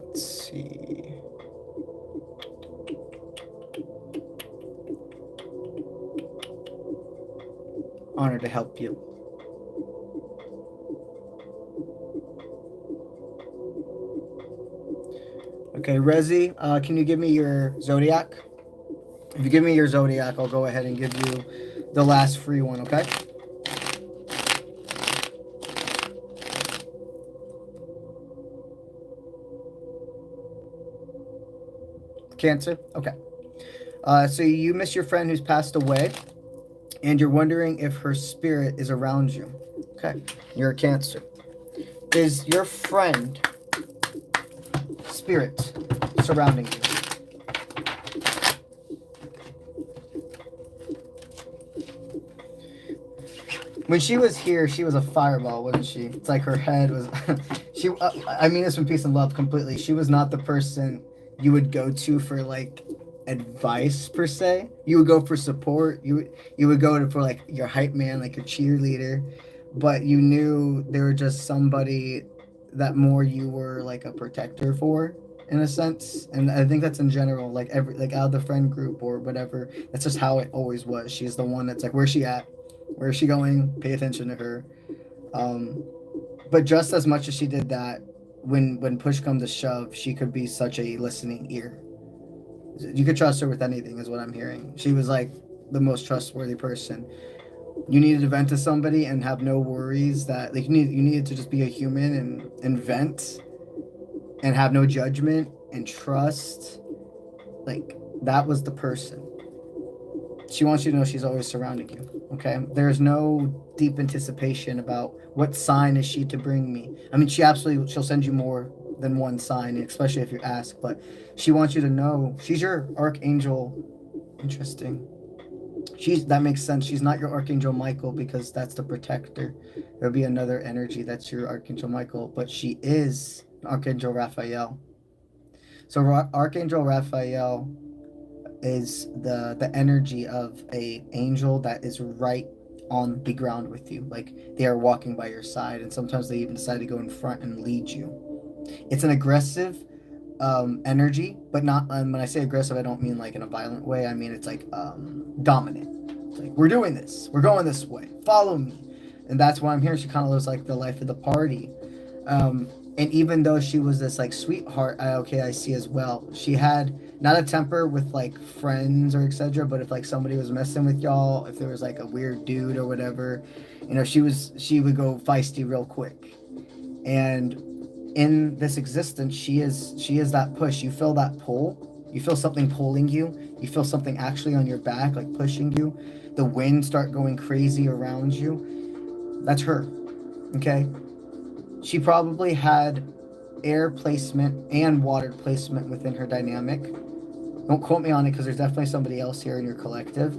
Let's see. Honored to help you. Okay, Rezi, can you give me your zodiac? If you give me your zodiac, I'll go ahead and give you the last free one, okay? Cancer? Okay. So you miss your friend who's passed away, and you're wondering if her spirit is around you. Okay. You're a Cancer. Is your friend spirit surrounding you? When she was here, she was a fireball, wasn't she? It's like her head was... she. I mean this from peace and love completely. She was not the person you would go to for, like, advice, per se. You would go for support. You would go for, like, your hype man, like your cheerleader. But you knew they were just somebody that more you were, like, a protector for, in a sense. And I think that's in general, like, out of the friend group or whatever. That's just how it always was. She's the one that's like, where's she at? Where is she going? Pay attention to her. But just as much as she did that, when push comes to shove, she could be such a listening ear. You could trust her with anything, is what I'm hearing. She was like the most trustworthy person. You needed to vent to somebody and have no worries that, like, you needed to just be a human and vent and have no judgment and trust. Like, that was the person. She wants you to know she's always surrounding you, okay? There's no deep anticipation about what sign is she to bring me. I mean, she'll send you more than one sign, especially if you ask, but she wants you to know she's your archangel. Interesting. That makes sense. She's not your Archangel Michael because that's the protector. There'll be another energy that's your Archangel Michael, but she is Archangel Raphael. So Archangel Raphael is the energy of a angel that is right on the ground with you. Like, they are walking by your side, and sometimes they even decide to go in front and lead you. It's an aggressive energy, but not, when I say aggressive, I don't mean like in a violent way. I mean, it's like dominant. It's like, we're doing this, we're going this way, follow me. And that's why I'm here. She kind of looks like the life of the party. And even though she was this like sweetheart, I see as well, she had not a temper with like friends or etc. But if like somebody was messing with y'all, if there was like a weird dude or whatever, you know, she would go feisty real quick. And in this existence, she is that push. You feel that pull. You feel something pulling you. You feel something actually on your back, like pushing you. The wind start going crazy around you. That's her. Okay. She probably had air placement and water placement within her dynamic. Don't quote me on it, because there's definitely somebody else here in your collective.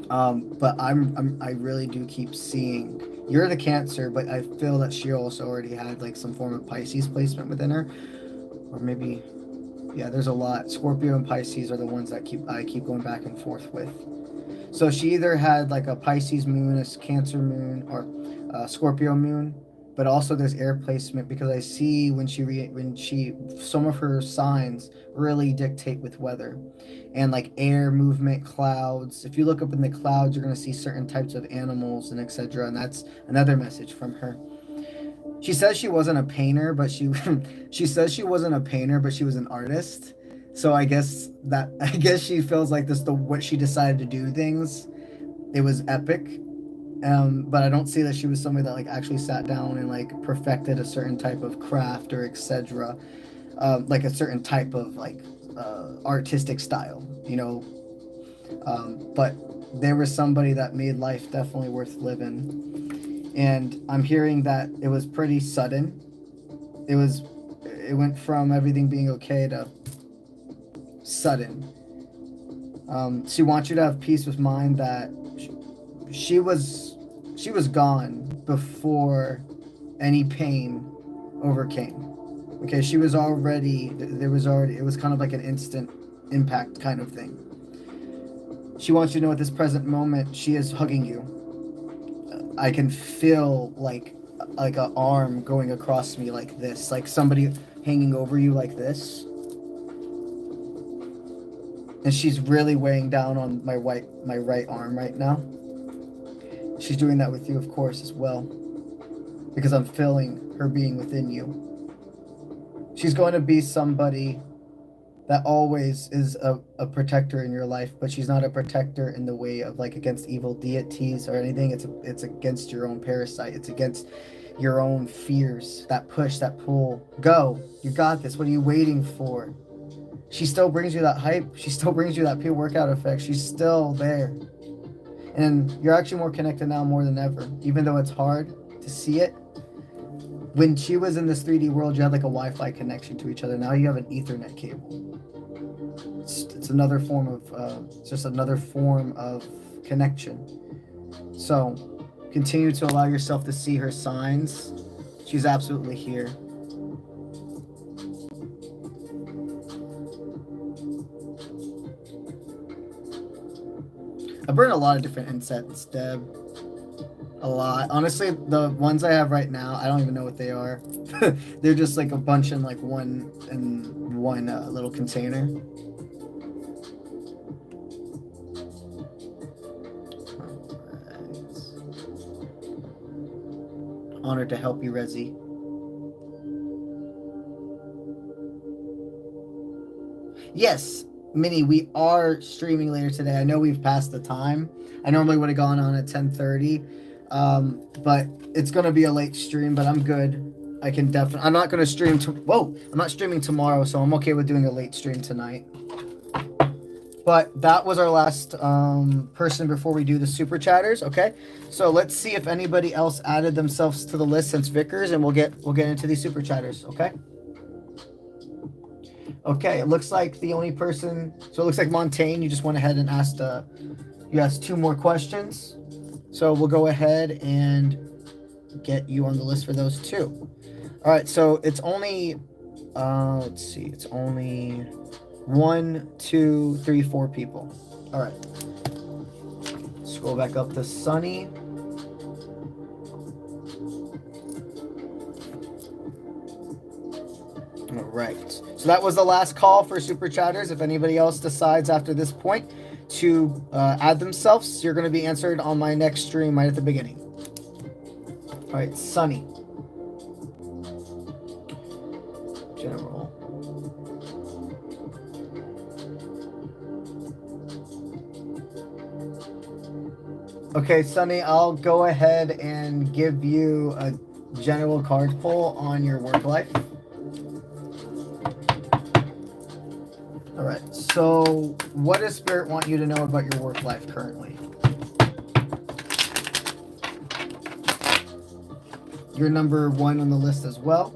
But I really do keep seeing, you're the Cancer, but I feel that she also already had like some form of Pisces placement within her, or maybe, yeah, there's a lot. Scorpio and Pisces are the ones that I keep going back and forth with. So she either had like a Pisces moon, a Cancer moon, or a Scorpio moon, but also there's air placement, because I see when she some of her signs really dictate with weather and like air movement, clouds. If you look up in the clouds, you're going to see certain types of animals and etc. And that's another message from her. She says she wasn't a painter, but she says she wasn't a painter, but she was an artist. So I guess she feels like this, the what she decided to do things, it was epic. But I don't see that she was somebody that like actually sat down and like perfected a certain type of craft or etc. Like a certain type of like artistic style, you know. But there was somebody that made life definitely worth living. And I'm hearing that it was pretty sudden. It went from everything being okay to sudden. She wants you to have peace of mind that she was gone before any pain overcame. Okay, she was already, it was kind of like an instant impact kind of thing. She wants you to know at this present moment, she is hugging you. I can feel like an arm going across me like this, like somebody hanging over you like this. And she's really weighing down on my right arm right now. She's doing that with you, of course, as well, because I'm feeling her being within you. She's going to be somebody that always is a protector in your life, but she's not a protector in the way of like against evil deities or anything. It's against your own parasite. It's against your own fears, that push, that pull. Go, you got this. What are you waiting for? She still brings you that hype. She still brings you that pre-workout effect. She's still there. And you're actually more connected now more than ever, even though it's hard to see it. When she was in this 3D world, you had like a Wi-Fi connection to each other. Now you have an Ethernet cable. It's another form of, it's just another form of connection. So continue to allow yourself to see her signs. She's absolutely here. I burn a lot of different insects, Deb. A lot. Honestly, the ones I have right now, I don't even know what they are. They're just like a bunch in like one little container. Right. Honored to help you, Rezi. Yes, Minnie, we are streaming later today. I know we've passed the time. I normally would have gone on at 10:30. But it's going to be a late stream, but I'm good. I can definitely, I'm not going to stream I'm not streaming tomorrow, so I'm okay with doing a late stream tonight. But that was our last person before we do the super chatters. Okay, so let's see if anybody else added themselves to the list since Vickers, and we'll get into these super chatters. Okay, it looks like the only person, so it looks like Montaigne, you just went ahead and asked you asked 2 more questions. So we'll go ahead and get you on the list for those 2. All right, so it's only, let's see, it's only 1, 2, 3, 4 people. All right. Scroll back up to Sunny. All right. So that was the last call for Super Chatters. If anybody else decides after this point to add themselves, you're going to be answered on my next stream right at the beginning. All right, Sunny. General. Okay, Sunny, I'll go ahead and give you a general card pull on your work life. All right, so what does Spirit want you to know about your work life currently? You're number 1 on the list as well.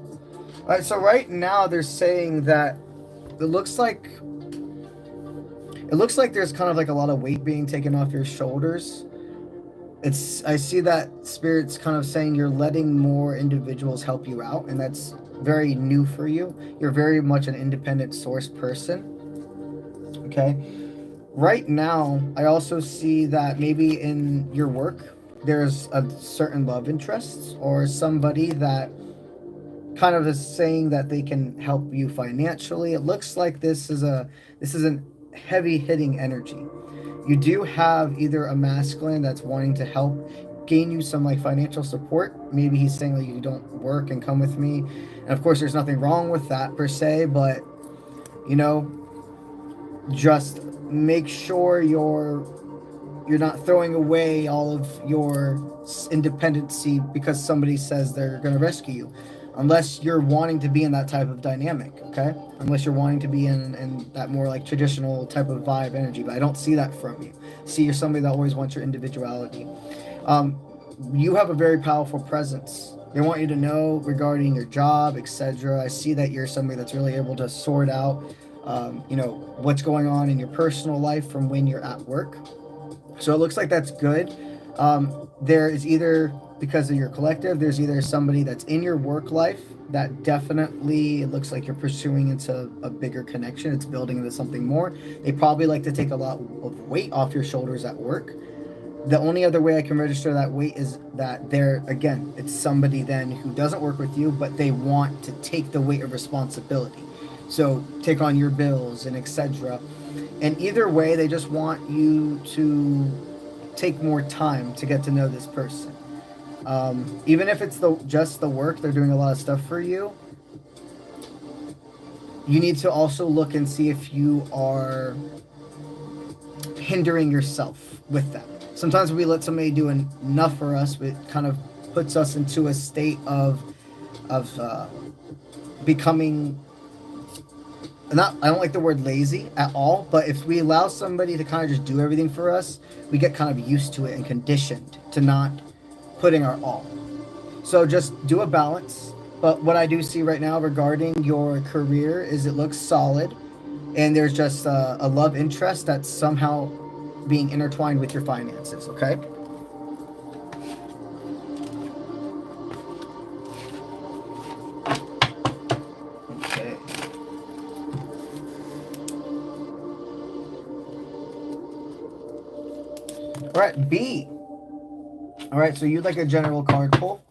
All right, so right now they're saying that it looks like there's kind of like a lot of weight being taken off your shoulders. I see that Spirit's kind of saying you're letting more individuals help you out, and that's very new for you. You're very much an independent source person. Okay. Right now, I also see that maybe in your work, there's a certain love interest or somebody that kind of is saying that they can help you financially. It looks like this is a heavy hitting energy. You do have either a masculine that's wanting to help gain you some like financial support. Maybe he's saying like, you don't work and come with me. And of course there's nothing wrong with that per se, but you know, just make sure you're not throwing away all of your independency because somebody says they're going to rescue you, unless you're wanting to be in that type of dynamic. Okay, unless you're wanting to be in that more like traditional type of vibe energy, but I don't see that from you. See, you're somebody that always wants your individuality. You have a very powerful presence. They want you to know regarding your job, etc. I see that you're somebody that's really able to sort out you know, what's going on in your personal life from when you're at work. So it looks like that's good. There is either, because of your collective, there's either somebody that's in your work life that definitely, it looks like you're pursuing into a bigger connection. It's building into something more. They probably like to take a lot of weight off your shoulders at work. The only other way I can register that weight is that again, it's somebody then who doesn't work with you, but they want to take the weight of responsibility. So take on your bills and etc. And either way, they just want you to take more time to get to know this person. Even if it's just the work, they're doing a lot of stuff for you. You need to also look and see if you are hindering yourself with that. Sometimes when we let somebody do enough for us, it kind of puts us into a state of becoming, I don't like the word lazy at all, but if we allow somebody to kind of just do everything for us, we get kind of used to it and conditioned to not putting our all. So just do a balance. But what I do see right now regarding your career is it looks solid, and there's just a love interest that's somehow being intertwined with your finances, okay? Okay. All right, B. All right, so you'd like a general card pull.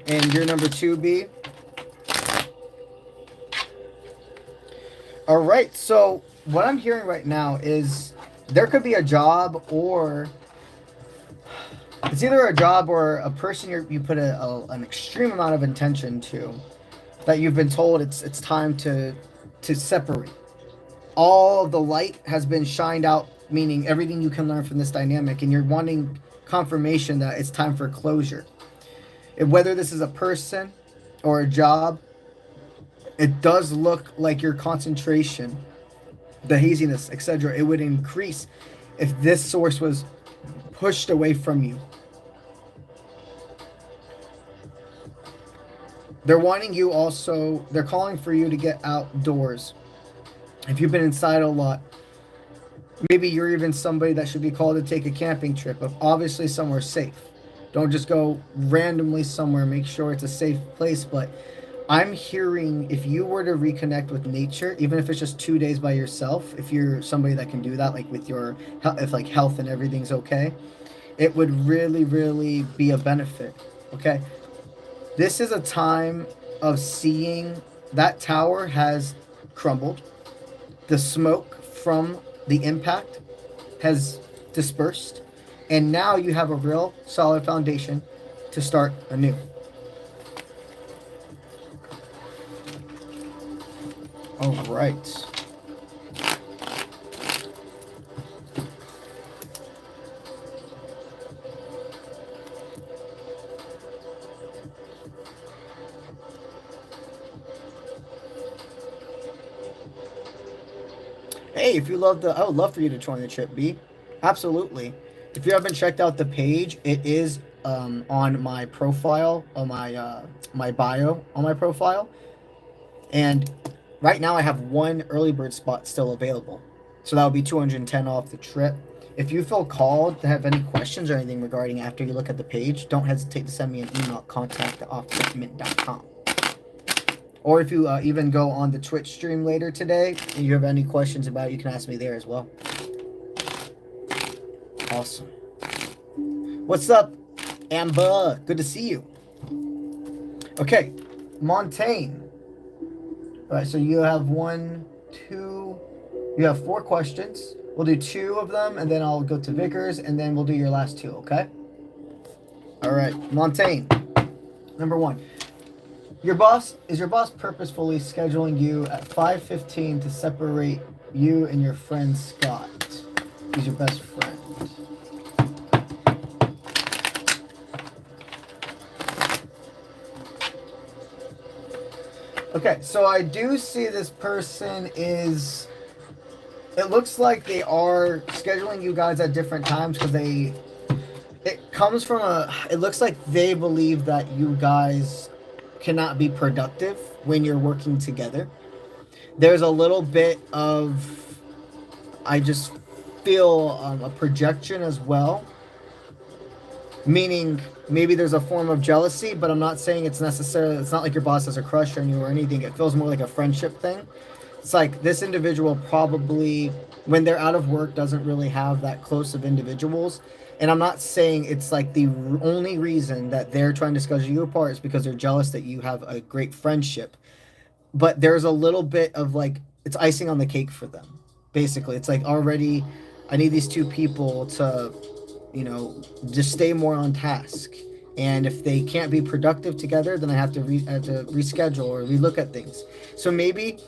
And you're number 2, B. All right, so what I'm hearing right now is there could be a job, or it's either a job or a person you put an extreme amount of intention to, that you've been told it's time to separate. All of the light has been shined out, meaning everything you can learn from this dynamic, and you're wanting confirmation that it's time for closure. Whether this is a person or a job, it does look like your concentration, the haziness, etc., it would increase if this source was pushed away from you. They're wanting you also, they're calling for you to get outdoors. If you've been inside a lot, maybe you're even somebody that should be called to take a camping trip, but obviously somewhere safe. Don't just go randomly somewhere. Make sure it's a safe place. But I'm hearing if you were to reconnect with nature, even if it's just 2 days by yourself, if you're somebody that can do that, like with your, if like health and everything's okay, it would really, really be a benefit. Okay? This is a time of seeing that tower has crumbled. The smoke from the impact has dispersed. And now you have a real solid foundation to start anew. All right. Hey, if you love I would love for you to join the trip, B. Absolutely. If you haven't checked out the page, it is on my profile, on my bio on my profile. And right now I have one early bird spot still available. So that would be 210 off the trip. If you feel called to have any questions or anything regarding after you look at the page, don't hesitate to send me an email, contact@offshipment.com. Or if you even go on the Twitch stream later today and you have any questions about it, you can ask me there as well. Awesome. What's up, Amber? Good to see you. Okay, Montaigne. All right, so you have you have 4 questions. We'll do 2 of them, and then I'll go to Vickers, and then we'll do your last 2, okay? All right, Montaigne. Number 1. Is your boss purposefully scheduling you at 5:15 to separate you and your friend Scott? He's your best friend. Okay, so I do see this person is... It looks like they are scheduling you guys at different times because it comes from it looks like they believe that you guys cannot be productive when you're working together. There's a little bit of, I just feel a projection as well, meaning maybe there's a form of jealousy, but I'm not saying it's not like your boss has a crush on you or anything. It feels more like a friendship thing. It's like this individual probably, when they're out of work, doesn't really have that close of individuals. And I'm not saying it's like the only reason that they're trying to schedule you apart is because they're jealous that you have a great friendship. But there's a little bit of like, it's icing on the cake for them. Basically, it's like already, I need these 2 people to, just stay more on task. And if they can't be productive together, then I have to reschedule or relook at things. So maybe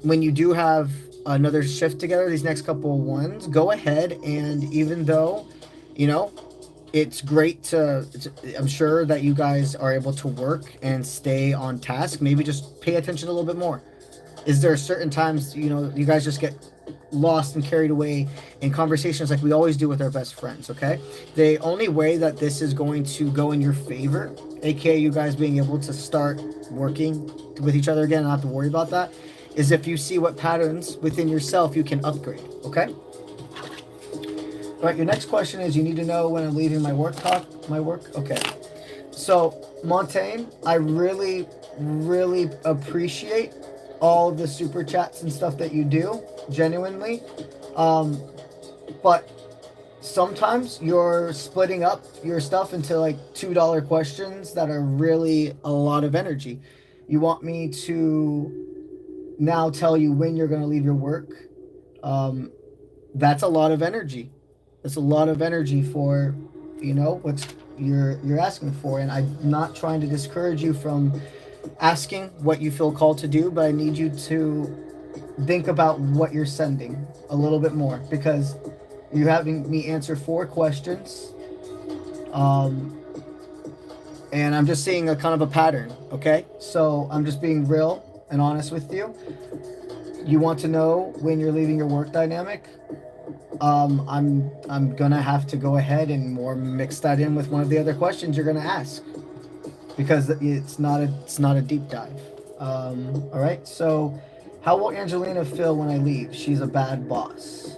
when you do have another shift together, these next couple of ones, go ahead and even though, it's great I'm sure that you guys are able to work and stay on task. Maybe just pay attention a little bit more. Is there certain times, you guys just get lost and carried away in conversations like we always do with our best friends, okay? The only way that this is going to go in your favor, aka you guys being able to start working with each other again and not have to worry about that, is if you see what patterns within yourself you can upgrade, okay? All right, your next question is, you need to know when I'm leaving my work. Okay. So, Montaigne, I really, really appreciate all the super chats and stuff that you do, genuinely. But sometimes you're splitting up your stuff into like $2 questions that are really a lot of energy. You want me to now tell you when you're going to leave your work? That's a lot of energy. That's a lot of energy for, what you're asking for. And I'm not trying to discourage you from asking what you feel called to do, but I need you to think about what you're sending a little bit more, because you're having me answer 4 questions. And I'm just seeing a kind of a pattern, okay? So I'm just being real and honest with you. You want to know when you're leaving your work dynamic? I'm gonna have to go ahead and more mix that in with one of the other questions you're gonna ask, because it's not a deep dive. All right. So, how will Angelina feel when I leave? She's a bad boss.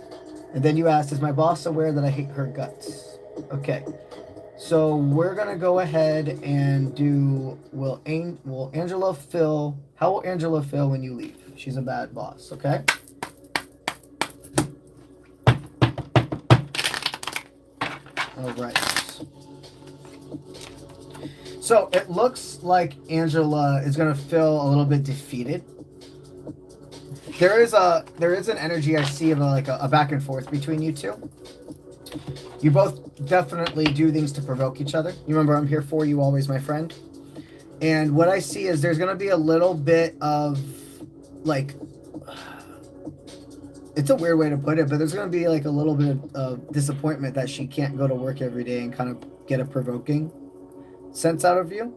And then you asked, is my boss aware that I hate her guts? Okay. So we're gonna go ahead and do. How will Angela feel when you leave? She's a bad boss. Okay. All right. So it looks like Angela is going to feel a little bit defeated. There is an energy I see of a back and forth between you two. You both definitely do things to provoke each other. You remember, I'm here for you always, my friend. And what I see is there's going to be a little bit of, like, it's a weird way to put it, but there's going to be like a little bit of disappointment that she can't go to work every day and kind of get a provoking sense out of you.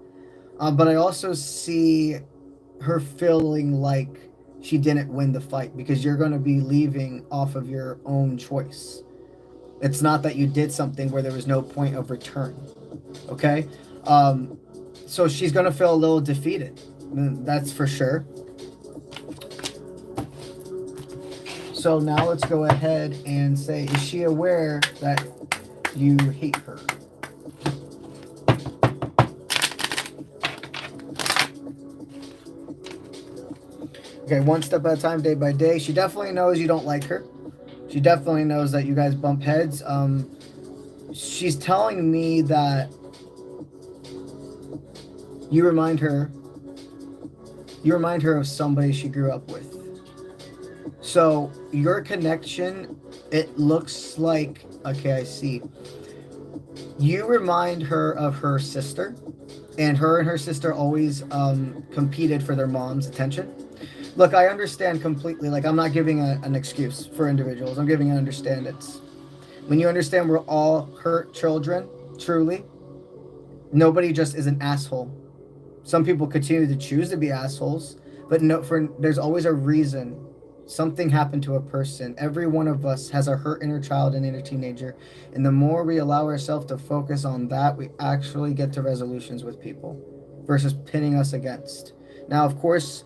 But I also see her feeling like she didn't win the fight because you're going to be leaving off of your own choice. It's not that you did something where there was no point of return. Okay? So she's going to feel a little defeated. That's for sure. So now let's go ahead and say, is she aware that you hate her? Okay, one step at a time, day by day. She definitely knows you don't like her. She definitely knows that you guys bump heads. She's telling me that you remind her of somebody she grew up with. So your connection, it looks like, okay, I see. You remind her of her sister, and her sister always competed for their mom's attention. Look, I understand completely. Like, I'm not giving an excuse for individuals. I'm giving an understandance. When you understand we're all her children, truly, nobody just is an asshole. Some people continue to choose to be assholes, but there's always a reason. Something happened to a person. Every one of us has a hurt inner child and inner teenager. And the more we allow ourselves to focus on that, we actually get to resolutions with people versus pinning us against. Now, of course,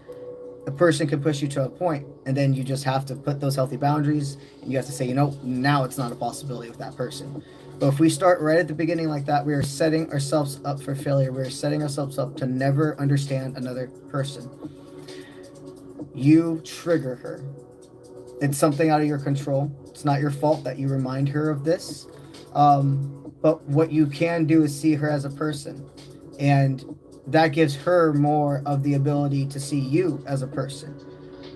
a person can push you to a point, and then you just have to put those healthy boundaries, and you have to say, now it's not a possibility with that person. But if we start right at the beginning like that, we are setting ourselves up for failure. We are setting ourselves up to never understand another person. You trigger her. It's something out of your control. It's not your fault that you remind her of this. But what you can do is see her as a person. And that gives her more of the ability to see you as a person.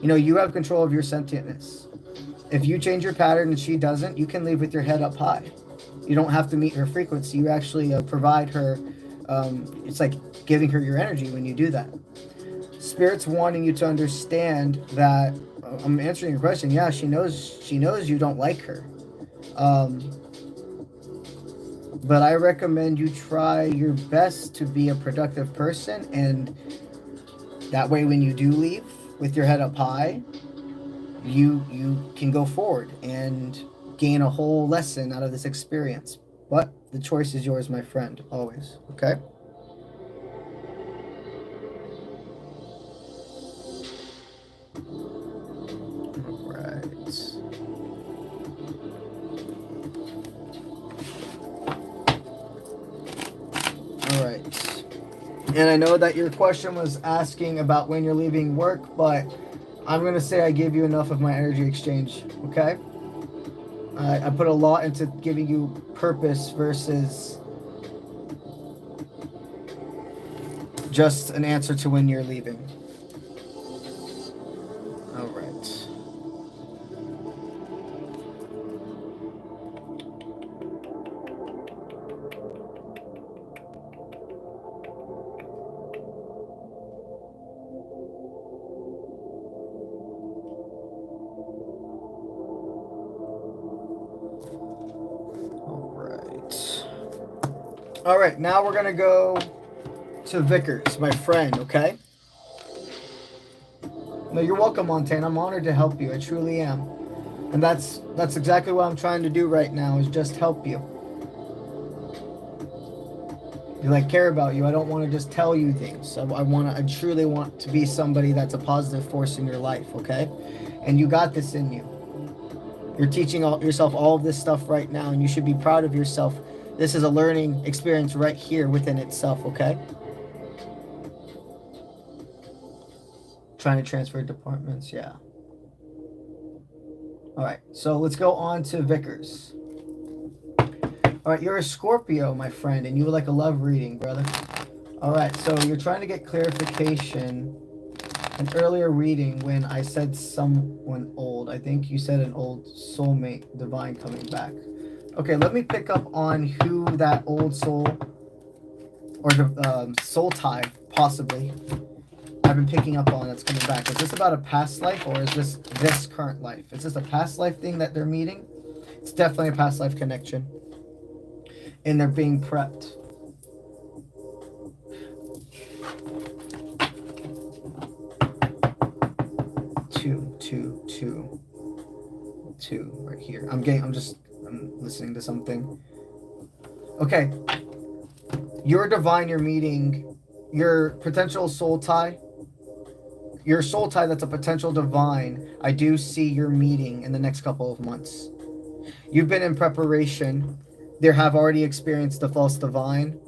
You have control of your sentientness. If you change your pattern and she doesn't, you can leave with your head up high. You don't have to meet her frequency. You actually provide her, it's like giving her your energy when you do that. Spirit's wanting you to understand that, I'm answering your question. Yeah, she knows you don't like her. But I recommend you try your best to be a productive person, and that way when you do leave with your head up high, you can go forward and gain a whole lesson out of this experience. But the choice is yours, my friend, always. Okay? All right. And I know that your question was asking about when you're leaving work, but I'm going to say I gave you enough of my energy exchange, okay? I put a lot into giving you purpose versus just an answer to when you're leaving. All right. All right, now we're going to go to Vickers, my friend, okay? No, you're welcome, Montaigne. I'm honored to help you. I truly am. And that's exactly what I'm trying to do right now, is just help you. I care about you. I don't want to just tell you things. I truly want to be somebody that's a positive force in your life, okay? And you got this in you. You're teaching yourself all of this stuff right now, and you should be proud of yourself. This is a learning experience right here within itself, okay? Trying to transfer departments, yeah. All right, so let's go on to Vickers. All right, you're a Scorpio, my friend, and you would like a love reading, brother. All right, so you're trying to get clarification. An earlier reading when I said someone old, I think you said an old soulmate, divine coming back. Okay, let me pick up on who that old soul or the soul tie possibly I've been picking up on that's coming back. Is this about a past life or is this current life? Is this a past life thing that they're meeting? It's definitely a past life connection. And they're being prepped. Two right here. I'm listening to something. Okay. Your divine, you're meeting your potential soul tie. Your soul tie that's a potential divine, I do see you're meeting in the next couple of months. You've been in preparation. They have already experienced the false divine.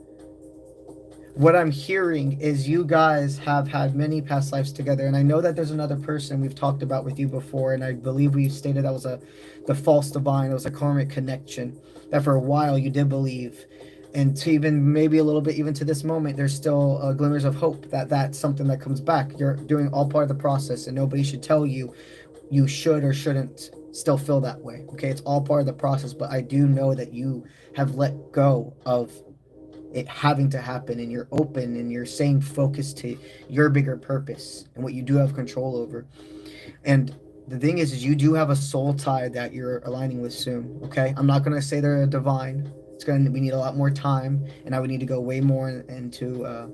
What I'm hearing is you guys have had many past lives together, and I know that there's another person we've talked about with you before, and I believe we stated that was the false divine. It was a karmic connection that for a while you did believe, and to even maybe a little bit even to this moment, there's still glimmers of hope that that's something that comes back. You're doing all part of the process, and nobody should tell you you should or shouldn't still feel that way. Okay, it's all part of the process, but I do know that you have let go of it having to happen, and you're open and you're staying focused to your bigger purpose and what you do have control over. And the thing is you do have a soul tie that you're aligning with soon. Okay, I'm not going to say they're a divine. We need a lot more time, and I would need to go way more into a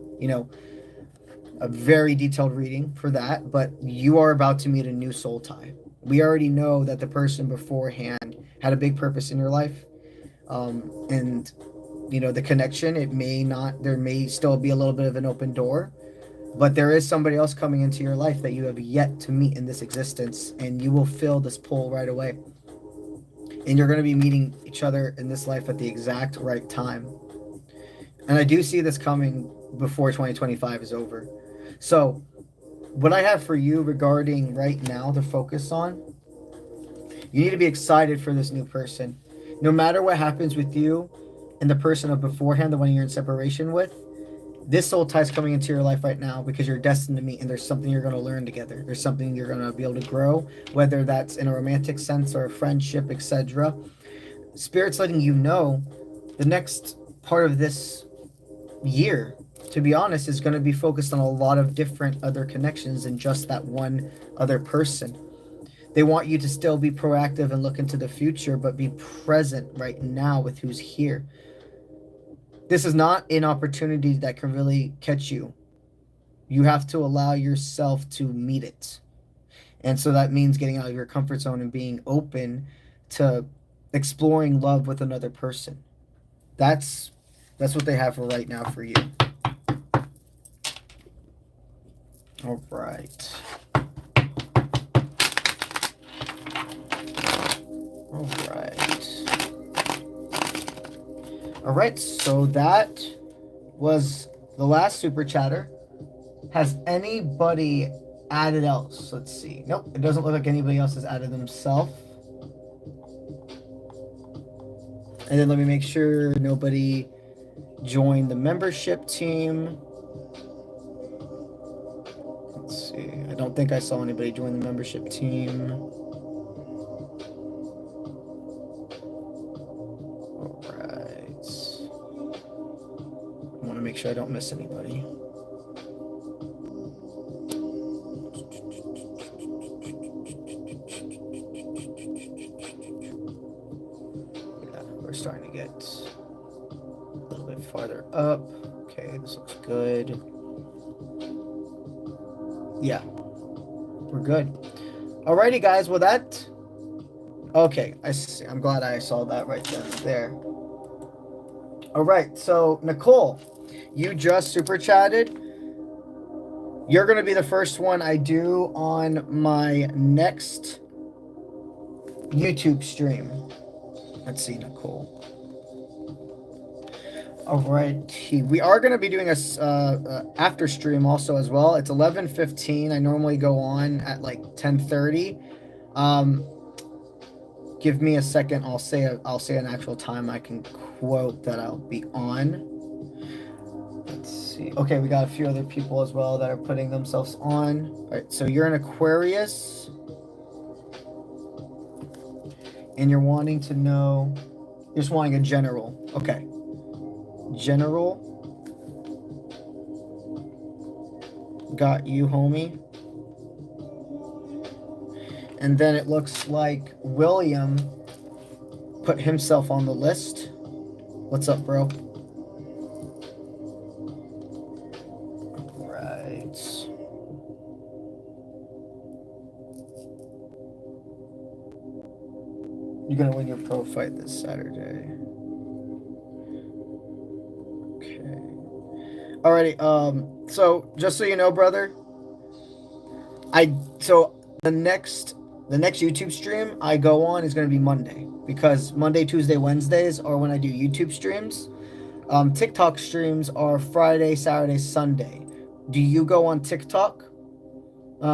very detailed reading for that. But you are about to meet a new soul tie. We already know that the person beforehand had a big purpose in your life, and the connection, there may still be a little bit of an open door, but there is somebody else coming into your life that you have yet to meet in this existence, and you will feel this pull right away. And you're going to be meeting each other in this life at the exact right time. And I do see this coming before 2025 is over. So what I have for you regarding right now to focus on, you need to be excited for this new person. No matter what happens with you and the person of beforehand, the one you're in separation with, this soul tie is coming into your life right now because you're destined to meet, and there's something you're going to learn together. There's something you're going to be able to grow, whether that's in a romantic sense or a friendship, etc. Spirit's letting you know the next part of this year, to be honest, is going to be focused on a lot of different other connections than just that one other person. They want you to still be proactive and look into the future, but be present right now with who's here. This is not an opportunity that can really catch you. You have to allow yourself to meet it. And so that means getting out of your comfort zone and being open to exploring love with another person. That's what they have for right now for you. All right. All right, so that was the last super chatter. Has anybody added else? Let's see. Nope, it doesn't look like anybody else has added themselves. And then let me make sure nobody joined the membership team. Let's see. I don't think I saw anybody join the membership team. All right. I want to make sure I don't miss anybody. Yeah, we're starting to get a little bit farther up. Okay, this looks good. Yeah, we're good. Alrighty, guys. Well, okay, I see. I'm glad I saw that right there. All right, so Nicole, you just super chatted. You're going to be the first one I do on my next YouTube stream. Let's see, Nicole. All right, we are going to be doing a after stream also as well. It's 11:15. I normally go on at like 10:30. Give me a second. I'll say an actual time I can quote that I'll be on. Let's see. see. Okay, we got a few other people as well that are putting themselves on. All right, so you're an Aquarius. And you're wanting to know, you're just wanting a general. Okay. General. Got you, homie. And then it looks like William put himself on the list. What's up, bro? Right. You're gonna win your pro fight this Saturday. Okay. Alrighty. So just so you know, brother, the next YouTube stream I go on is gonna be Monday, because Monday, Tuesday, Wednesdays are when I do YouTube streams. TikTok streams are Friday, Saturday, Sunday. Do you go on TikTok?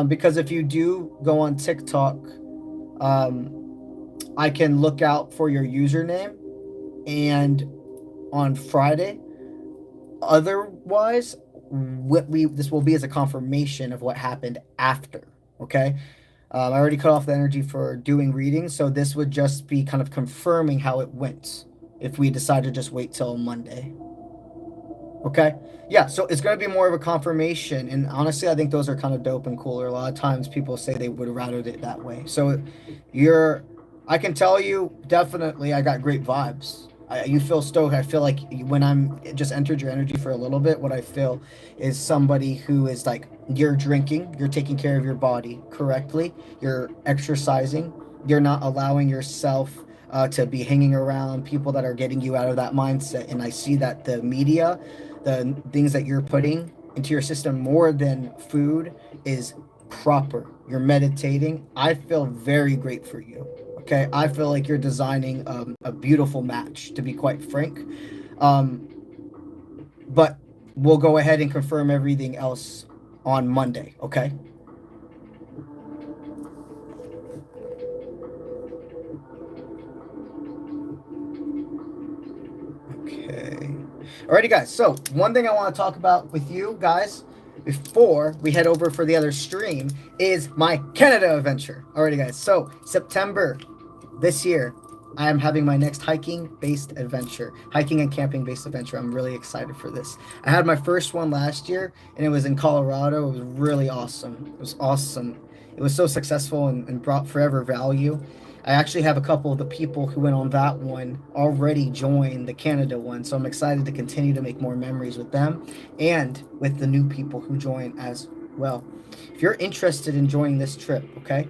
Because if you do go on TikTok, I can look out for your username and on Friday. Otherwise, this will be as a confirmation of what happened after. Okay. I already cut off the energy for doing readings, so this would just be kind of confirming how it went if we decide to just wait till Monday. Okay. Yeah, so it's going to be more of a confirmation, and honestly, I think those are kind of dope and cooler. A lot of times people say they would have routed it that way. So I can tell you, definitely, I got great vibes. You feel stoked. I feel like when I'm just entered your energy for a little bit, what I feel is somebody who is like, you're drinking, you're taking care of your body correctly, you're exercising, you're not allowing yourself to be hanging around people that are getting you out of that mindset. And I see that the media, the things that you're putting into your system more than food is proper. You're meditating. I feel very great for you. Okay, I feel like you're designing a beautiful match, to be quite frank. But we'll go ahead and confirm everything else on Monday, okay? Okay. Alrighty, guys. So one thing I want to talk about with you guys before we head over for the other stream is my Canada adventure. Alrighty, guys. So September this year, I am having my next hiking and camping based adventure. I'm really excited for this. I had my first one last year, and it was in Colorado. It was really awesome. It was awesome. It was so successful and brought forever value. I actually have a couple of the people who went on that one already joined the Canada one, so I'm excited to continue to make more memories with them and with the new people who join as well. If you're interested in joining this trip, okay,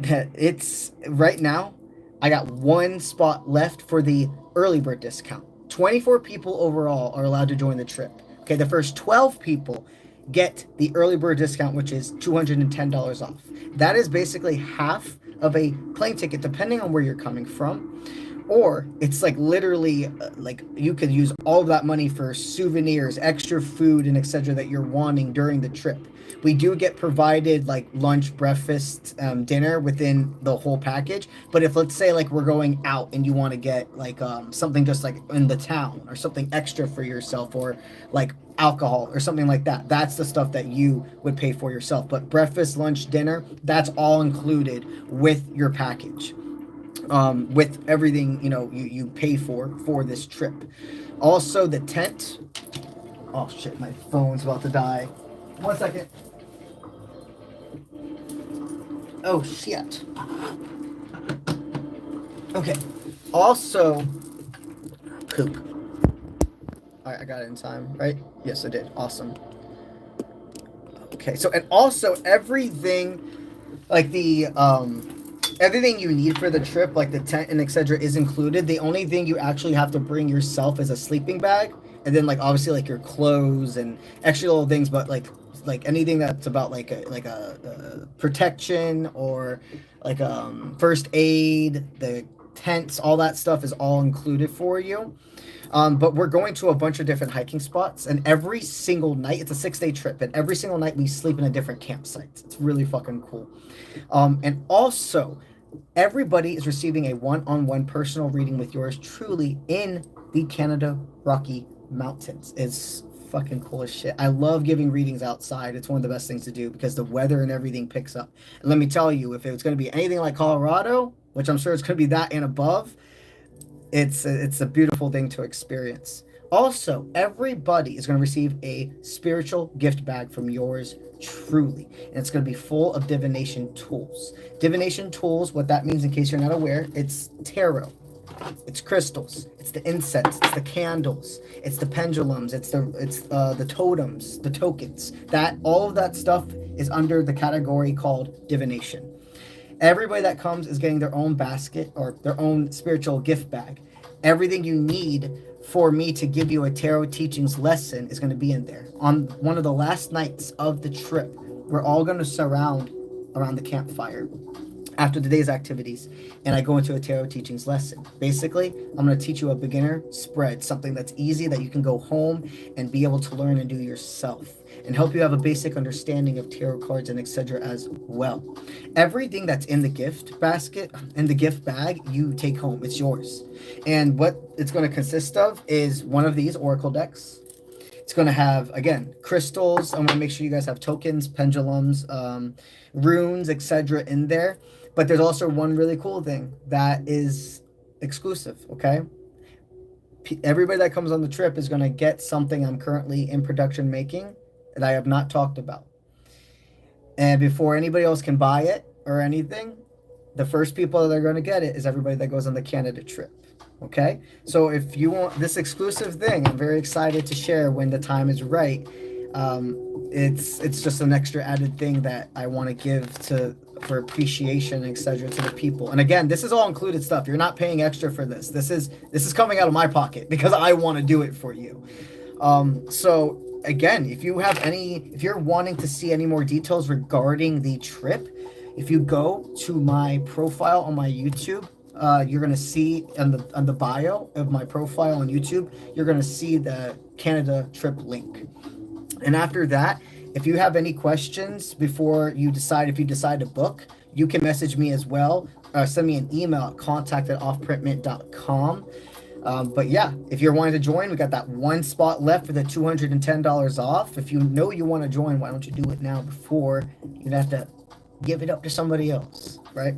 it's right now, I got one spot left for the early bird discount. 24 people overall are allowed to join the trip. Okay, the first 12 people get the early bird discount, which is $210 off. That is basically half of a plane ticket, depending on where you're coming from. Or it's like literally like you could use all of that money for souvenirs, extra food, and etc. that you're wanting during the trip. We do get provided like lunch, breakfast, dinner within the whole package. But if let's say like we're going out and you want to get like something just like in the town or something extra for yourself, or like alcohol or something like that, that's the stuff that you would pay for yourself. But breakfast, lunch, dinner, that's all included with your package. With everything, you pay for this trip. Also the tent. Oh shit, my phone's about to die. 1 second. Oh shit. Okay. Also, poop. Alright, I got it in time, right? Yes, I did. Awesome. Okay, so and also everything, like the everything you need for the trip, like the tent and etc., is included. The only thing you actually have to bring yourself is a sleeping bag, and then like obviously like your clothes and extra little things, but like anything that's about like a protection or like first aid, the tents, all that stuff is all included for you. But we're going to a bunch of different hiking spots, and every single night, it's a 6-day trip, and every single night we sleep in a different campsite. It's really fucking cool. And also, everybody is receiving a one-on-one personal reading with yours truly in the Canada Rocky Mountains. It's fucking cool as shit. I love giving readings outside. It's one of the best things to do because the weather and everything picks up. And let me tell you, if it's going to be anything like Colorado, which I'm sure it's going to be that and above, it's a beautiful thing to experience. Also, everybody is going to receive a spiritual gift bag from yours truly, and it's going to be full of divination tools. Divination tools, what that means in case you're not aware, it's tarot, it's crystals, it's the incense, it's the candles, it's the pendulums, it's the totems, the tokens. That all of that stuff is under the category called divination. Everybody that comes is getting their own basket or their own spiritual gift bag. Everything you need for me to give you a tarot teachings lesson is going to be in there. On one of the last nights of the trip, we're all going to surround around the campfire after the day's activities, and I go into a tarot teachings lesson. Basically, I'm going to teach you a beginner spread, something that's easy that you can go home and be able to learn and do yourself, and help you have a basic understanding of tarot cards and etc. as well. Everything that's in the gift basket, in the gift bag, you take home. It's yours. And what it's going to consist of is one of these oracle decks. It's going to have, again, crystals. I'm going to make sure you guys have tokens, pendulums, runes, etc. in there. But there's also one really cool thing that is exclusive, okay? Everybody that comes on the trip is going to get something I'm currently in production making that I have not talked about. And before anybody else can buy it or anything, the first people that are going to get it is everybody that goes on the Canada trip. Okay? So if you want this exclusive thing, I'm very excited to share when the time is right. It's just an extra added thing that I want to give for appreciation, etc. to the people. And again, this is all included stuff. You're not paying extra for this. This is coming out of my pocket because I want to do it for you. So again, if you're wanting to see any more details regarding the trip, if you go to my profile on my YouTube, you're going to see on the bio of my profile on YouTube, you're going to see the Canada trip link. And after that, if you have any questions before you decide to book, you can message me as well. Send me an email at contact@offprintmint.com. But yeah, if you're wanting to join, we got that one spot left for the $210 off. If you know you want to join, why don't you do it now before you have to give it up to somebody else, right?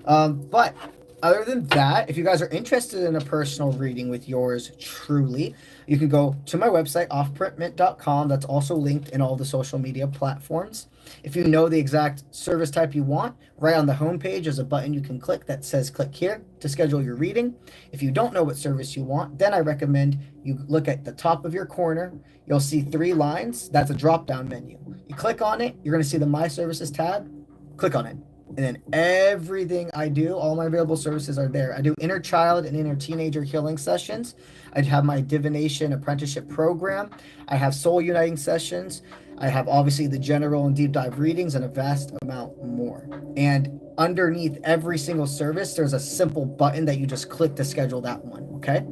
But other than that, if you guys are interested in a personal reading with yours truly, you can go to my website, offprintmint.com. That's also linked in all the social media platforms. If you know the exact service type you want, right on the homepage is a button you can click that says click here to schedule your reading. If you don't know what service you want, then I recommend you look at the top of your corner. You'll see 3 lines. That's a drop-down menu. You click on it, you're going to see the My Services tab. Click on it. And then everything I do, all my available services are there. I do inner child and inner teenager healing sessions. I have my divination apprenticeship program. I have soul uniting sessions. I have obviously the general and deep dive readings and a vast amount more. And underneath every single service, there's a simple button that you just click to schedule that one, okay?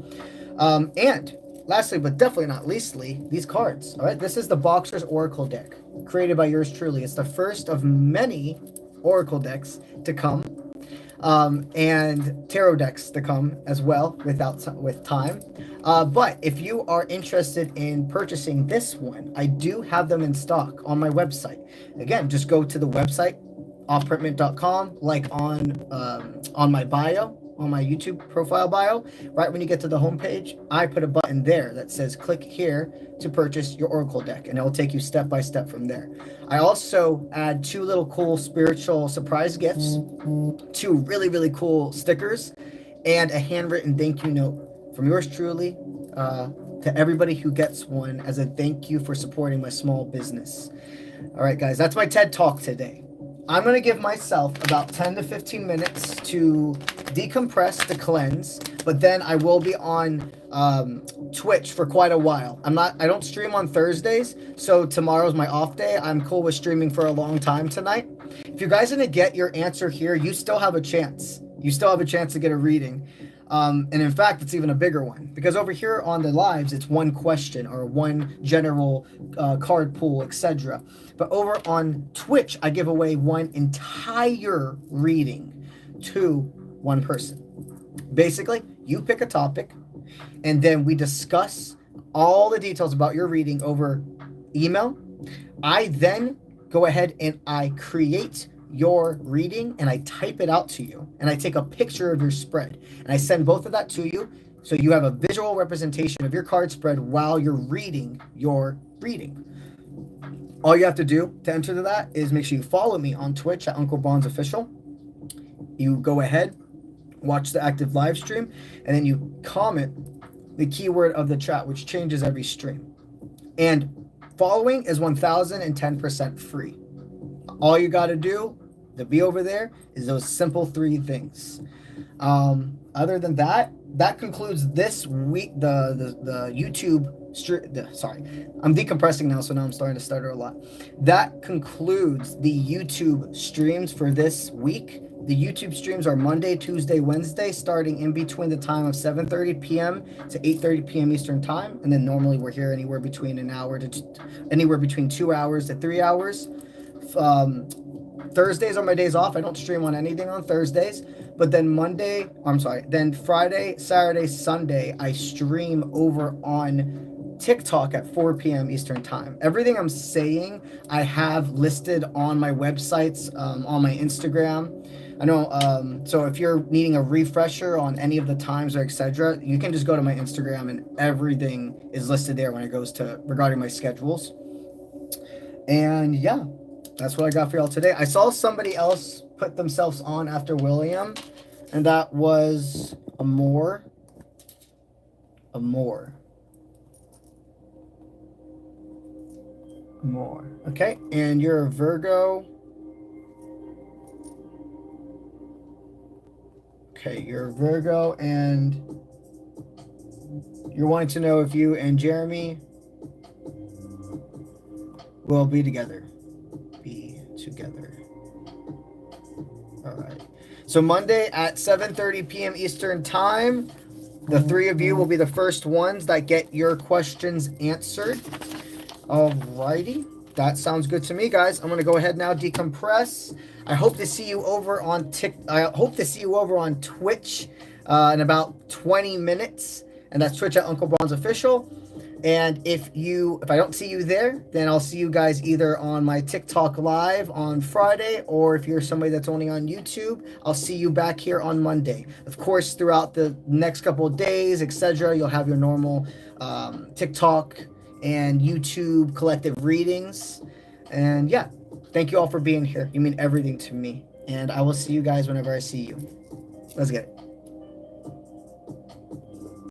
And lastly, but definitely not leastly, these cards, all right? This is the Boxer's Oracle deck, created by yours truly. It's the first of many Oracle decks to come, and tarot decks to come as well with time. But if you are interested in purchasing this one, I do have them in stock on my website. Again, just go to the website, offprintmint.com, like on my bio, on my YouTube profile bio. Right when you get to the homepage, I put a button there that says click here to purchase your Oracle deck, and it will take you step by step from there. I also add 2 little cool spiritual surprise gifts, 2 really, really cool stickers, and a handwritten thank you note from yours truly to everybody who gets one as a thank you for supporting my small business. All right, guys, that's my TED Talk today. I'm going to give myself about 10 to 15 minutes to decompress, to cleanse, but then I will be on Twitch for quite a while. I don't stream on Thursdays, so tomorrow's my off day. I'm cool with streaming for a long time tonight. If you guys didn't get your answer here, you still have a chance. You still have a chance to get a reading. And in fact, it's even a bigger one, because over here on the lives, it's one question or one general card pool, etc. But over on Twitch, I give away one entire reading to one person. Basically, you pick a topic, and then we discuss all the details about your reading over email. I then go ahead and I create your reading and I type it out to you, and I take a picture of your spread and I send both of that to you, so you have a visual representation of your card spread while you're reading your reading. All you have to do to enter to that is make sure you follow me on Twitch at 𝗪𝗏𝗠𝗃𝗍𝗏. You go ahead, watch the active live stream, and then you comment the keyword of the chat, which changes every stream. And following is 1010% free. All you got to do to be over there is those simple 3 things. Other than that, that concludes this week, the YouTube sorry, I'm decompressing now, so now I'm starting to stutter a lot. That concludes the YouTube streams for this week. The YouTube streams are Monday, Tuesday, Wednesday, starting in between the time of 7:30 p.m. to 8:30 p.m. Eastern time, and then normally we're here anywhere between 2 hours to 3 hours. Thursdays are my days off. I don't stream on anything on Thursdays, but then then Friday, Saturday, Sunday, I stream over on TikTok at 4 p.m. Eastern time. Everything I'm saying, I have listed on my websites, on my Instagram. I know, so if you're needing a refresher on any of the times or etc., you can just go to my Instagram and everything is listed there when it goes to regarding my schedules. And yeah, that's what I got for y'all today. I saw somebody else put themselves on after William, and that was Amor. Okay, and you're a Virgo. Okay, you're a Virgo, and you're wanting to know if you and Jeremy will be together. All right. So Monday at 7:30 p.m. Eastern time, the 3 of you will be the first ones that get your questions answered. All righty. That sounds good to me, guys. I'm going to go ahead now, decompress. I hope to see you over on Twitch in about 20 minutes. And that's Twitch at 𝗪𝗏𝗠𝗃𝗧. And if I don't see you there, then I'll see you guys either on my TikTok live on Friday, or if you're somebody that's only on YouTube, I'll see you back here on Monday. Of course, throughout the next couple of days, etc., you'll have your normal TikTok and YouTube collective readings. And yeah, thank you all for being here. You mean everything to me. And I will see you guys whenever I see you. Let's get it.